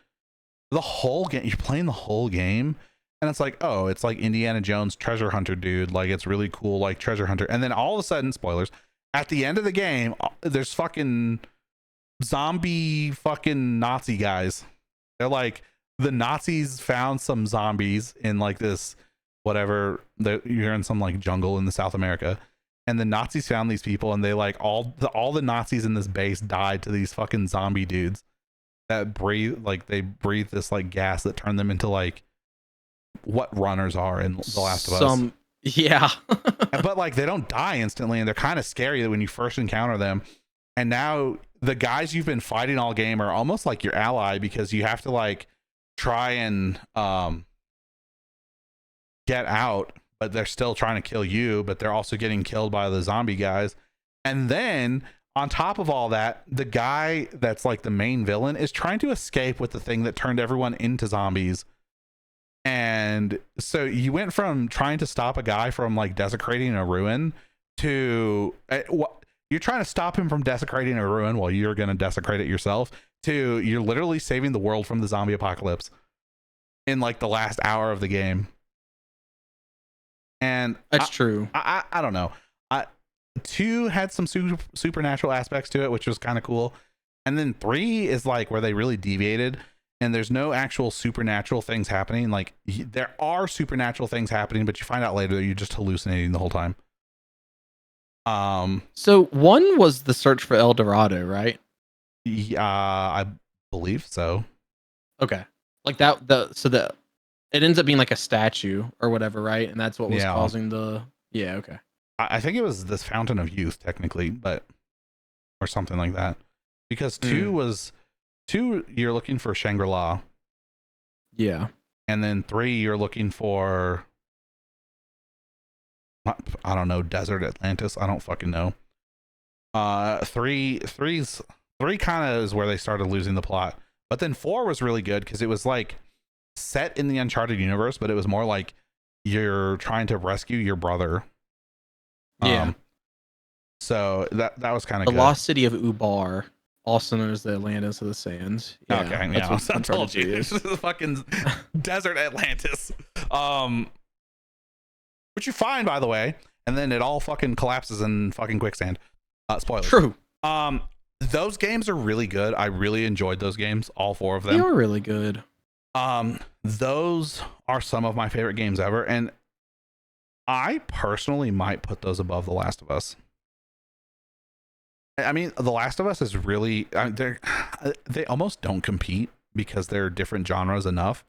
the whole game, you're playing the whole game, and it's like, oh, it's like Indiana Jones treasure hunter, dude. Like, it's really cool, like treasure hunter. And then all of a sudden, spoilers, at the end of the game, there's fucking zombie fucking Nazi guys. They're like, the Nazis found some zombies in like this, whatever, you're in some like jungle in the South America. And the Nazis found these people, and they like all the Nazis in this base died to these fucking zombie dudes that they breathe this like gas that turned them into like what runners are in The Last of Us. Yeah. But like they don't die instantly, and they're kind of scary when you first encounter them. And now the guys you've been fighting all game are almost like your ally, because you have to like try and get out, but they're still trying to kill you, but they're also getting killed by the zombie guys. And then on top of all that, the guy that's like the main villain is trying to escape with the thing that turned everyone into zombies. And so you went from trying to stop a guy from like desecrating a ruin to you're trying to stop him from desecrating a ruin while you're going to desecrate it yourself, to you're literally saving the world from the zombie apocalypse in like the last hour of the game. And that's true. I don't know. 2 had some supernatural aspects to it, which was kind of cool. And then 3 is like where they really deviated, and there's no actual supernatural things happening. Like there are supernatural things happening, but you find out later that you're just hallucinating the whole time. So 1 was the search for El Dorado, right? Yeah, I believe so. Okay. Like that, it ends up being like a statue or whatever, right? And that's what was causing the... Yeah, okay. I think it was this Fountain of Youth, technically, but... Or something like that. Because 2 was... 2, you're looking for Shangri-La. Yeah. And then 3, you're looking for... I don't know, Desert Atlantis? I don't fucking know. 3 kind of is where they started losing the plot. But then 4 was really good because it was like set in the Uncharted universe, but it was more like you're trying to rescue your brother. Yeah. So that was kind of good. The Lost City of Ubar, also known as the Atlantis of the Sands. Yeah, okay, that's what I told you. It's the fucking Desert Atlantis. Which you find, by the way, and then it all fucking collapses in fucking quicksand. Spoilers. True. Those games are really good. I really enjoyed those games, all 4 of them. They are really good. Those are some of my favorite games ever, and I personally might put those above The Last of Us. I mean, The Last of Us is really, they almost don't compete because they're different genres enough.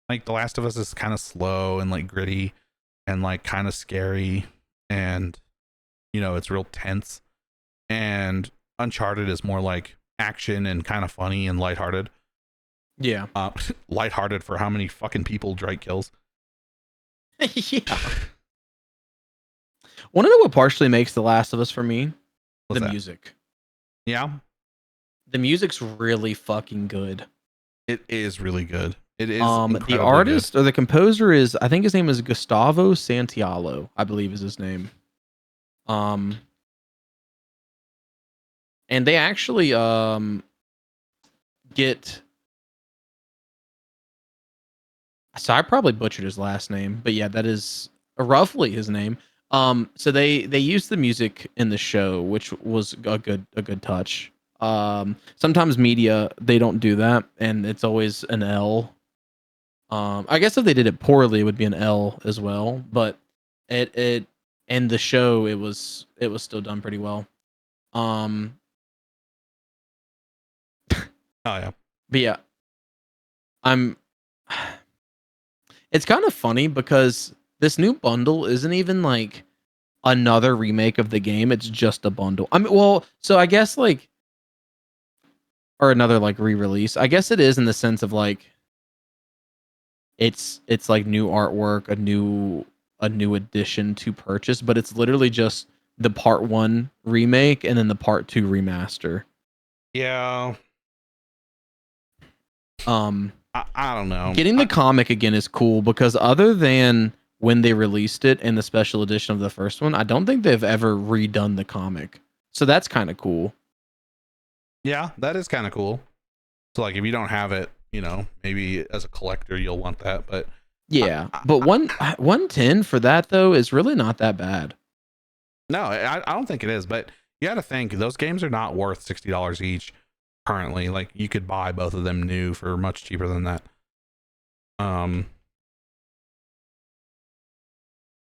Like The Last of Us is kind of slow and like gritty and like kind of scary, and you know, it's real tense. And Uncharted is more like action and kind of funny and lighthearted. Yeah. Lighthearted for how many fucking people Drake kills. Yeah. Want to know what partially makes The Last of Us for me? What's the that? Music. Yeah. The music's really fucking good. It is really good. It is. The artist or the composer is, I think his name is Gustavo Santaolalla, I believe is his name. And they actually get... So I probably butchered his last name, but yeah, that is roughly his name. So they used the music in the show, which was a good touch. Sometimes media, they don't do that, and it's always an L. I guess if they did it poorly, it would be an L as well. But it in the show, it was still done pretty well. Oh yeah. But yeah, it's kind of funny because this new bundle isn't even like another remake of the game. It's just a bundle. I mean, well, so I guess like, or another like re-release. I guess it is in the sense of like, it's like new artwork, a new edition to purchase, but it's literally just the part 1 remake and then the part 2 remaster. Yeah. I don't know. Getting the comic again is cool because other than when they released it in the special edition of the first one, I don't think they've ever redone the comic. So that's kind of cool. Yeah, that is kind of cool. So like if you don't have it, you know, maybe as a collector you'll want that, but yeah. But 110 for that though is really not that bad. No, I don't think it is, but you got to think those games are not worth $60 each currently. Like you could buy both of them new for much cheaper than that.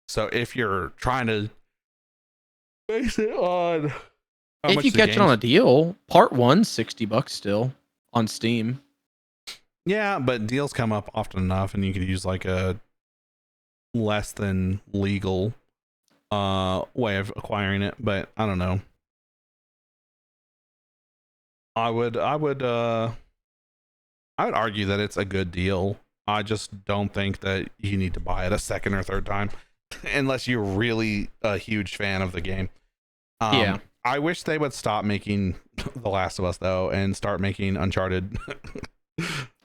So if you're trying to base it on if you catch it on a deal, part 1's $60 still on Steam. Yeah, but deals come up often enough, and you could use like a less than legal way of acquiring it. But I don't know. I would argue that it's a good deal. I just don't think that you need to buy it a second or third time unless you're really a huge fan of the game. Yeah. I wish they would stop making The Last of Us though and start making Uncharted.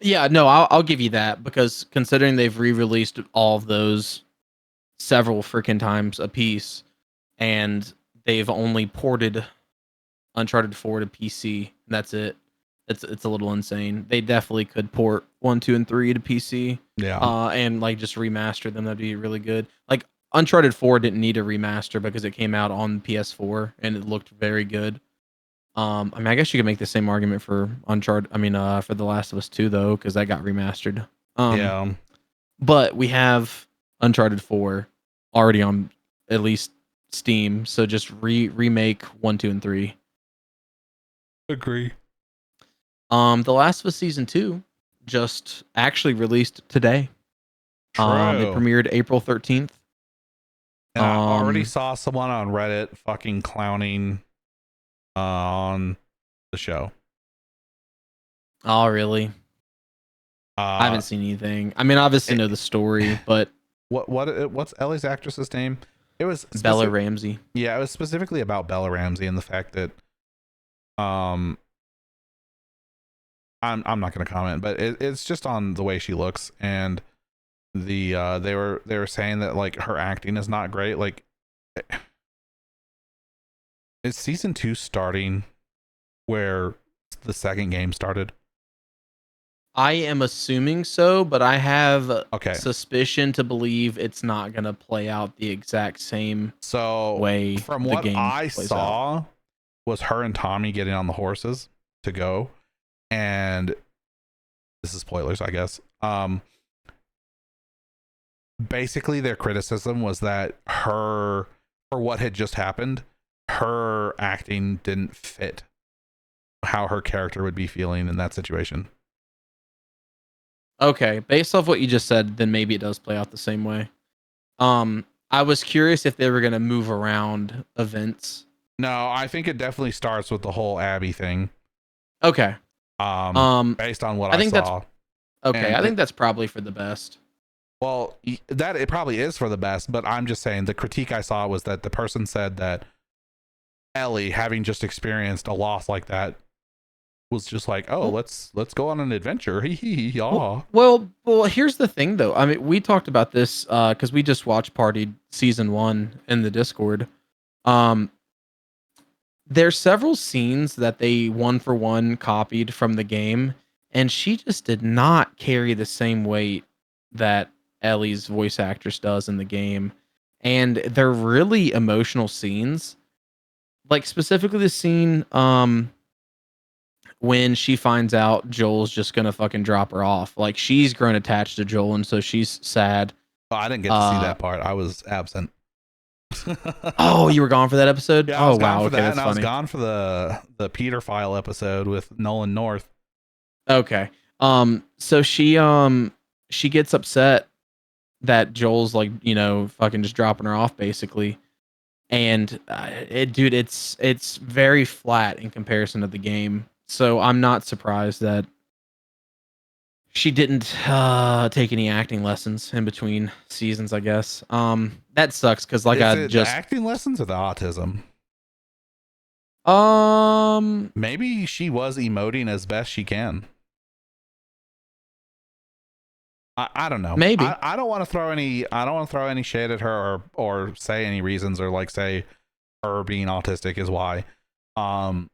Yeah, no, I'll give you that because considering they've re-released all of those several freaking times a piece and they've only ported Uncharted 4 to PC, that's it. It's a little insane. They definitely could port 1, 2, and 3 to PC. Yeah. And like just remaster them. That'd be really good. Like Uncharted 4 didn't need a remaster because it came out on PS4 and it looked very good. I mean, I guess you could make the same argument for Uncharted. I mean, for The Last of Us 2 though, because that got remastered. Yeah. But we have Uncharted 4 already on at least Steam, so just remake 1, 2, and 3. Agree. The Last of Us Season 2 just actually released today. True. It premiered April 13th. And I already saw someone on Reddit fucking clowning on the show. Oh, really? I haven't seen anything. I mean, obviously know the story, but what's Ellie's actress's name? It was Bella Ramsey. Yeah, it was specifically about Bella Ramsey and the fact that I'm not going to comment, but it's just on the way she looks, and the they were saying that like her acting is not great. Like, is season 2 starting where the second game started? I am assuming so, but I have Okay. suspicion to believe it's not going to play out the exact same way. From the what game I plays saw out. was her and Tommy getting on the horses to go, and this is spoilers, I guess. Basically their criticism was that for what had just happened, her acting didn't fit how her character would be feeling in that situation. Okay, based off what you just said, then maybe it does play out the same way. I was curious if they were going to move around events. No, I think it definitely starts with the whole Abby thing. Okay. Based on what I saw. Okay, I think that's probably for the best. Well, that it probably is for the best, but I'm just saying the critique I saw was that the person said that Ellie, having just experienced a loss like that, was just like, oh, let's go on an adventure. Well, here's the thing though. I mean, we talked about this because we just watched partied season 1 in the Discord. There's several scenes that they 1-for-1 copied from the game, and she just did not carry the same weight that Ellie's voice actress does in the game. And they're really emotional scenes. Like specifically the scene when she finds out Joel's just gonna fucking drop her off. Like she's grown attached to Joel, and so she's sad. Oh, I didn't get to see that part. I was absent. Oh, you were gone for that episode? Yeah, I was gone wow. for that, That's and funny. I was gone for the Peter File episode with Nolan North. Okay. So she gets upset that Joel's like, you know, fucking just dropping her off basically. And it's very flat in comparison to the game. So I'm not surprised that she didn't take any acting lessons in between seasons, I guess. That sucks because like Is I it the just acting lessons or the autism? um Maybe she was emoting as best she can. I don't know. maybe. I don't want to throw any shade at her or say any reasons or like say her being autistic is why. Um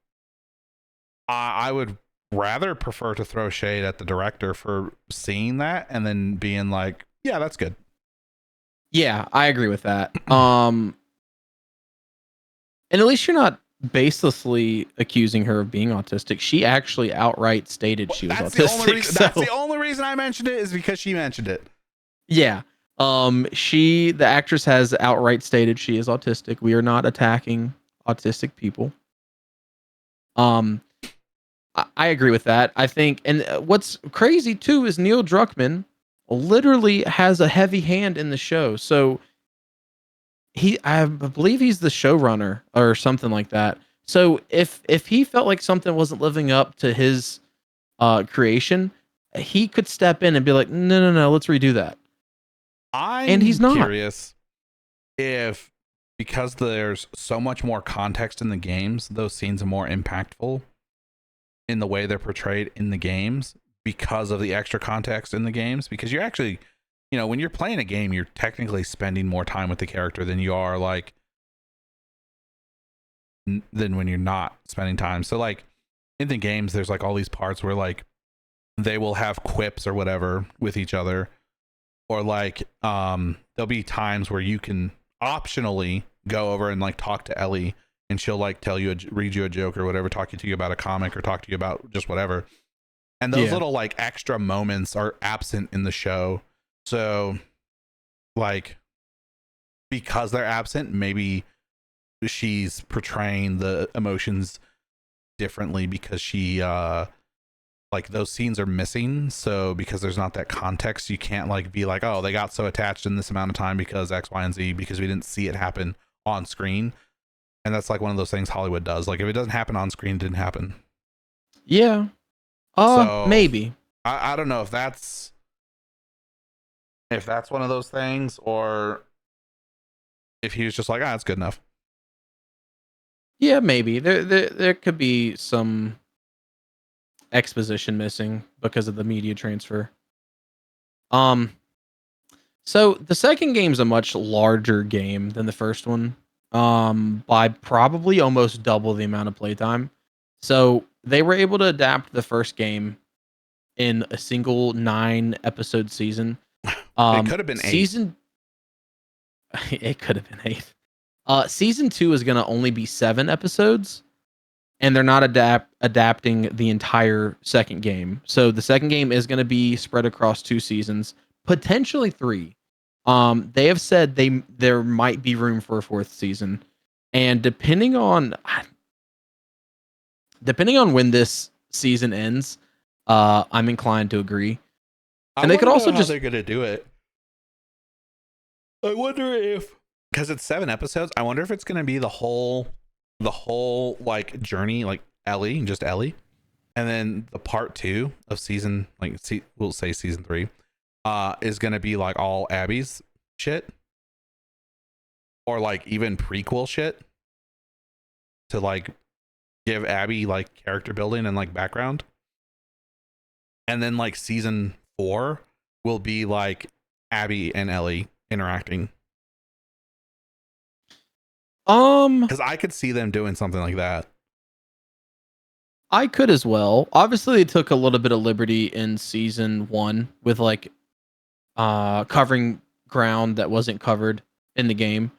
I would rather prefer to throw shade at the director for seeing that and then being like, yeah, that's good. Yeah, I agree with that. And at least you're not baselessly accusing her of being autistic. She actually outright stated she was That's the only autistic. reason. So, That's the only reason I mentioned it is because she mentioned it. yeah. The actress has outright stated she is autistic. We are not attacking autistic people. Um, I agree with that. I think, and what's crazy too is Neil Druckmann literally has a heavy hand in the show. So I believe he's the showrunner or something like that. So if he felt like something wasn't living up to his creation, he could step in and be like, no, let's redo that. And I'm he's not. curious if because there's so much more context in the games, those scenes are more impactful in the way they're portrayed in the games because of the extra context in the games. Because you're actually, when you're playing a game, you're technically spending more time with the character than you are like than when you're not spending time. So like in the games, there's like all these parts where like they will have quips or whatever with each other, or like there'll be times where you can optionally go over and like talk to Ellie and she'll like read you a joke or whatever, talking to you about a comic or talk to you about just whatever. And those little like extra moments are absent in the show. So like because they're absent, maybe she's portraying the emotions differently because she like those scenes are missing. So because there's not that context, you can't like be like, oh, they got so attached in this amount of time because X, Y, and Z, because we didn't see it happen on screen. And that's like one of those things Hollywood does. Like if it doesn't happen on screen, it didn't happen. Yeah. So Maybe. I don't know if that's one of those things, or if he was just like, it's good enough. Yeah, maybe. There could be some exposition missing because of the media transfer. So the second game's a much larger game than the first one. By probably almost double the amount of playtime. So they were able to adapt the first game in a single 9-episode season. It could have been 8. It could have been 8. Season 2 is going to only be 7 episodes, and they're not adapting the entire second game. So the second game is going to be spread across 2 seasons, potentially 3. They have said there might be room for a 4th season, and depending on when this season ends, I'm inclined to agree. And they could also how they're gonna do it. I wonder if, because it's 7 episodes, I wonder if it's gonna be the whole like journey, like Ellie, just Ellie, and then the part 2 of season, like we'll say season 3, is gonna be like all Abby's shit, or like even prequel shit to like give Abby like character building and like background, and then like season 4 will be like Abby and Ellie interacting. Because I could see them doing something like that. I could as well. Obviously, they took a little bit of liberty in season 1 with like covering ground that wasn't covered in the game.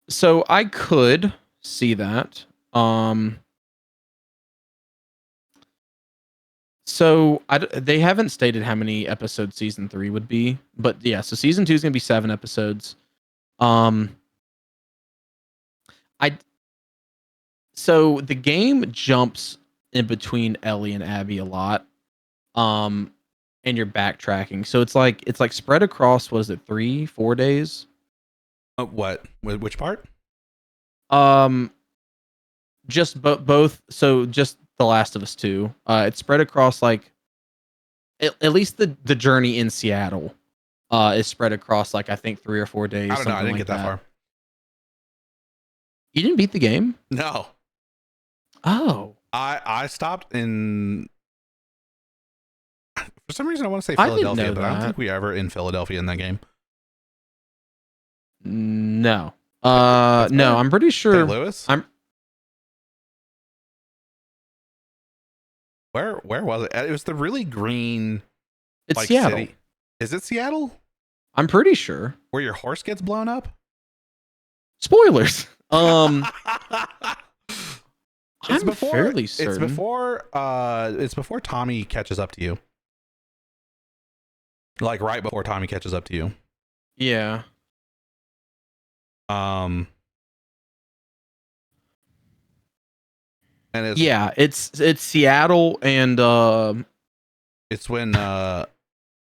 So I could see that. So they haven't stated how many episodes season 3 would be, but yeah, so season 2 is going to be 7 episodes. So the game jumps in between Ellie and Abby a lot. And you're backtracking. So it's like spread across, was it 3-4 days? What? Which part? Just both. So just The Last of Us 2. It's spread across like at least the journey in Seattle is spread across like I think 3 or 4 days. I don't know. I something didn't like get that far. You didn't beat the game? No. Oh, I stopped in. For some reason, I want to say I didn't Philadelphia, know but I don't think that. we ever in Philadelphia in that game. No. Pittsburgh? No, I'm pretty sure. St. Louis? I'm Where was it? It was the really green It's like Seattle. city. Is it Seattle? I'm pretty sure. Where your horse gets blown up? Spoilers. I'm before, fairly certain. It's before Tommy catches up to you. Like right before Tommy catches up to you. Yeah. And it's Seattle and it's when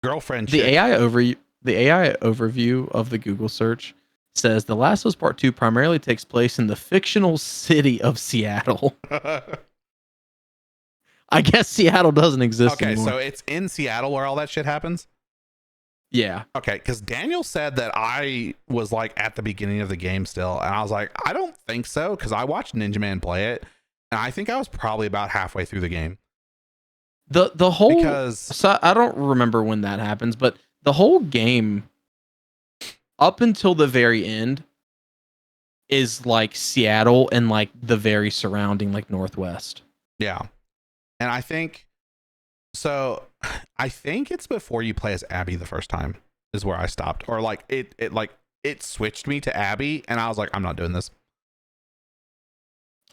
girlfriend the chick, AI overview of the Google search says The Last of Us Part 2 primarily takes place in the fictional city of Seattle. I guess Seattle doesn't exist okay, anymore. so it's in Seattle where all that shit happens? Yeah. Okay, because Daniel said that I was like at the beginning of the game still, and I was like, I don't think so, because I watched Ninjahitman play it, and I think I was probably about halfway through the game. The whole Because so I don't remember when that happens, but the whole game up until the very end is like Seattle and like the very surrounding like Northwest. yeah. And I think it's before you play as Abby the first time is where I stopped. Or like it switched me to Abby and I was like, I'm not doing this.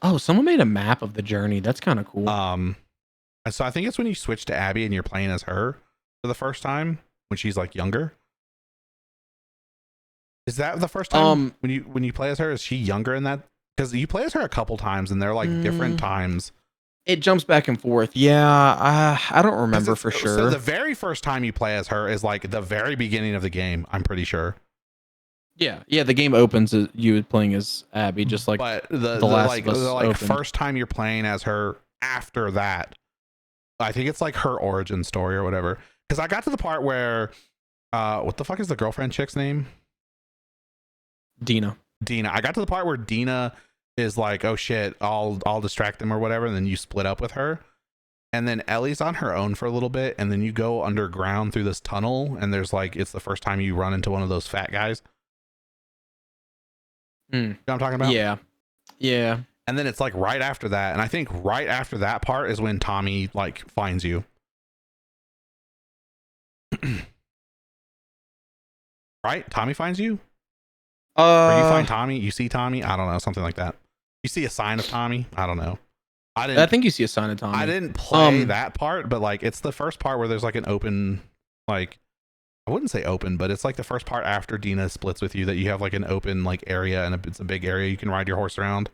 Oh, someone made a map of the journey. That's kind of cool. And so I think it's when you switch to Abby and you're playing as her for the first time when she's like younger. Is that the first time when you play as her? Is she younger in that? Because you play as her a couple times and they're like different times. It jumps back and forth. Yeah, I don't remember for sure. So the very first time you play as her is like the very beginning of the game, I'm pretty sure. Yeah, the game opens as you playing as Abby, just like but the Last of Us opened. first time you're playing as her after that, I think it's like her origin story or whatever. Because I got to the part where, what the fuck is the girlfriend chick's name? Dina. I got to the part where Dina is like, oh shit, I'll distract them or whatever, and then you split up with her. And then Ellie's on her own for a little bit, and then you go underground through this tunnel, and there's like, it's the first time you run into one of those fat guys. You know what I'm talking about? Yeah. And then it's like right after that, and I think right after that part is when Tommy like finds you. Right? Tommy finds you? Or you find Tommy? You see Tommy? I don't know, something like that. You see a sign of Tommy? I don't know. I think you see a sign of Tommy. I didn't play that part, but like it's the first part where there's like an open, like I wouldn't say open, but it's like the first part after Dina splits with you that you have like an open like area, and it's a big area you can ride your horse around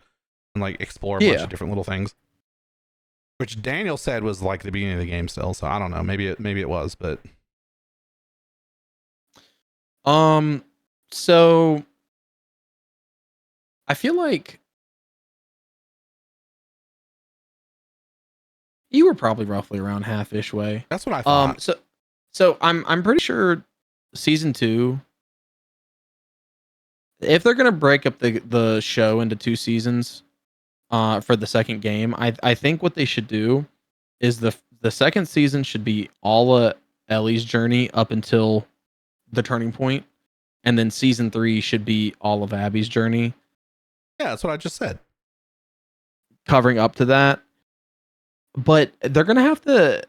and like explore a bunch of different little things. Which Daniel said was like the beginning of the game still, so I don't know. Maybe it was, but so I feel like you were probably roughly around half-ish way. That's what I thought. So I'm pretty sure season 2, if they're gonna break up the show into 2 seasons, for the second game, I think what they should do is the second season should be all of Ellie's journey up until the turning point, and then season 3 should be all of Abby's journey. Yeah, that's what I just said. Covering up to that. But they're going to have to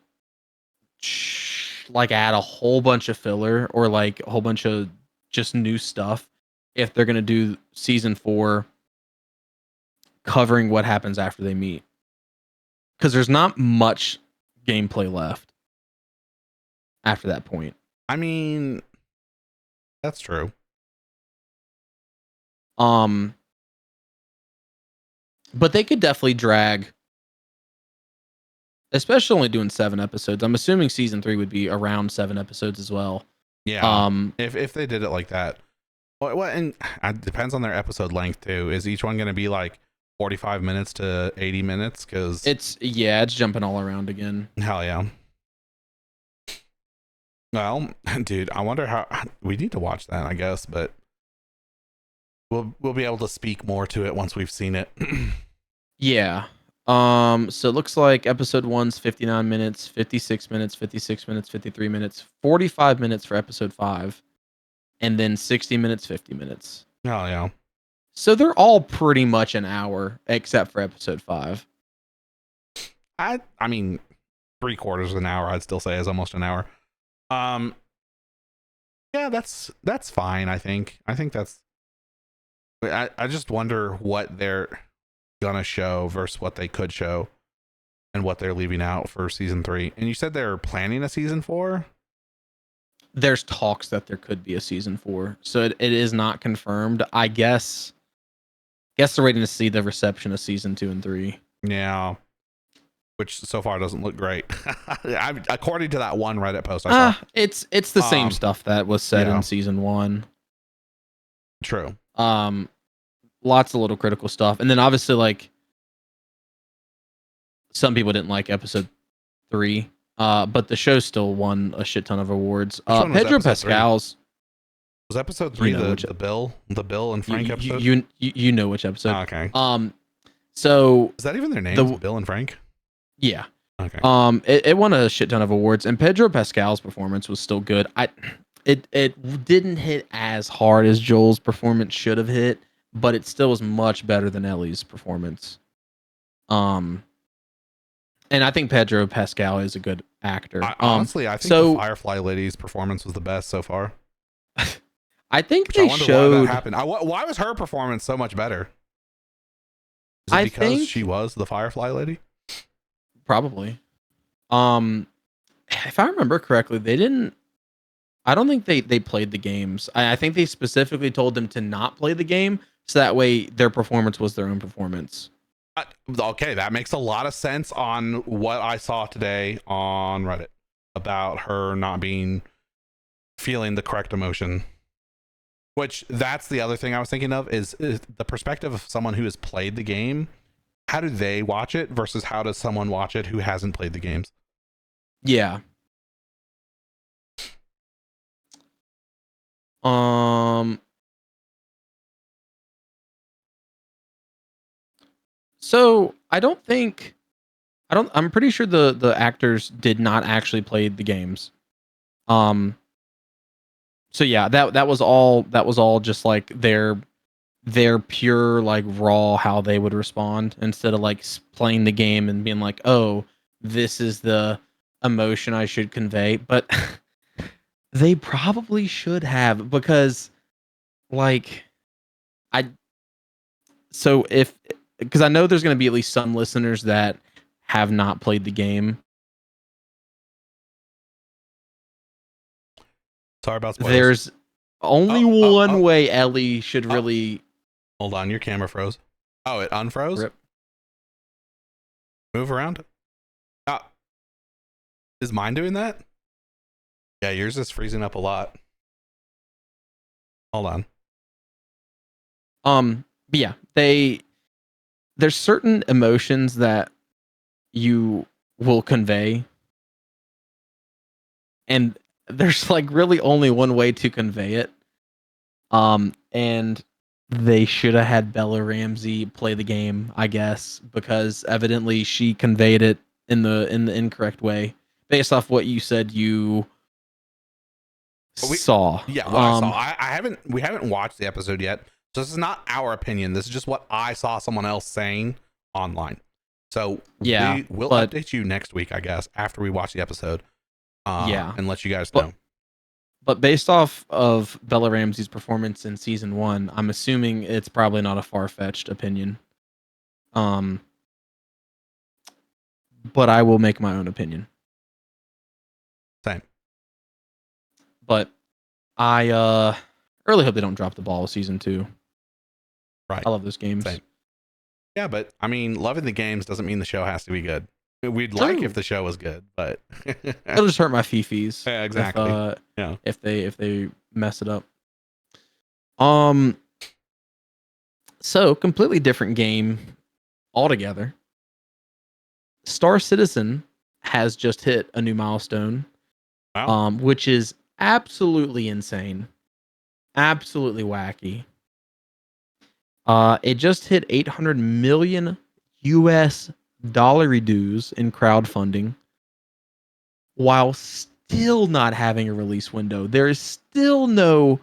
like add a whole bunch of filler or like a whole bunch of just new stuff if they're going to do season 4 covering what happens after they meet. Cuz there's not much gameplay left after that point. I mean, that's true. But they could definitely drag, especially only doing 7 episodes. I'm assuming season 3 would be around 7 episodes as well. Yeah. If they did it like that. Well, and it depends on their episode length too. Is each one going to be like 45 minutes to 80 minutes? Because it's jumping all around again. Hell yeah. Well, dude, I wonder how we need to watch that, I guess, but we'll be able to speak more to it once we've seen it. Yeah. So it looks like episode 1's 59 minutes, 56 minutes, 56 minutes, 53 minutes, 45 minutes for episode 5, and then 60 minutes, 50 minutes. Oh yeah. So they're all pretty much an hour except for episode 5. I mean, 3/4 of an hour, I'd still say is almost an hour. Yeah, that's fine. I think that's. I just wonder what they're gonna show versus what they could show, and what they're leaving out for season 3. And you said they're planning a season 4. There's talks that there could be a season 4, so it is not confirmed. I guess they're waiting to see the reception of season 2 and 3. Yeah, which so far doesn't look great. According to that one Reddit post I saw. It's the same stuff that was said in season 1. True. Lots of little critical stuff, and then obviously like some people didn't like episode 3, but the show still won a shit ton of awards. Pedro Pascal's was episode 3 the Bill and Frank episode. You know which episode? Oh, okay. So is that even their names? Bill and Frank? Yeah. Okay. It won a shit ton of awards, and Pedro Pascal's performance was still good. It didn't hit as hard as Joel's performance should have hit, but it still was much better than Ellie's performance. And I think Pedro Pascal is a good actor. Honestly, I think the Firefly lady's performance was the best so far. I think they showed. Why that happened. Why was her performance so much better? Is it because she was the Firefly lady? Probably. If I remember correctly, they didn't. I don't think they played the games. I think they specifically told them to not play the game, so that way their performance was their own performance. Okay, that makes a lot of sense on what I saw today on Reddit about her not feeling the correct emotion. Which that's the other thing I was thinking of is the perspective of someone who has played the game. How do they watch it versus how does someone watch it who hasn't played the games? Yeah. So I'm pretty sure the actors did not actually play the games. So yeah, that was all just like their pure like raw how they would respond instead of like playing the game and being like, oh, this is the emotion I should convey. But they probably should have, because like because I know there's going to be at least some listeners that have not played the game. Sorry about spoilers. There's only one way Ellie should really. Hold on, your camera froze. Oh, it unfroze? Rip. Move around. Is mine doing that? Yeah, yours is freezing up a lot. Hold on. But yeah, there's certain emotions that you will convey, and there's like really only one way to convey it. And they should have had Bella Ramsey play the game, I guess, because evidently she conveyed it in the incorrect way based off what you said you saw. Yeah, what I saw. We haven't watched the episode yet, so this is not our opinion. This is just what I saw someone else saying online. So yeah, we'll update you next week, I guess, after we watch the episode. And let you guys know. But based off of Bella Ramsey's performance in season 1, I'm assuming it's probably not a far-fetched opinion. But I will make my own opinion. Same. But I really hope they don't drop the ball with season 2. Right. I love those games. Same. Yeah, but I mean, loving the games doesn't mean the show has to be good. We'd like if the show was good, but it'll just hurt my fifis. Yeah, exactly. If they mess it up. So completely different game altogether. Star Citizen has just hit a new milestone. Wow. which is absolutely insane, absolutely wacky. It just hit 800 million US dollar dues in crowdfunding while still not having a release window. There is still no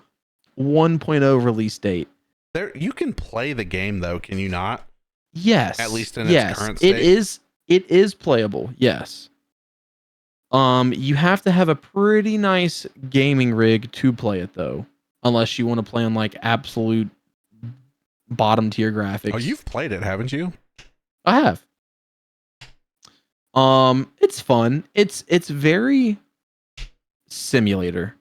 1.0 release date. There, you can play the game though, can you not? Yes. At least in its yes, current state. It is playable. Yes. You have to have a pretty nice gaming rig to play it though, unless you want to play on like absolute bottom tier graphics. Oh, you've played it, haven't you? I have. It's fun. It's very simulator.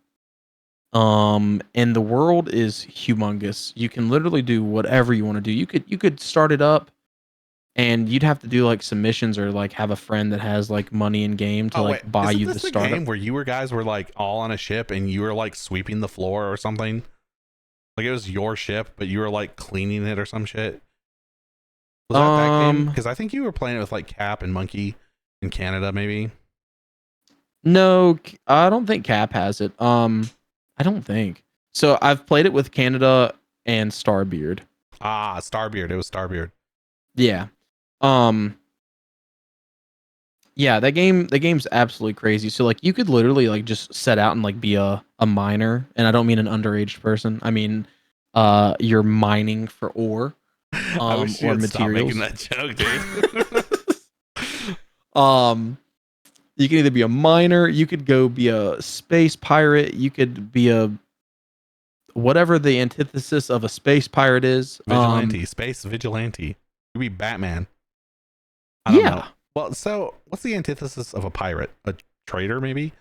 And the world is humongous. You can literally do whatever you want to do. You could start it up and you'd have to do like some missions or like have a friend that has like money in game to buy Isn't you this the the startup. game where you guys were like all on a ship and you were like sweeping the floor or something? Like it was your ship, but you were like cleaning it or some shit. Was that game? Because I think you were playing it with like Cap and Monkey in Canada, maybe. No, I don't think Cap has it. I don't think. So I've played it with Canada and Starbeard. Ah, Starbeard. It was Starbeard. Yeah. Yeah, the game's absolutely crazy. So like you could literally like just set out and like be a miner, and I don't mean an underage person. I mean you're mining for ore I wish you or would stop materials. making that joke, dude. You can either be a miner, you could go be a space pirate, you could be a whatever the antithesis of a space pirate is. Vigilante, space vigilante. You'd be Batman. I don't know. Well, so what's the antithesis of a pirate? A trader, maybe?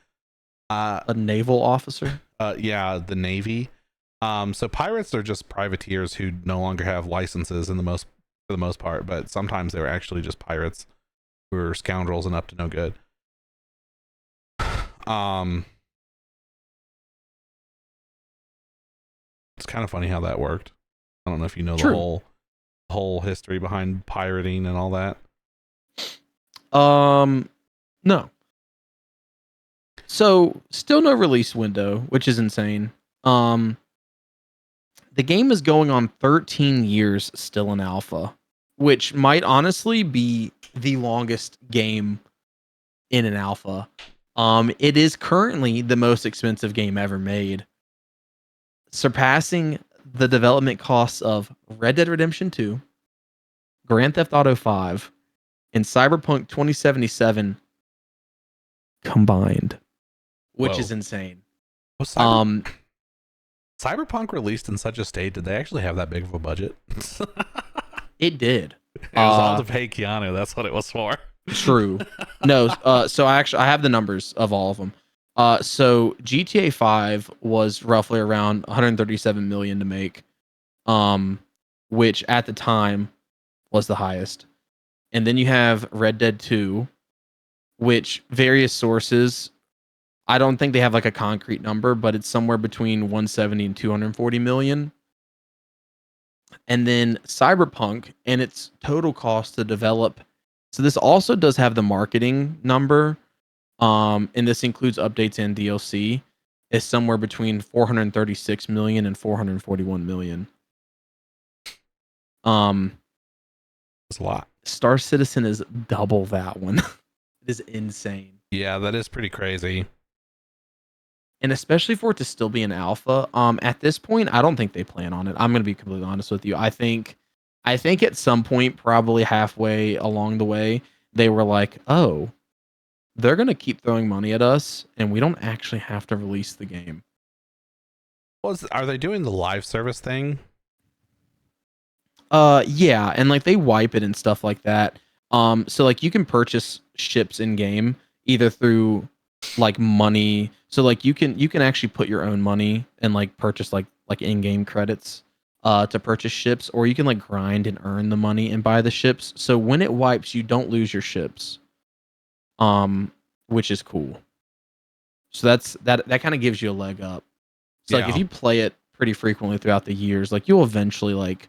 A naval officer? Yeah, the Navy. So pirates are just privateers who no longer have licenses for the most part, but sometimes they're actually just pirates who are scoundrels and up to no good. It's kind of funny how that worked. I don't know if you know the whole history behind pirating and all that. No. So still no release window, which is insane. The game is going on 13 years still in alpha, which might honestly be the longest game in an alpha. It is currently the most expensive game ever made, surpassing the development costs of Red Dead Redemption 2, Grand Theft Auto 5, and Cyberpunk 2077 combined, which is insane. Well, Cyberpunk released in such a state, did they actually have that big of a budget? It did. It was all to pay Keanu. That's what it was for. True. No. So I have the numbers of all of them. So GTA 5 was roughly around 137 million to make, which at the time was the highest. And then you have Red Dead 2, which various sources, I don't think they have like a concrete number, but it's somewhere between 170 and 240 million. And then Cyberpunk and its total cost to develop. So this also does have the marketing number, and this includes updates and DLC, is somewhere between 436 million and 441 million. It's a lot. Star Citizen is double that one. It is insane. Yeah, that is pretty crazy. And especially for it to still be an alpha, at this point, I don't think they plan on it. I'm gonna be completely honest with you. I think at some point, probably halfway along the way, they were like, "Oh, they're gonna keep throwing money at us, and we don't actually have to release the game." Well, are they doing the live service thing? Yeah, and like they wipe it and stuff like that. So like you can purchase ships in game either through like money. So like you can actually put your own money and like purchase like in-game credits to purchase ships, or you can like grind and earn the money and buy the ships. So when it wipes, you don't lose your ships. Which is cool. So that kind of gives you a leg up. So like if you play it pretty frequently throughout the years, like you'll eventually like,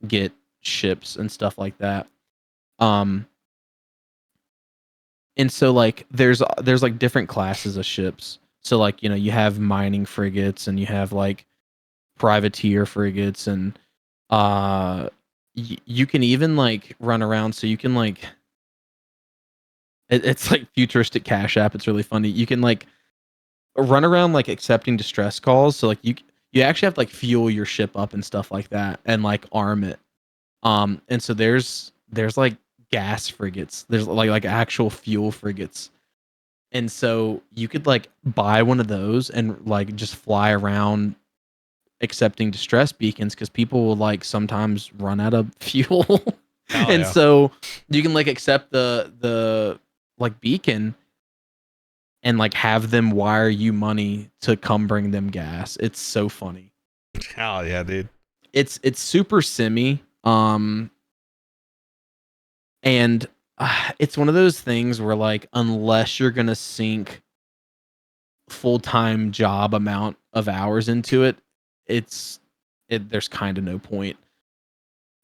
get ships and stuff like that. And so like there's like different classes of ships. So like, you have mining frigates and you have like privateer frigates and you can even like run around, so you can like it's like futuristic cash app. It's really funny. You can like run around like accepting distress calls. So like you actually have to like fuel your ship up and stuff like that and like arm it. And so there's like gas frigates. There's like actual fuel frigates. And so you could like buy one of those and like just fly around accepting distress beacons, because people will like sometimes run out of fuel. And so you can like accept the like beacon and like have them wire you money to come bring them gas. It's so funny. Hell yeah, dude. It's super simmy. And it's one of those things where like unless you're gonna sink full-time job amount of hours into it, there's kind of no point.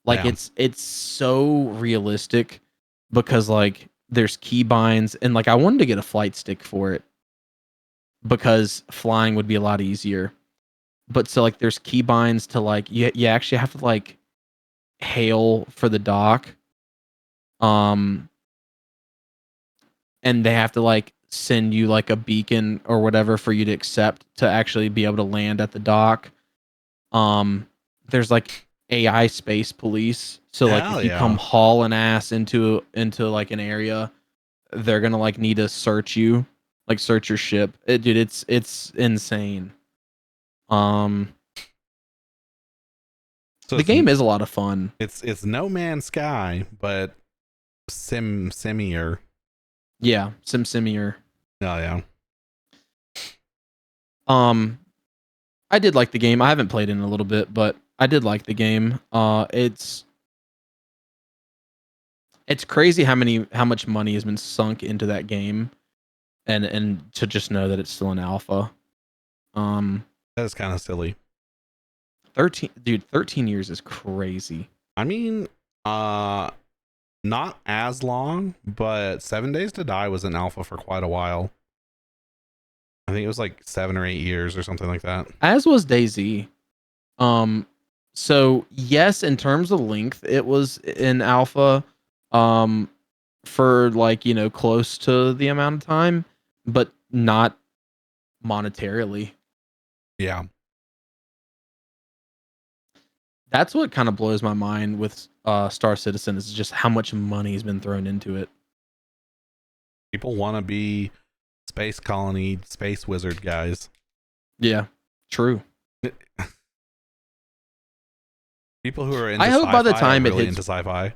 Like Yeah. it's so realistic, because like there's keybinds, and like I wanted to get a flight stick for it because flying would be a lot easier. But so like there's keybinds to like you actually have to like hail for the dock. And they have to like send you like a beacon or whatever for you to accept to actually be able to land at the dock. There's like AI space police. So like if you come hauling ass into like an area, they're gonna like need to search you, like search your ship. Dude, it's insane. So the game is a lot of fun. It's No Man's Sky, but simier. Yeah, simier. Oh yeah. I did like the game. I haven't played it in a little bit, but I did like the game. It's crazy how much money has been sunk into that game, and to just know that it's still in alpha. That is kind of silly. 13 years is crazy. I mean, not as long, but 7 Days to Die was in alpha for quite a while. I think it was like 7 or 8 years or something like that. As was DayZ. So yes, in terms of length, it was in alpha, for like, close to the amount of time, but not monetarily. Yeah. That's what kind of blows my mind with Star Citizen, is just how much money has been thrown into it. People want to be space colony, space wizard guys. Yeah, true. People who are into I hope by the time really it hits into sci-fi.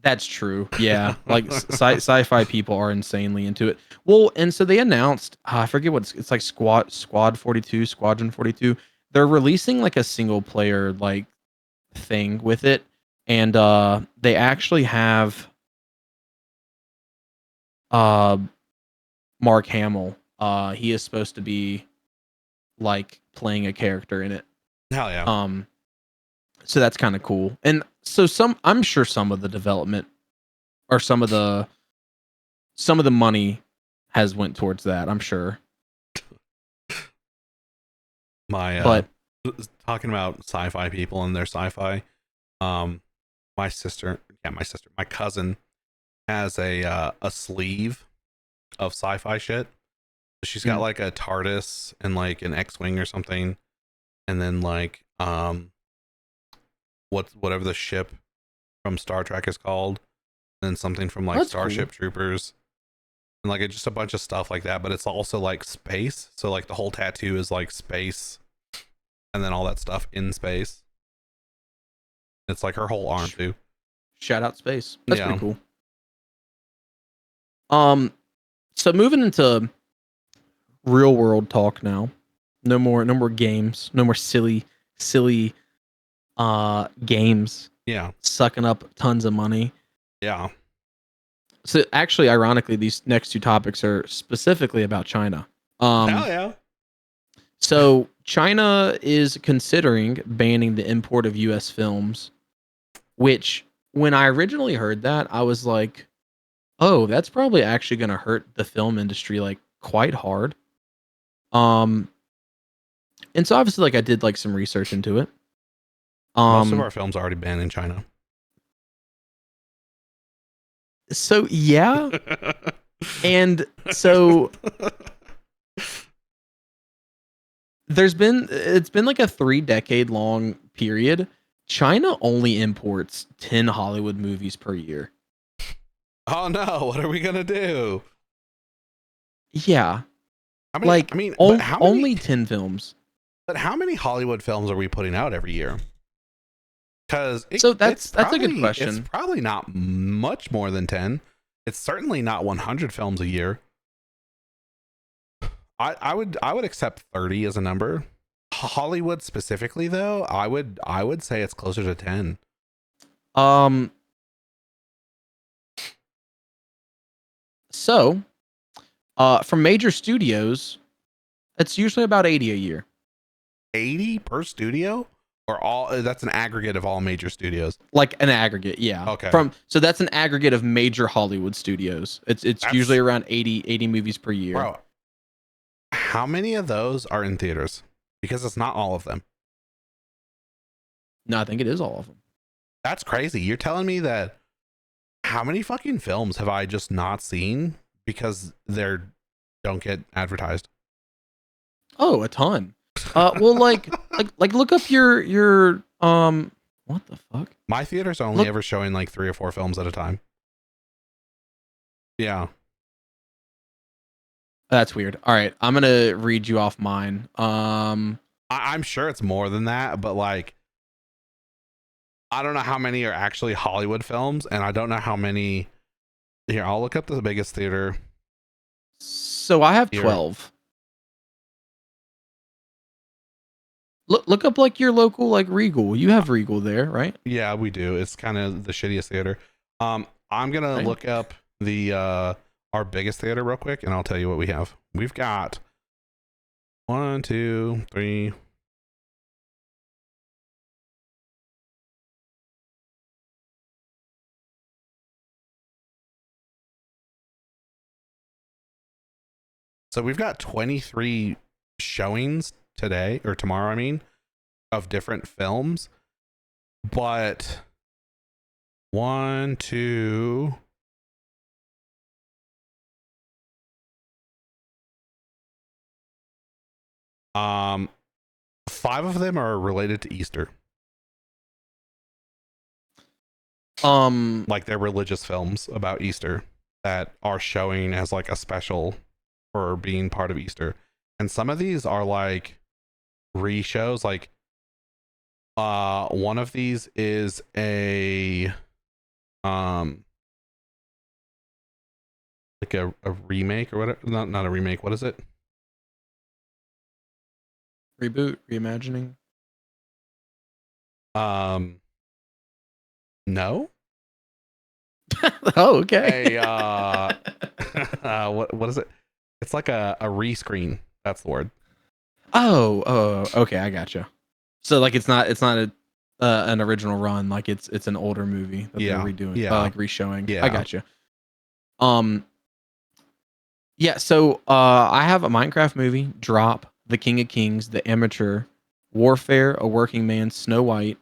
That's true. Yeah, like sci-fi people are insanely into it. Well, and so they announced, I forget what it's like, Squadron 42. They're releasing like a single player like thing with it, and they actually have Mark Hamill. He is supposed to be like playing a character in it. Hell yeah. So that's kind of cool. And so I'm sure some of the development or some of the money has went towards that, I'm sure. But talking about sci-fi people and their sci-fi, my cousin has a sleeve of sci-fi shit. She's got like a TARDIS and like an X-wing or something, and then like whatever the ship from Star Trek is called, and then something from like Starship Troopers, and like just a bunch of stuff like that. But it's also like space, so like the whole tattoo is like space, and then all that stuff in space. It's like her whole arm too. Shout out space. That's pretty cool. So moving into real world talk now. No more games. No more silly games. Yeah. Sucking up tons of money. Yeah. So actually, ironically, these next two topics are specifically about China. Hell yeah. So China is considering banning the import of US films, which when I originally heard that, I was like, Oh, that's probably actually gonna hurt the film industry like quite hard. Um, and so obviously like I did like some research into it. Most of Um, our films are already banned in China. so yeah, and so it's been like a 3 decade long period. China only imports 10 Hollywood movies per year. Oh no, what are we gonna do? Yeah, How many? like I mean, but how many? only 10 films. But how many Hollywood films are we putting out every year? Because So it's that's a good it's question. probably not much more than 10. It's certainly not 100 films a year. I would accept 30 as a number. Hollywood specifically though, I would say it's closer to 10. Um, so from major studios, it's usually about 80 a year. 80 per studio, or all that's an aggregate of all major studios. Like an aggregate, yeah. Okay. So that's an aggregate of major Hollywood studios. It's That's usually around 80 movies per year. bro. How many of those are in theaters? Because it's not all of them. No, I think it is all of them. That's crazy. You're telling me that how many fucking films have I just not seen because they're don't get advertised? Oh, a ton. Well, like look up your what the fuck? My theater's only Look, ever showing like 3 or 4 films at a time. Yeah. that's weird. All right, I'm gonna read you off mine. I'm sure it's more than that, but like I don't know how many are actually Hollywood films, and I don't know how many. Here, I'll look up the biggest theater. So I have Here. 12. Look up like your local like Regal. You have Regal there, right? Yeah, we do. It's kind of the shittiest theater. I'm gonna Right. look up the our biggest theater real quick, and I'll tell you what we have. We've got 1, 2, 3. So we've got 23 showings today or tomorrow, I mean, of different films. But 1, 2, um 5 of them are related to Easter. Like they're religious films about Easter that are showing as like a special for being part of Easter. And some of these are like re-shows. Like one of these is a like a remake or whatever. Not a remake, what is it? Reboot, reimagining. No. Oh, okay. What is it? It's like a rescreen. That's the word. Oh, okay, I gotcha. So like it's not an original run, like it's an older movie that Yeah, they're redoing, yeah. like reshowing. Yeah. I gotcha. Yeah, so I have a Minecraft movie, Drop, The King of Kings, The Amateur, Warfare, A Working Man, Snow White,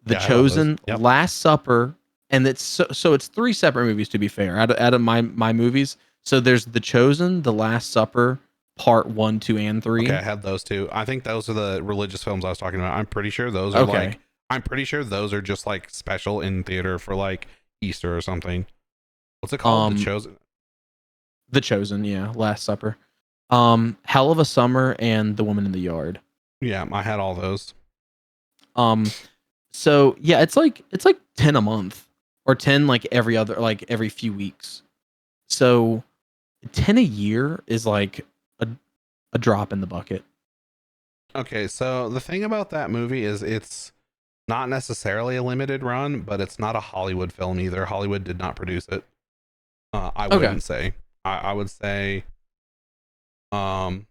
The Yeah, I love those. Chosen, Yep. Last Supper, and it's so it's 3 separate movies to be fair. Out of my movies, so there's The Chosen, The Last Supper, Part 1, 2, and 3. Okay, I had those two. I think those are the religious films I was talking about. I'm pretty sure those are Okay. like I'm pretty sure those are just like special in theater for like Easter or something. What's it called? The Chosen. The Chosen, yeah, Last Supper. Hell of a Summer and The Woman in the Yard. Yeah, I had all those. So yeah, it's like 10 a month or 10 like every few weeks. So 10 a year is like a drop in the bucket. Okay, so the thing about that movie is it's not necessarily a limited run, but it's not a Hollywood film either. Hollywood did not produce it. I wouldn't say. I would say I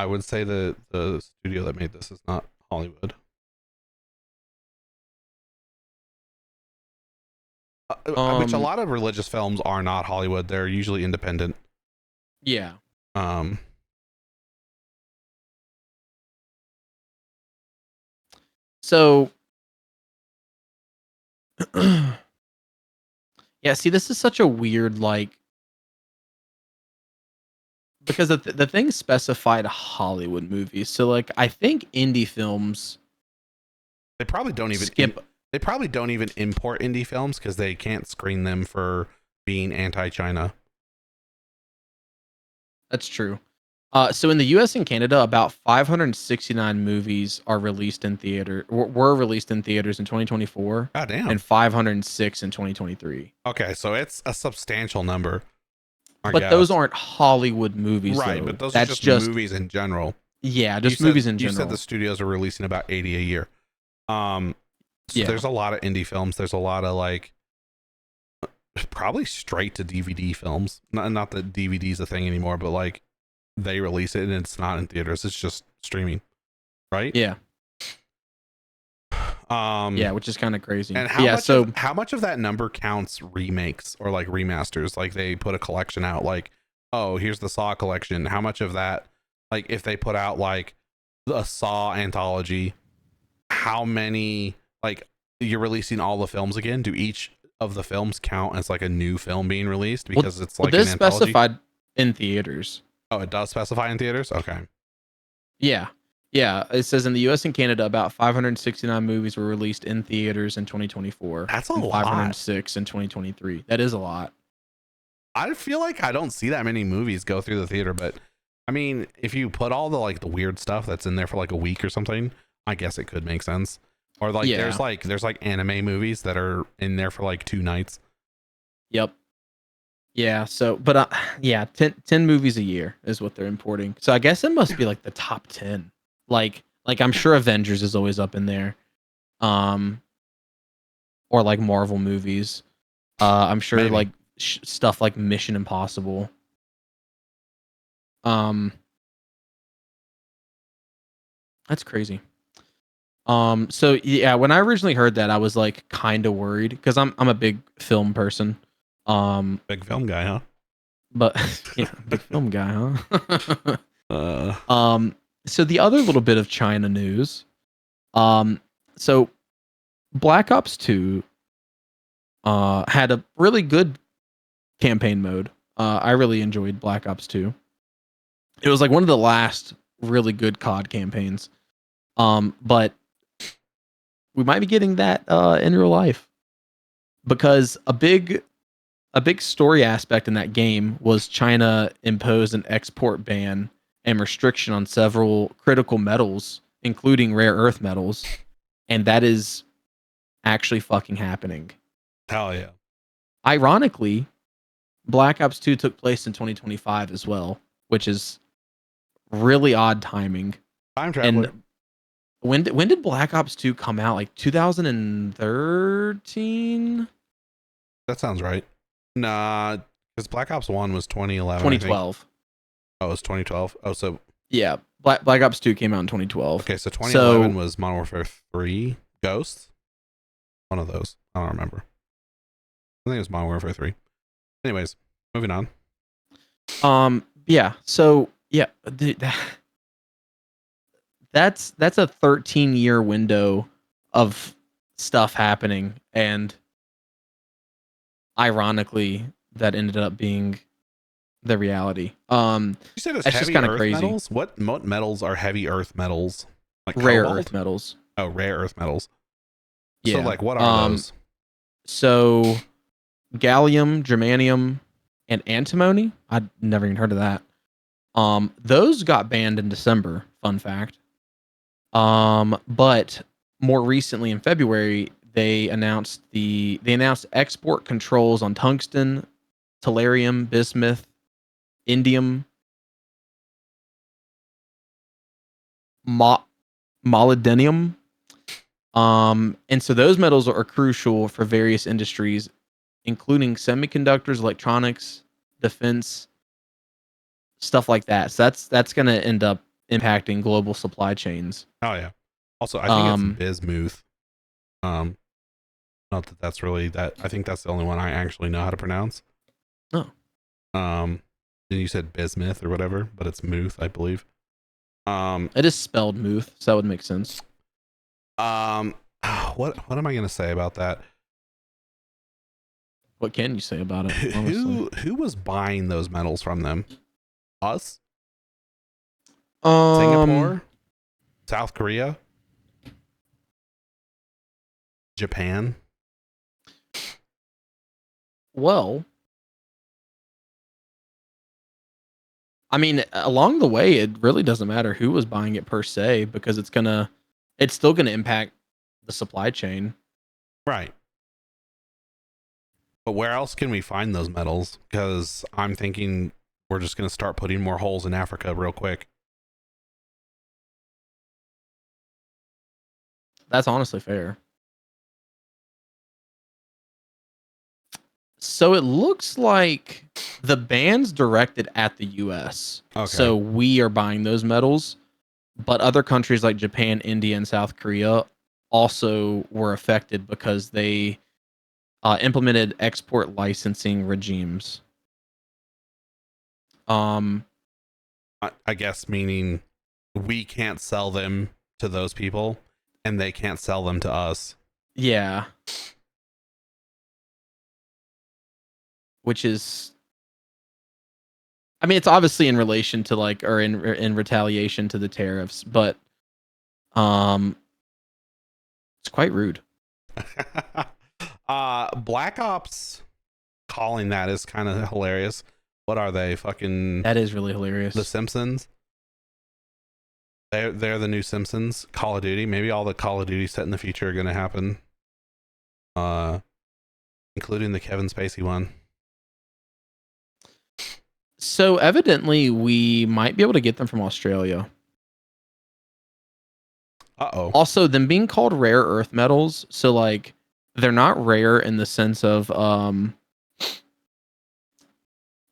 would say the studio that made this is not Hollywood. Which a lot of religious films are not Hollywood. They're usually independent. Yeah. So yeah, see, this is such a weird, like, because the thing specified Hollywood movies. So like I think indie films they probably don't even skip. They probably don't even import indie films because they can't screen them for being anti-China. That's true. So in the U.S. and Canada, about 569 movies are released in theater. Were released in theaters in 2024. God damn. And 506 in 2023. Okay, so it's a substantial number. But those aren't Hollywood movies, right? though. But those That's are just movies in general. Yeah, just movies in You general. said the studios are releasing about 80 a year. So Yeah. there's a lot of indie films. There's a lot of like probably straight to DVD films. Not that DVD's a thing anymore, but like they release it and it's not in theaters. It's just streaming, right? Yeah. Yeah, which is kind of crazy. And how much of that number counts remakes or like remasters? Like they put a collection out, like, oh, here's the Saw collection. How much of that, like if they put out like a Saw anthology, how many, like you're releasing all the films again? Do each of the films count as like a new film being released because it's like this an anthology? Specified in theaters. Oh, it does specify in theaters? Okay. Yeah. Yeah, it says in the U.S. and Canada, about 569 movies were released in theaters in 2024. That's a lot. 506 in 2023. That is a lot. I feel like I don't see that many movies go through the theater, but I mean, if you put all the like the weird stuff that's in there for like a week or something, I guess it could make sense. Or like there's like anime movies that are in there for like 2 nights. Yep. Yeah, so but yeah, 10 movies a year is what they're importing. So I guess it must be like the top 10. Like I'm sure Avengers is always up in there. Or like Marvel movies. I'm sure maybe. Like stuff like Mission Impossible. That's crazy. So yeah, when I originally heard that, I was like kind of worried because I'm a big film person. Big film guy, huh? But yeah, big film guy, huh? So the other little bit of China news, so Black Ops 2 had a really good campaign mode. I really enjoyed Black Ops 2. It was like one of the last really good COD campaigns. But we might be getting that in real life because a big story aspect in that game was China imposed an export ban and restriction on several critical metals, including rare earth metals, and that is actually fucking happening. Hell yeah. Ironically, Black Ops 2 took place in 2025 as well, which is really odd timing. Time traveler. And when did Black Ops 2 come out? Like 2013? That sounds right. Nah, because Black Ops 1 was 2011. 2012. Oh, it was 2012. Oh, so yeah, Black Ops 2 came out in 2012. Okay, so 2011 was Modern Warfare 3 Ghosts. One of those. I don't remember. I think it was Modern Warfare 3. Anyways, moving on. Yeah. So yeah, that's a 13-year window of stuff happening, and ironically, that ended up being the reality. You said it's just kind of crazy. Metals? What metals are heavy earth metals? Like rare cobalt? Earth metals. Oh, rare earth metals. Yeah. So like, what are those? So gallium, germanium, and antimony. I'd never even heard of that. Those got banned in December. Fun fact. But more recently in February, they announced export controls on tungsten, tellurium, bismuth, indium, molybdenum. And so those metals are crucial for various industries, including semiconductors, electronics, defense, stuff like that. So that's going to end up impacting global supply chains. Oh yeah. Also, I think it's bismuth. Not that that's really that. I think that's the only one I actually know how to pronounce. Oh. And you said bismuth or whatever, but it's muth, I believe. It is spelled muth, so that would make sense. What am I gonna say about that? What can you say about it? Honestly? Who was buying those metals from them? Us? Um, Singapore? South Korea? Japan? Well, I mean, along the way, it really doesn't matter who was buying it per se, because it's still gonna impact the supply chain. Right. But where else can we find those metals? Because I'm thinking we're just going to start putting more holes in Africa real quick. That's honestly fair. So it looks like the ban's directed at the US. Okay. So we are buying those metals, but other countries like Japan, India, and South Korea also were affected because they implemented export licensing regimes. I guess meaning we can't sell them to those people and they can't sell them to us. Yeah. Which is, I mean, it's obviously in relation to like, or in retaliation to the tariffs, but it's quite rude. Black Ops calling that is kind of hilarious. What are they? Fucking That is really hilarious. The Simpsons. They're the new Simpsons. Call of Duty. Maybe all the Call of Duty set in the future are going to happen. Including the Kevin Spacey one. So evidently we might be able to get them from Australia. Uh-oh. Also, them being called rare earth metals, so like they're not rare in the sense of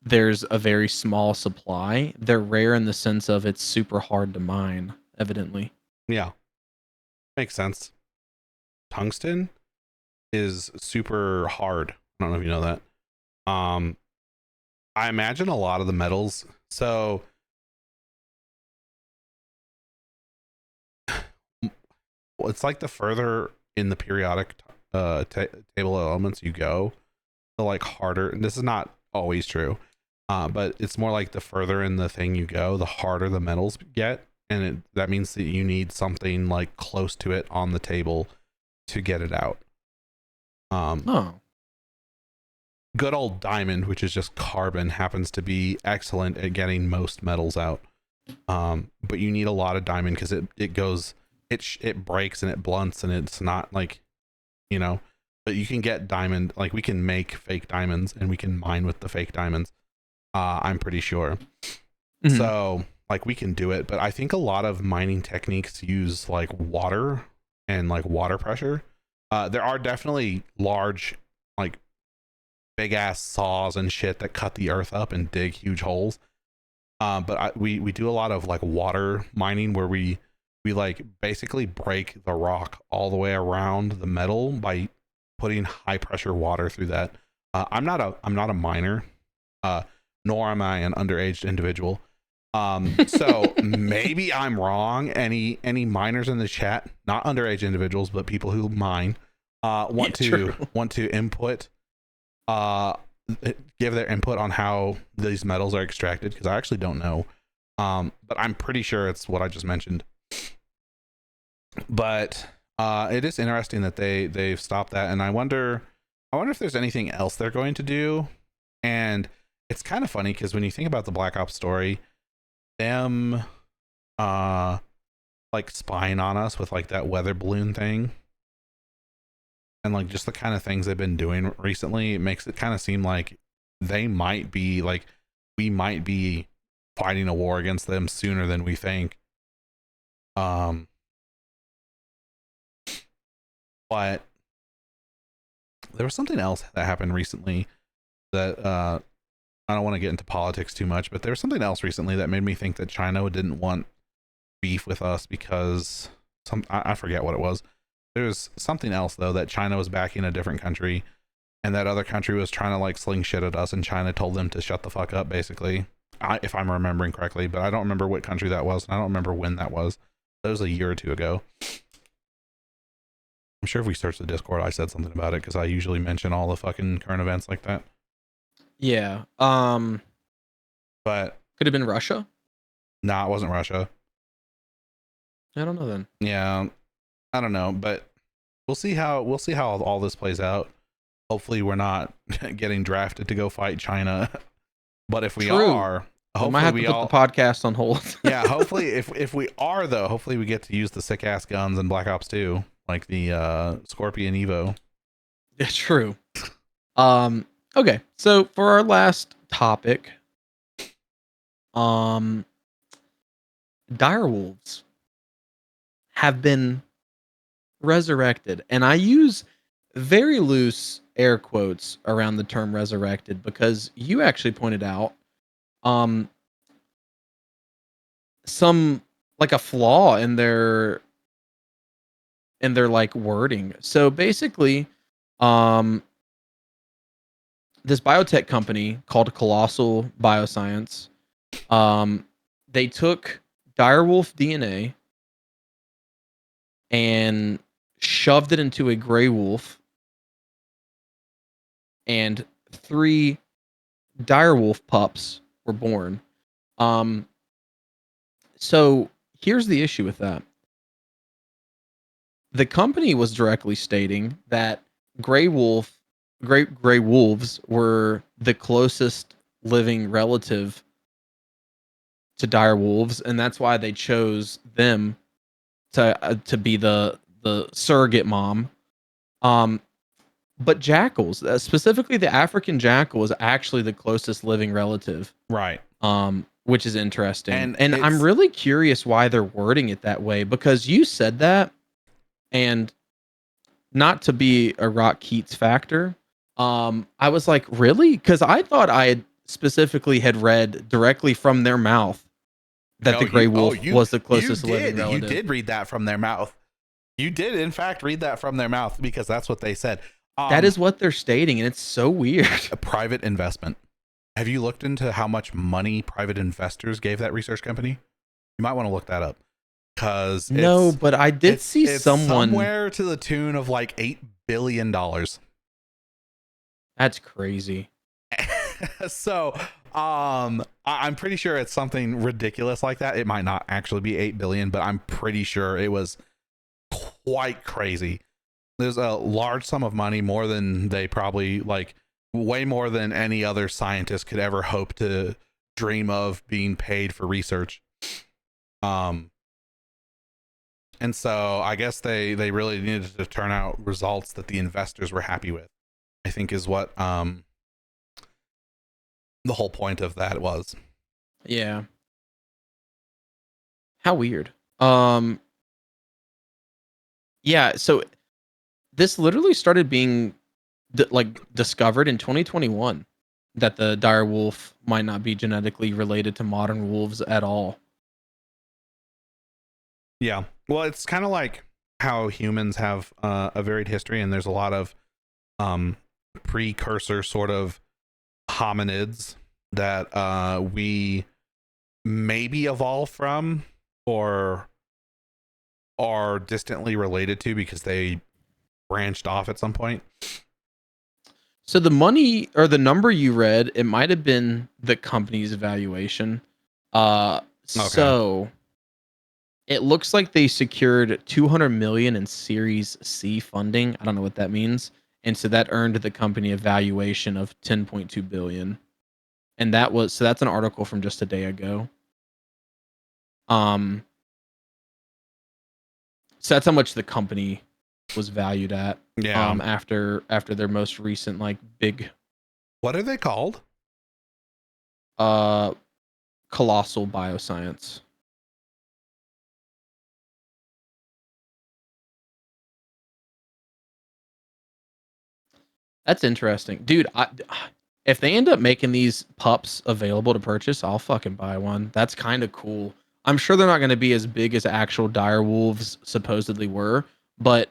there's a very small supply. They're rare in the sense of it's super hard to mine, evidently. Yeah. Makes sense. Tungsten is super hard. I don't know if you know that. I imagine a lot of the metals. So it's like the further in the periodic table of elements you go, the like harder. And this is not always true, but it's more like the further in the thing you go, the harder the metals get, and that means that you need something like close to it on the table to get it out. Good old diamond, which is just carbon, happens to be excellent at getting most metals out. But you need a lot of diamond because it breaks and it blunts, and it's not like, but you can get diamond, like we can make fake diamonds and we can mine with the fake diamonds. I'm pretty sure. Mm-hmm. So like we can do it, but I think a lot of mining techniques use like water and like water pressure. There are definitely large, like big ass saws and shit that cut the earth up and dig huge holes. But we do a lot of like water mining where we like basically break the rock all the way around the metal by putting high pressure water through that. I'm not a miner, nor am I an underage individual. So maybe I'm wrong. Any miners in the chat, not underage individuals, but people who mine, want to input, give their input on how these metals are extracted, because I actually don't know. But I'm pretty sure it's what I just mentioned. But it is interesting that they've stopped that, and I wonder if there's anything else they're going to do. And it's kind of funny because when you think about the Black Ops story, them like spying on us with like that weather balloon thing, and like just the kind of things they've been doing recently, it makes it kind of seem like they might be like, we might be fighting a war against them sooner than we think. But there was something else that happened recently that I don't want to get into politics too much, but there was something else recently that made me think that China didn't want beef with us because I forget what it was. There's something else though, that China was backing a different country, and that other country was trying to like sling shit at us, and China told them to shut the fuck up, basically. If I'm remembering correctly, but I don't remember what country that was, and I don't remember when that was. That was a year or two ago. I'm sure if we search the Discord, I said something about it because I usually mention all the fucking current events like that. Yeah. But could have been Russia. Nah, it wasn't Russia. I don't know then. Yeah, I don't know, but we'll see how all this plays out. Hopefully, we're not getting drafted to go fight China. But if we are, hopefully we might have to put the podcast on hold. Yeah, hopefully, if we are though, hopefully we get to use the sick ass guns in Black Ops 2, like the Scorpion Evo. Yeah, true. Okay, so for our last topic, Direwolves have been resurrected, and I use very loose air quotes around the term resurrected because you actually pointed out some like a flaw in their like wording. So basically, this biotech company called Colossal Bioscience, they took direwolf DNA and shoved it into a gray wolf, and 3 direwolf pups were born. So here's the issue with that. The company was directly stating that gray wolves were the closest living relative to dire wolves, and that's why they chose them to be the surrogate mom. But jackals, specifically the African jackal, is actually the closest living relative, right? Which is interesting, and I'm really curious why they're wording it that way, because you said that, and not to be a Rock Keats factor, I was like, really? Because I thought I had specifically had read directly from their mouth that the gray wolf was the closest living relative. You did read that from their mouth. You did, in fact, read that from their mouth, because that's what they said. That is what they're stating, and it's so weird. A private investment. Have you looked into how much money private investors gave that research company? You might want to look that up. Because no, but I did see someone somewhere to the tune of like $8 billion. That's crazy. So I'm pretty sure it's something ridiculous like that. It might not actually be 8 billion, but I'm pretty sure it was quite crazy. There's a large sum of money, more than they probably, like, way more than any other scientist could ever hope to dream of being paid for research. And so I guess they really needed to turn out results that the investors were happy with, I think, is what the whole point of that was. Yeah. How weird. Yeah, so this literally started being discovered in 2021, that the dire wolf might not be genetically related to modern wolves at all. Yeah. Well, it's kind of like how humans have a varied history, and there's a lot of precursor sort of hominids that we maybe evolved from or are distantly related to because they branched off at some point. So the money, or the number you read, it might have been the company's valuation. Okay. So it looks like they secured 200 million in Series C funding. I don't know what that means. And so that earned the company a valuation of 10.2 billion. And that's an article from just a day ago. So that's how much the company was valued at. Yeah. After their most recent, like, big. What are they called? Colossal Bioscience. That's interesting, dude. If they end up making these pups available to purchase, I'll fucking buy one. That's kind of cool. I'm sure they're not going to be as big as actual dire wolves supposedly were, But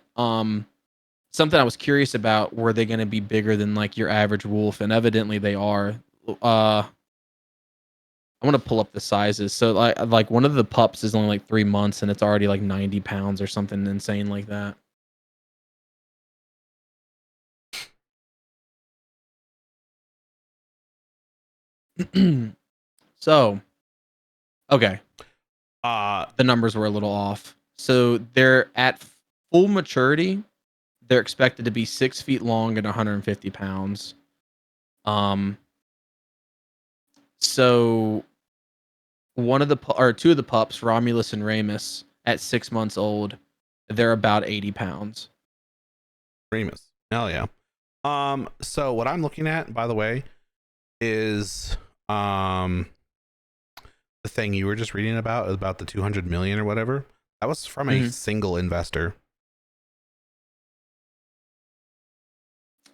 something I was curious about, were they going to be bigger than like your average wolf? And evidently they are. I want to pull up the sizes. So like one of the pups is only like 3 months and it's already like 90 pounds or something insane like that. So, okay. The numbers were a little off. So they're at full maturity. They're expected to be 6 feet long and 150 pounds. So one of the or two of the pups, Romulus and Remus, at 6 months old, they're about 80 pounds. Remus, hell yeah. So what I'm looking at, by the way, is the thing you were just reading about the 200 million or whatever. That was from a single investor.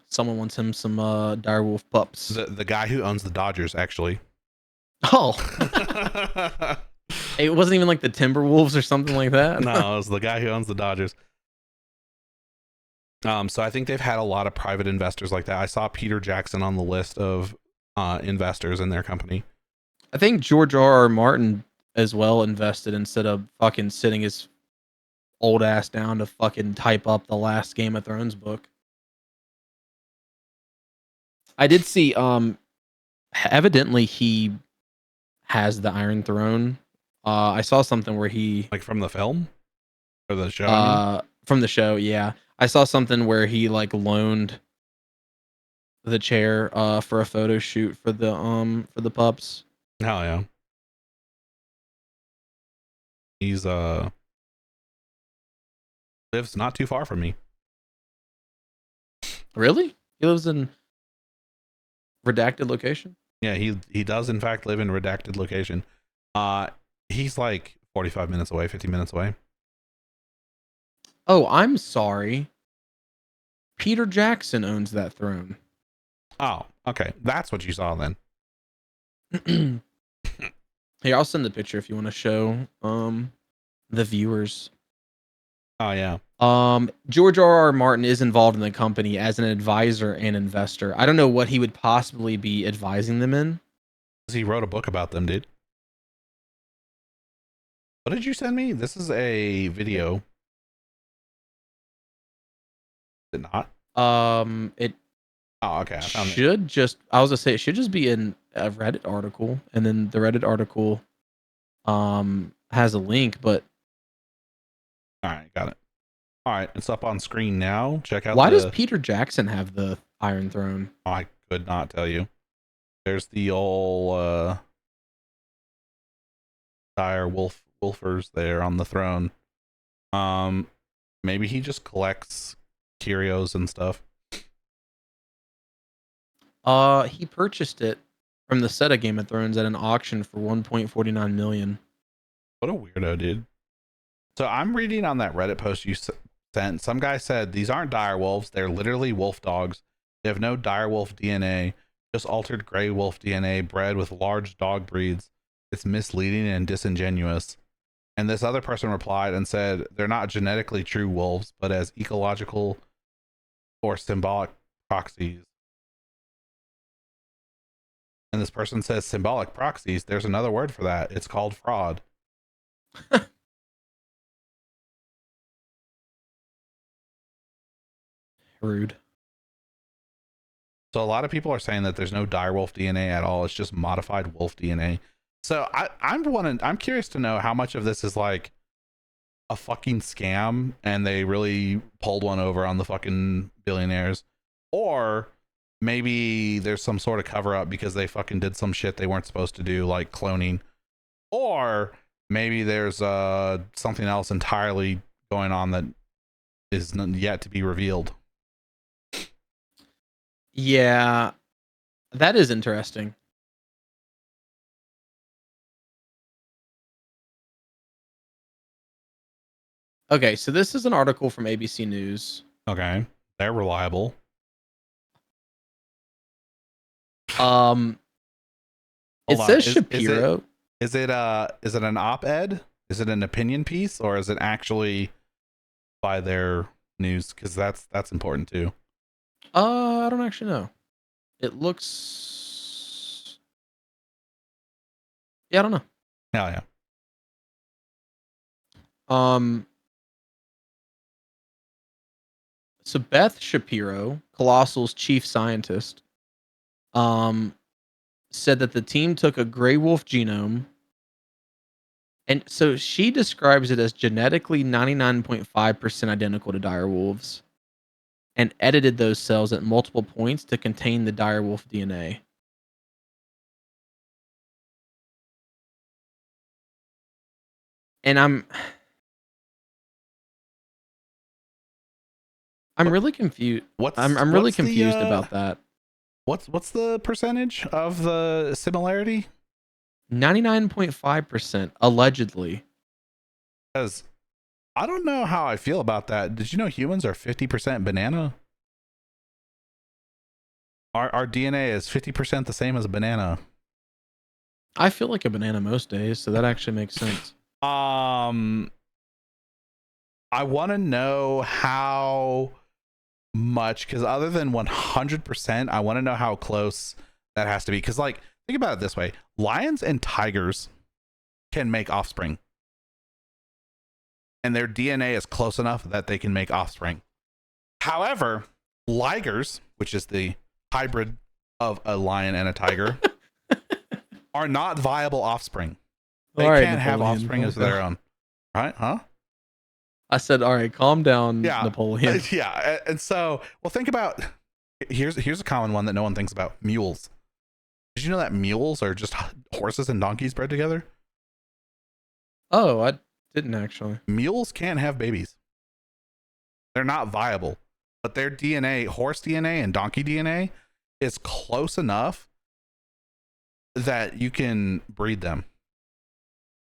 Someone wants him some direwolf pups. The guy who owns the Dodgers, actually. Oh. It wasn't even like the Timberwolves or something like that. No, it was the guy who owns the Dodgers. So I think they've had a lot of private investors like that. I saw Peter Jackson on the list of investors in their company. I think George R.R. Martin as well invested instead of fucking sitting his old ass down to fucking type up the last Game of Thrones book. I did see evidently he has the Iron Throne. I saw something where he like from the film or the show. I mean? From the show, yeah. I saw something where he like loaned the chair for a photo shoot for the pups. Hell yeah. He's lives not too far from me. Really? He lives in redacted location? Yeah, he does in fact live in redacted location. He's like 45 minutes away, 50 minutes away. Oh, I'm sorry. Peter Jackson owns that throne. Oh, okay. That's what you saw then. Here, I'll send the picture if you want to show the viewers. Oh yeah. George R.R. Martin is involved in the company as an advisor and investor. I don't know what he would possibly be advising them in. He wrote a book about them, dude. What did you send me? This is a video. Is it not? It Oh, okay. I was gonna say it should just be in a Reddit article, and then the Reddit article has a link, but all right, got it. All right, it's up on screen now. Check out. Why does Peter Jackson have the Iron Throne? Oh, I could not tell you. There's the old dire wolfers there on the throne. Maybe he just collects curios and stuff. He purchased it from the set of Game of Thrones at an auction for 1.49 million. What a weirdo, dude. So I'm reading on that Reddit post you sent. Some guy said these aren't dire wolves. They're literally wolf dogs. They have no dire wolf DNA, just altered gray wolf DNA bred with large dog breeds. It's misleading and disingenuous. And this other person replied and said they're not genetically true wolves, but as ecological or symbolic proxies. And this person says symbolic proxies. There's another word for that. It's called fraud. Rude. So a lot of people are saying that there's no direwolf DNA at all. It's just modified wolf DNA. So I'm curious to know how much of this is like a fucking scam and they really pulled one over on the fucking billionaires, or maybe there's some sort of cover up because they fucking did some shit they weren't supposed to do, like cloning, or maybe there's something else entirely going on that is yet to be revealed. Yeah, that is interesting. Okay, so this is an article from ABC News. Okay, they're reliable. It says Shapiro. Is it an op-ed? Is it an opinion piece, or is it actually by their news? Because that's important too. I don't actually know. It looks. Yeah, I don't know. Oh yeah. Um. So Beth Shapiro, Colossal's chief scientist, um, said that the team took a gray wolf genome, and so she describes it as genetically 99.5% identical to direwolves, and edited those cells at multiple points to contain the direwolf DNA. And I'm really confused. I'm really confused about that. What's the percentage of the similarity? 99.5% allegedly. Because I don't know how I feel about that. Did you know humans are 50% banana? Our DNA is 50% the same as a banana. I feel like a banana most days, so that actually makes sense. I want to know how much, because other than 100%, I want to know how close that has to be. Because, like, think about it this way: lions and tigers can make offspring, and their DNA is close enough that they can make offspring. However, ligers, which is the hybrid of a lion and a tiger, are not viable offspring. They can't have offspring as their own. Right? Huh? I said, all right, calm down, Yeah. Napoleon. Yeah. And so, well, think about, here's a common one that no one thinks about: mules. Did you know that mules are just horses and donkeys bred together? Oh, I didn't actually. Mules can't have babies. They're not viable, but their DNA, horse DNA and donkey DNA, is close enough that you can breed them.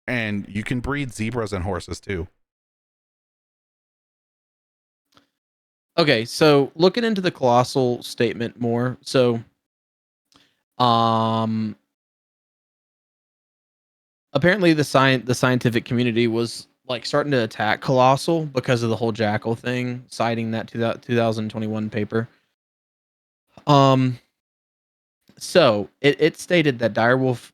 And you can breed zebras and horses too. Okay, so looking into the colossal statement more. So, apparently the scientific community was like starting to attack Colossal because of the whole jackal thing, citing that 2021 paper. So it stated that direwolves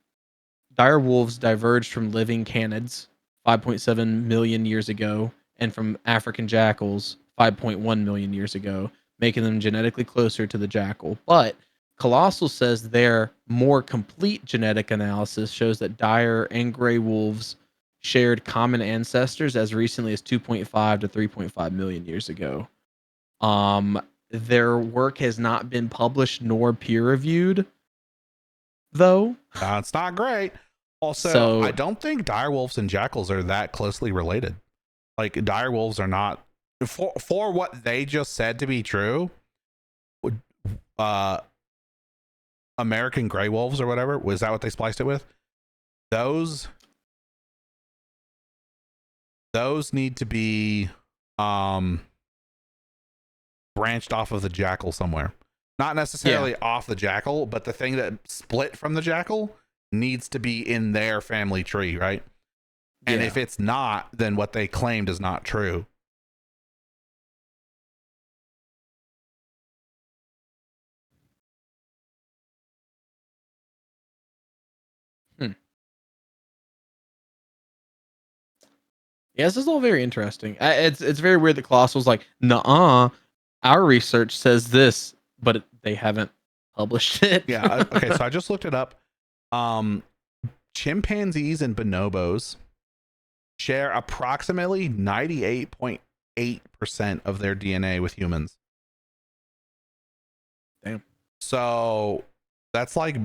diverged from living canids 5.7 million years ago and from African jackals 5.1 million years ago, making them genetically closer to the jackal. But Colossal says their more complete genetic analysis shows that dire and gray wolves shared common ancestors as recently as 2.5 to 3.5 million years ago. Their work has not been published nor peer reviewed, though. That's not great. Also, So I don't think direwolves and jackals are that closely related. Like, direwolves are not, for what they just said to be true. American gray wolves or whatever, was that what they spliced it with? Those need to be branched off of the jackal somewhere. Not necessarily off the jackal, but the thing that split from the jackal needs to be in their family tree, right? And if it's not, then what they claimed is not true. Yeah, this is all very interesting. It's very weird that Colossal's like, "Nuh-uh, our research says this," but they haven't published it. Yeah. Okay. So I just looked it up. Chimpanzees and bonobos share approximately 98.8% of their DNA with humans. Damn. So that's like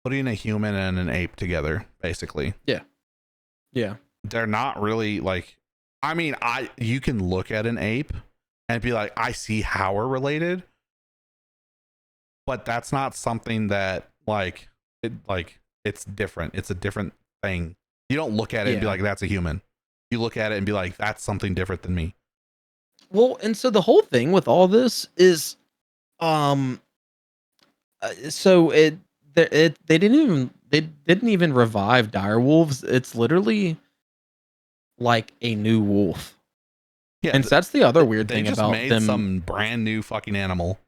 putting a human and an ape together, basically. Yeah. Yeah. They're not really like, I mean, you can look at an ape and be like, I see how we're related, but that's not something that it's different. It's a different thing. You don't look at it and be like, that's a human. You look at it and be like, that's something different than me. Well, and so the whole thing with all this is, so they didn't even revive direwolves. It's literally like a new wolf. Yeah, And so that's the other weird they thing just about made them. some brand new fucking animal.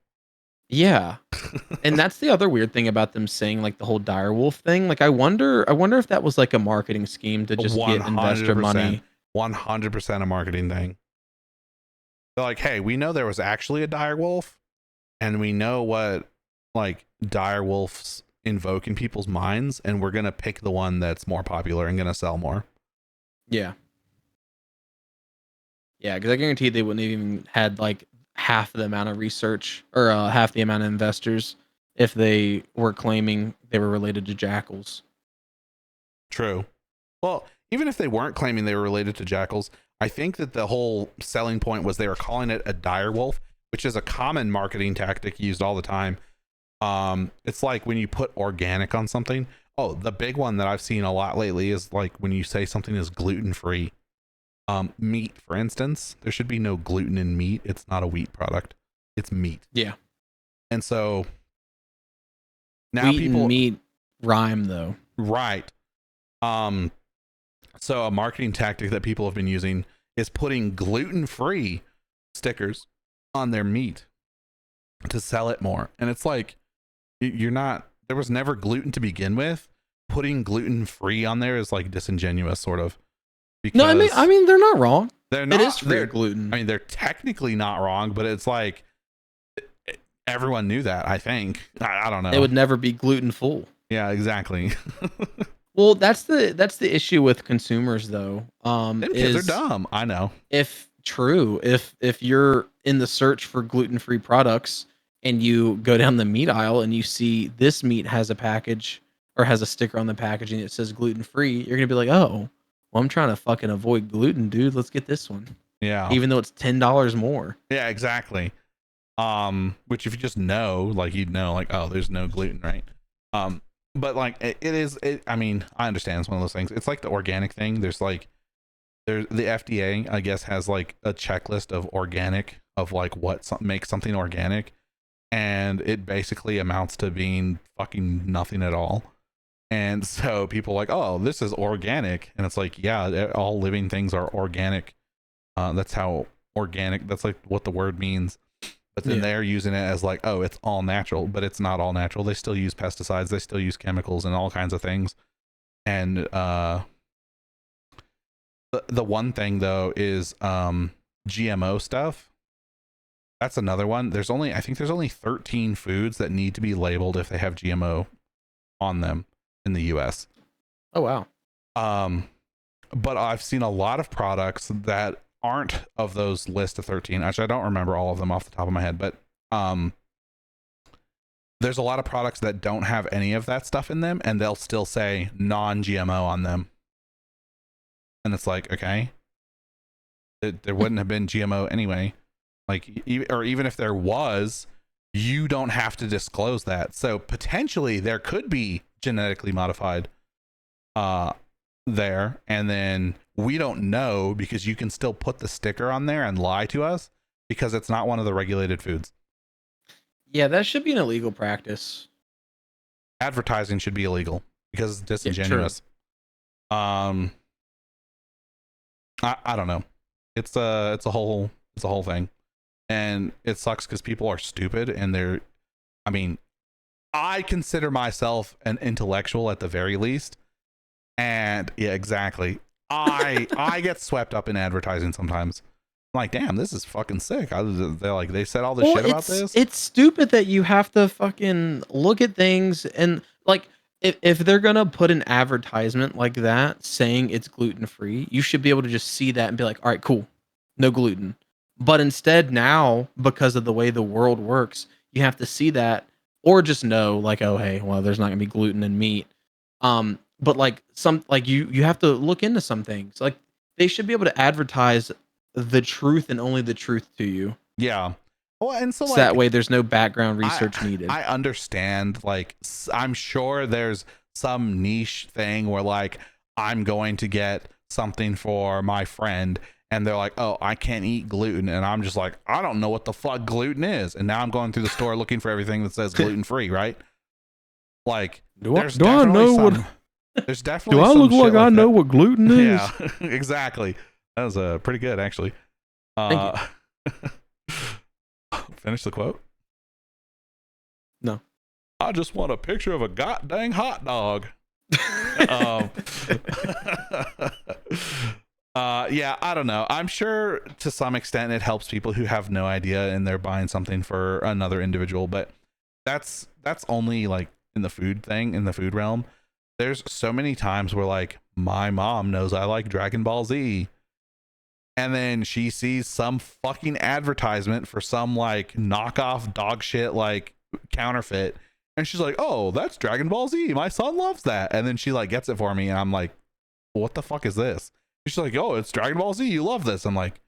Yeah. And that's the other weird thing about them saying like the whole direwolf thing. Like I wonder if that was like a marketing scheme to just get investor 100%, money. 100% a marketing thing. They're like, hey, we know there was actually a dire wolf, and we know what like dire wolves invoke in people's minds, and we're gonna pick the one that's more popular and gonna sell more. Yeah. Yeah, because I guarantee they wouldn't have even had like half the amount of research or half the amount of investors if they were claiming they were related to jackals. True. Well, even if they weren't claiming they were related to jackals, I think that the whole selling point was they were calling it a dire wolf, which is a common marketing tactic used all the time. It's like when you put organic on something. Oh, the big one that I've seen a lot lately is like when you say something is gluten free. Meat, for instance, there should be no gluten in meat. It's not a wheat product. It's meat. Yeah. And so now Wheat people and meat rhyme though. right. So a marketing tactic that people have been using is putting gluten-free stickers on their meat to sell it more. And it's like you're not there was never gluten to begin with. Putting gluten-free on there is like disingenuous sort of. No, I mean they're not wrong. They're not, it is free of gluten. I mean, they're technically not wrong, but it's like everyone knew that, I think. I don't know. It would never be gluten full. Yeah, exactly. Well, that's the issue with consumers though. Them kids are dumb. I know. If you're in the search for gluten-free products and you go down the meat aisle and you see this meat has a package or has a sticker on the packaging that says gluten-free, you're gonna be like, oh, well, I'm trying to fucking avoid gluten, dude. Let's get this one. Yeah. Even though it's $10 more. Yeah, exactly. Which if you just know, like you'd know, like, oh, there's no gluten, right? But like I mean, I understand it's one of those things. It's like the organic thing. There's the FDA, I guess, has like a checklist of organic of like what makes something organic, and it basically amounts to being fucking nothing at all. And so people are like, oh, this is organic, and it's like, yeah, all living things are organic. That's how organic. That's like what the word means. But then they're using it as like, oh, it's all natural, but it's not all natural. They still use pesticides, they still use chemicals and all kinds of things. And the one thing though is GMO stuff. That's another one. I think there's only 13 foods that need to be labeled if they have GMO on them in the US. Oh wow. But I've seen a lot of products that aren't of those list of 13. Actually, I don't remember all of them off the top of my head, but there's a lot of products that don't have any of that stuff in them, and they'll still say non-GMO on them. And it's like, okay, there wouldn't have been GMO anyway. Like, or even if there was, you don't have to disclose that. So potentially there could be genetically modified there, and then we don't know because you can still put the sticker on there and lie to us because it's not one of the regulated foods. Yeah, that should be an illegal practice. Advertising should be illegal because it's disingenuous. I don't know. It's a whole thing, and it sucks because people are stupid and I consider myself an intellectual at the very least. And yeah, exactly. I get swept up in advertising sometimes. I'm like, damn, this is fucking sick. They said all this shit about this. It's stupid that you have to fucking look at things and like if they're gonna put an advertisement like that saying it's gluten free, you should be able to just see that and be like, all right, cool, no gluten. But instead now, because of the way the world works, you have to see that or just know like, oh hey, well, there's not gonna be gluten in meat. But like you have to look into some things. Like they should be able to advertise the truth and only the truth to you. Yeah. Well, and so like, that way there's no background research needed. I understand. Like, I'm sure there's some niche thing where like I'm going to get something for my friend and they're like, oh, I can't eat gluten, and I'm just like, I don't know what the fuck gluten is, and now I'm going through the store looking for everything that says gluten free, right? Like, do I know what? There's definitely. Do I look like I know what gluten is? Yeah, exactly. That was pretty good, actually. Thank you. Uh, finish the quote. No. I just want a picture of a goddamn hot dog. um, yeah, I don't know. I'm sure to some extent it helps people who have no idea and they're buying something for another individual, but that's only like in the food realm. There's so many times where like my mom knows I like Dragon Ball Z, and then she sees some fucking advertisement for some like knockoff dog shit like counterfeit, and she's like, oh, that's Dragon Ball Z, my son loves that, and then she like gets it for me, and I'm like, what the fuck is this? She's like, oh, it's Dragon Ball Z, you love this. I'm like,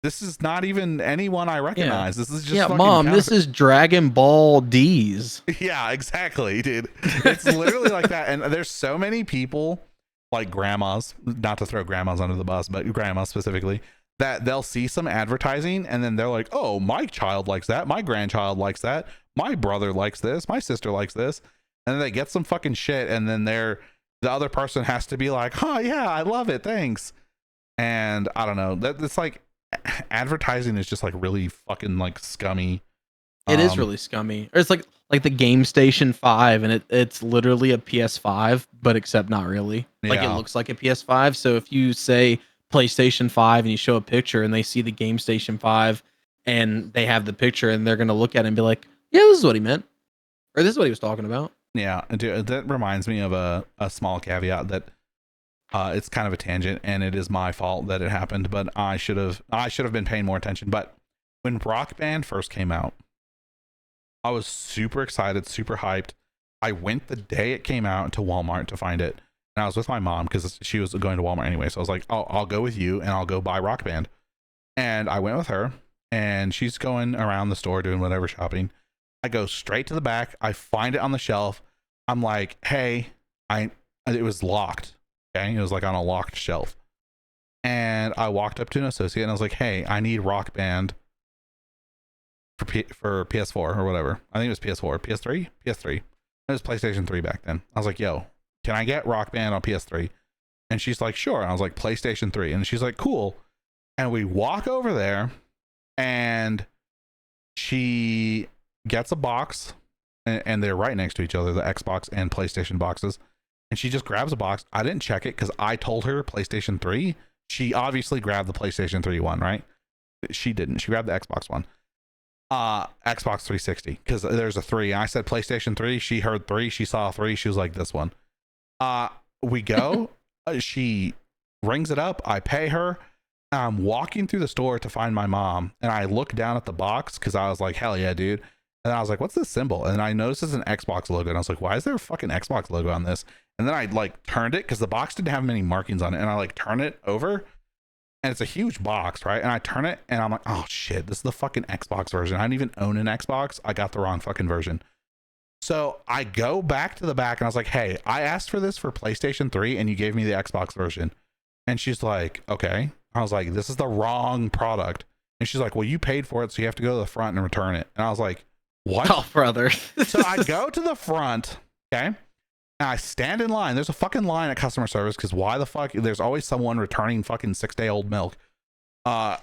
this is not even anyone I recognize. This is just Mom, this is Dragon Ball D's. Yeah, exactly, dude. It's literally like that. And there's so many people, like grandmas, not to throw grandmas under the bus, but grandmas specifically, that they'll see some advertising and then they're like, oh, my child likes that, my grandchild likes that, my brother likes this, my sister likes this, and then they get some fucking shit, and then the other person has to be like, oh yeah, I love it, thanks. And I don't know, it's like advertising is just like really fucking like scummy. It is really scummy. Or it's like the Game Station 5, and it's literally a PS5, but except not really. Like it looks like a PS5. So if you say PlayStation 5 and you show a picture and they see the Game Station 5 and they have the picture, and they're gonna look at it and be like, yeah, this is what he meant. Or this is what he was talking about. Yeah, dude, that reminds me of a small caveat that it's kind of a tangent, and it is my fault that it happened, but I should have been paying more attention. But when Rock Band first came out, I was super excited, super hyped. I went the day it came out to Walmart to find it, and I was with my mom because she was going to Walmart anyway. So I was like, I'll go with you, and I'll go buy Rock Band. And I went with her, and she's going around the store doing whatever shopping. I go straight to the back. I find it on the shelf. I'm like, hey, it was locked. Okay, it was like on a locked shelf. And I walked up to an associate and I was like, hey, I need Rock Band for PS4 or whatever. I think it was PS4, PS3, PS3. It was PlayStation 3 back then. I was like, yo, can I get Rock Band on PS3? And she's like, sure. And I was like, PlayStation 3. And she's like, cool. And we walk over there, and she gets a box, and they're right next to each other, the Xbox and PlayStation boxes. And she just grabs a box. I didn't check it because I told her PlayStation 3. She obviously grabbed the PlayStation 3 one, right? She didn't. She grabbed the Xbox one. Xbox 360, because there's a 3. And I said PlayStation 3. She heard 3. She saw 3. She was like, this one. We go. She rings it up. I pay her. I'm walking through the store to find my mom, and I look down at the box because I was like, hell yeah, dude. And I was like, what's this symbol? And I noticed it's an Xbox logo, and I was like, why is there a fucking Xbox logo on this? And then I like turned it because the box didn't have many markings on it, and I like turn it over, and it's a huge box, right? And I turn it, and I'm like, oh shit, this is the fucking Xbox version. I didn't even own an Xbox. I got the wrong fucking version. So I go back to the back, and I was like, hey, I asked for this for PlayStation 3, and you gave me the Xbox version. And she's like, okay. I was like, this is the wrong product. And she's like, well, you paid for it, so you have to go to the front and return it. And I was like, what? Oh, brother. So I go to the front, okay, and I stand in line. There's a fucking line at customer service because why the fuck? There's always someone returning fucking 6-day-old milk. I'm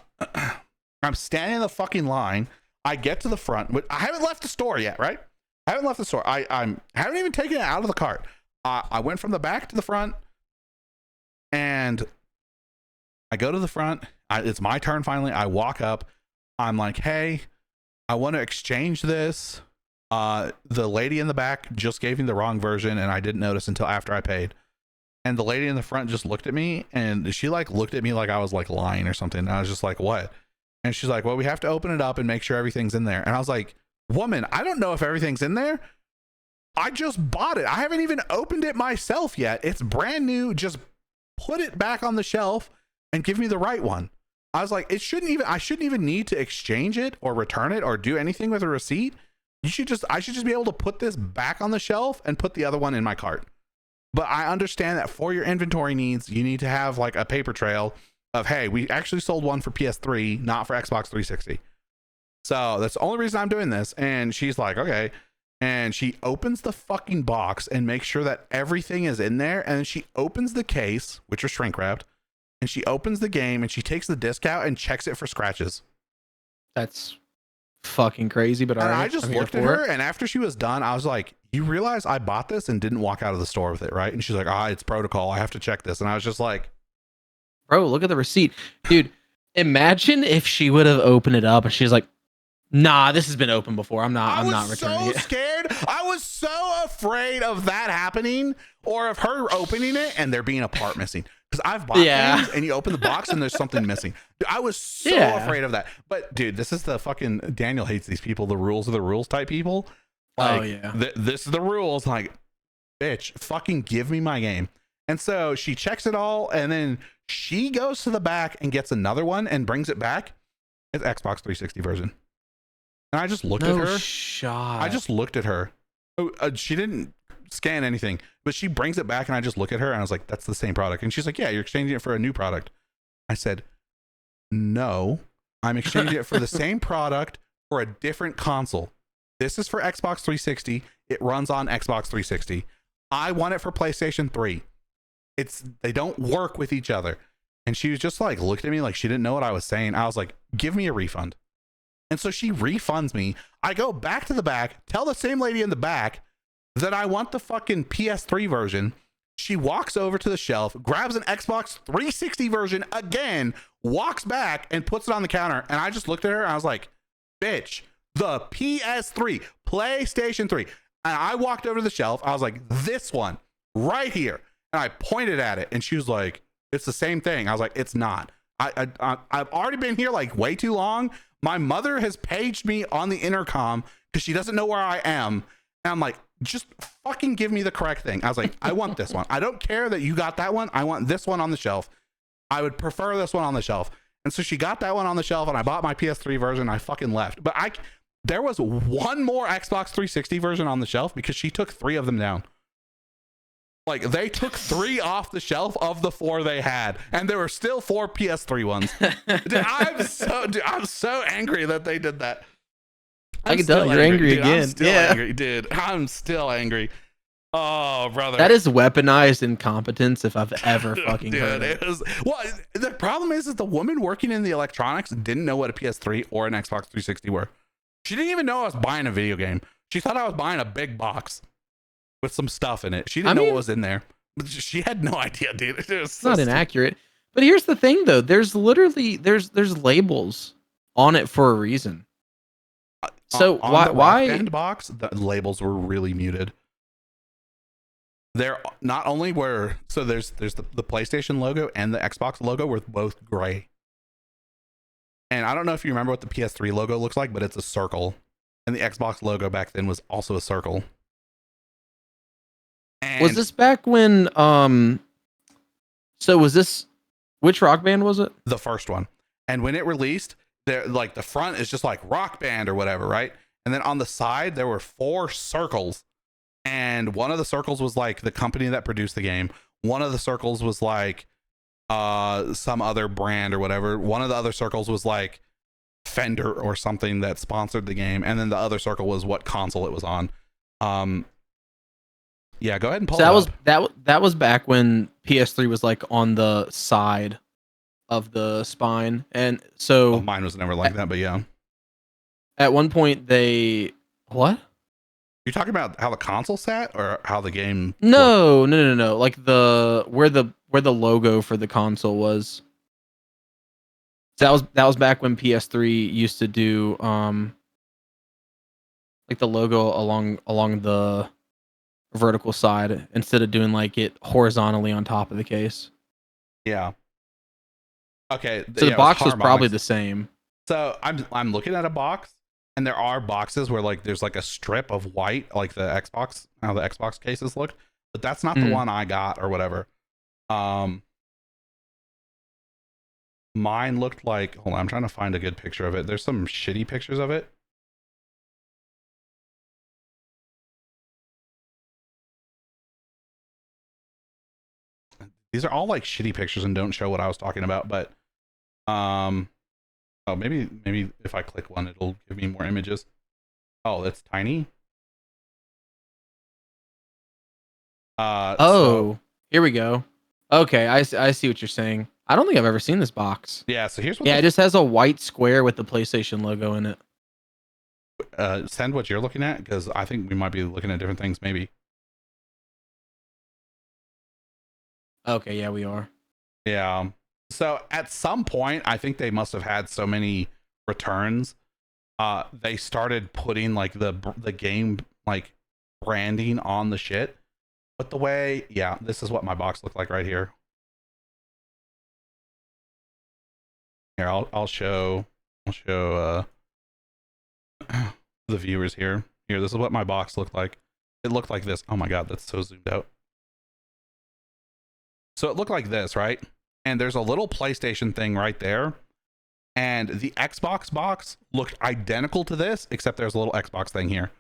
standing in the fucking line. I get to the front, but I haven't left the store yet, right? I haven't left the store. I haven't even taken it out of the cart. I went from the back to the front, and I go to the front. It's my turn finally. I walk up. I'm like, hey, I want to exchange this. The lady in the back just gave me the wrong version, and I didn't notice until after I paid. And the lady in the front just looked at me, and she like looked at me like I was like lying or something. And I was just like, what? And she's like, well, we have to open it up and make sure everything's in there. And I was like, woman, I don't know if everything's in there. I just bought it. I haven't even opened it myself yet. It's brand new. Just put it back on the shelf and give me the right one. I was like, I shouldn't even need to exchange it or return it or do anything with a receipt. I should just be able to put this back on the shelf and put the other one in my cart. But I understand that for your inventory needs, you need to have like a paper trail of, hey, we actually sold one for PS3, not for Xbox 360. So that's the only reason I'm doing this. And she's like, okay. And she opens the fucking box and makes sure that everything is in there. And then she opens the case, which was shrink wrapped, and she opens the game and she takes the disc out and checks it for scratches. That's fucking crazy, but And all right. I just looked at her, and after she was done, I was like, you realize I bought this and didn't walk out of the store with it, right? And she's like, it's protocol. I have to check this. And I was just like, bro, look at the receipt. Dude, imagine if she would have opened it up and she's like, nah, this has been open before. I'm not returning it. I was so scared. I was so afraid of that happening, or of her opening it and there being a part missing. Because I've bought games and you open the box and there's something missing. Dude, I was so afraid of that. But dude, this is the fucking Daniel hates these people. The rules are the rules type people. Like, this is the rules. Like, bitch, fucking give me my game. And so she checks it all, and then she goes to the back and gets another one and brings it back. It's Xbox 360 version. And I just looked at her. I just looked at her. She didn't scan anything, but she brings it back, and I just look at her, and I was like, that's the same product. And she's like, yeah, you're exchanging it for a new product. I said, no, I'm exchanging it for the same product for a different console. This is for Xbox 360. It runs on Xbox 360. I want it for PlayStation 3. They don't work with each other. And she was just like, looked at me like she didn't know what I was saying. I was like, give me a refund. And so she refunds me. I go back to the back, tell the same lady in the back that I want the fucking PS3 version. She walks over to the shelf, grabs an Xbox 360 version again, walks back and puts it on the counter. And I just looked at her and I was like, bitch, the PS3, PlayStation 3. And I walked over to the shelf. I was like, this one right here. And I pointed at it, and she was like, it's the same thing. I was like, it's not. I've already been here like way too long. My mother has paged me on the intercom because she doesn't know where I am. And I'm like, just fucking give me the correct thing. I was like, I want this one. I don't care that you got that one. I want this one on the shelf. I would prefer this one on the shelf. And so she got that one on the shelf, and I bought my PS3 version. And I fucking left. But there was one more Xbox 360 version on the shelf because she took 3 of them down. Like, they took 3 off the shelf of the 4 they had, and there were still 4 PS3 ones. Dude, I'm so angry that they did that. I can tell you're angry again. I'm still angry, dude. I'm still angry. Oh, brother. That is weaponized incompetence if I've ever fucking heard it. Well, the problem is that the woman working in the electronics didn't know what a PS3 or an Xbox 360 were. She didn't even know I was buying a video game. She thought I was buying a big box with some stuff in it. She didn't know what was in there. She had no idea, dude. It's not inaccurate. But here's the thing, though. There's literally there's labels on it for a reason. So on the end box, the labels were really muted. There not only were there's the PlayStation logo and the Xbox logo were both gray. And I don't know if you remember what the PS3 logo looks like, but it's a circle. And the Xbox logo back then was also a circle. And was this back when so was this, which Rock Band was it? The first one. And when it released, there, like, the front is just like Rock Band or whatever, right? And then on the side there were 4 circles, and one of the circles was like the company that produced the game. One of the circles was like some other brand or whatever. One of the other circles was like Fender or something that sponsored the game, and then the other circle was what console it was on. Yeah, go ahead and pull that was back when PS3 was like on the side of the spine, and so mine was never like that, but yeah. At one point they what? You're talking about how the console sat or how the game? No. Like where the logo for the console was. That was back when PS3 used to do like the logo along the vertical side instead of doing like it horizontally on top of the case. Yeah. Okay. So the box was probably the same. So I'm looking at a box, and there are boxes where like there's like a strip of white, like the Xbox, how the Xbox cases look, but that's not the one I got or whatever. Mine looked like, hold on, I'm trying to find a good picture of it. There's some shitty pictures of it. These are all like shitty pictures and don't show what I was talking about, but oh, maybe if I click one it'll give me more images. Oh, that's tiny. So, here we go. Okay, I see what you're saying. I don't think I've ever seen this box. Yeah, so here's what. Yeah, it just has a white square with the PlayStation logo in it. Send what you're looking at, because I think we might be looking at different things. Maybe. Okay, yeah, we are. Yeah. So at some point, I think they must have had so many returns. They started putting like the game like branding on the shit. But the way, yeah, this is what my box looked like right here. Here, I'll show the viewers here. Here, this is what my box looked like. It looked like this. Oh my god, that's so zoomed out. So it looked like this, right? And there's a little PlayStation thing right there. And the Xbox box looked identical to this, except there's a little Xbox thing here.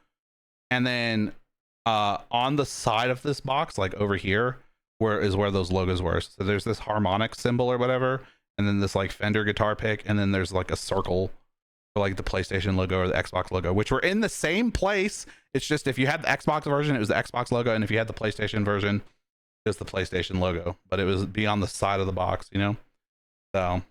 And then on the side of this box, like over here, where those logos were. So there's this harmonic symbol or whatever, and then this like Fender guitar pick, and then there's like a circle for like the PlayStation logo or the Xbox logo, which were in the same place. It's just if you had the Xbox version, it was the Xbox logo, and if you had the PlayStation version, it was the PlayStation logo. But it was be on the side of the box, you know? So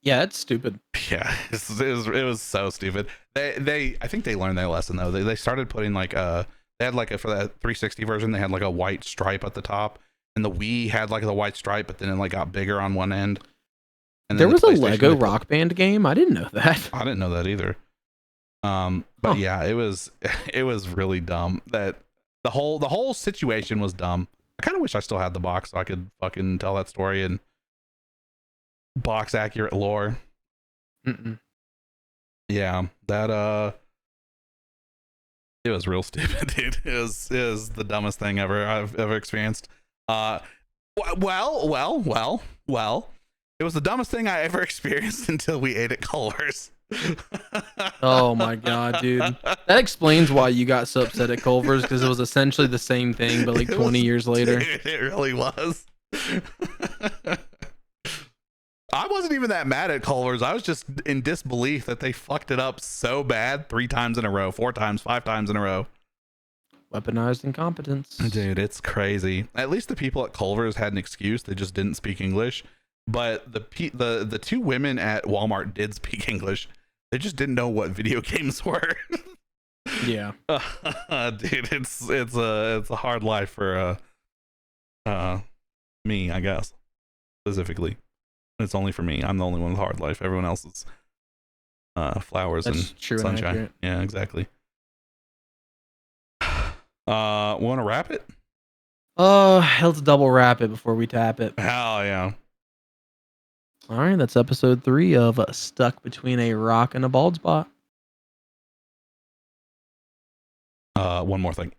yeah, it's stupid. Yeah, it was so stupid. I think they learned their lesson though. They started putting like they had like for that 360 version, they had like a white stripe at the top, and the Wii had like the white stripe, but then it like got bigger on one end. And there was a Lego Rock Band game. I didn't know that. I didn't know that either. But yeah, it was really dumb. That the whole situation was dumb. I kind of wish I still had the box so I could fucking tell that story and box accurate lore. Yeah, that it was real stupid, dude. It was the dumbest thing I've ever experienced. Well, it was the dumbest thing I ever experienced until we ate at Culver's. Oh my god, dude. That explains why you got so upset at Culver's, because it was essentially the same thing, but like 20 years later. Dude, it really was. I wasn't even that mad at Culver's. I was just in disbelief that they fucked it up so bad 3 times in a row, 4 times, 5 times in a row. Weaponized incompetence. Dude, it's crazy. At least the people at Culver's had an excuse. They just didn't speak English. But the 2 women at Walmart did speak English. They just didn't know what video games were. Yeah. Dude, it's a hard life for me, I guess. Specifically. It's only for me. I'm the only one with hard life. Everyone else is flowers and sunshine. And yeah, exactly. Want to wrap it? Let's double wrap it before we tap it. Hell yeah. All right, that's episode 3 of Stuck Between a Rock and a Bald Spot. One more thing.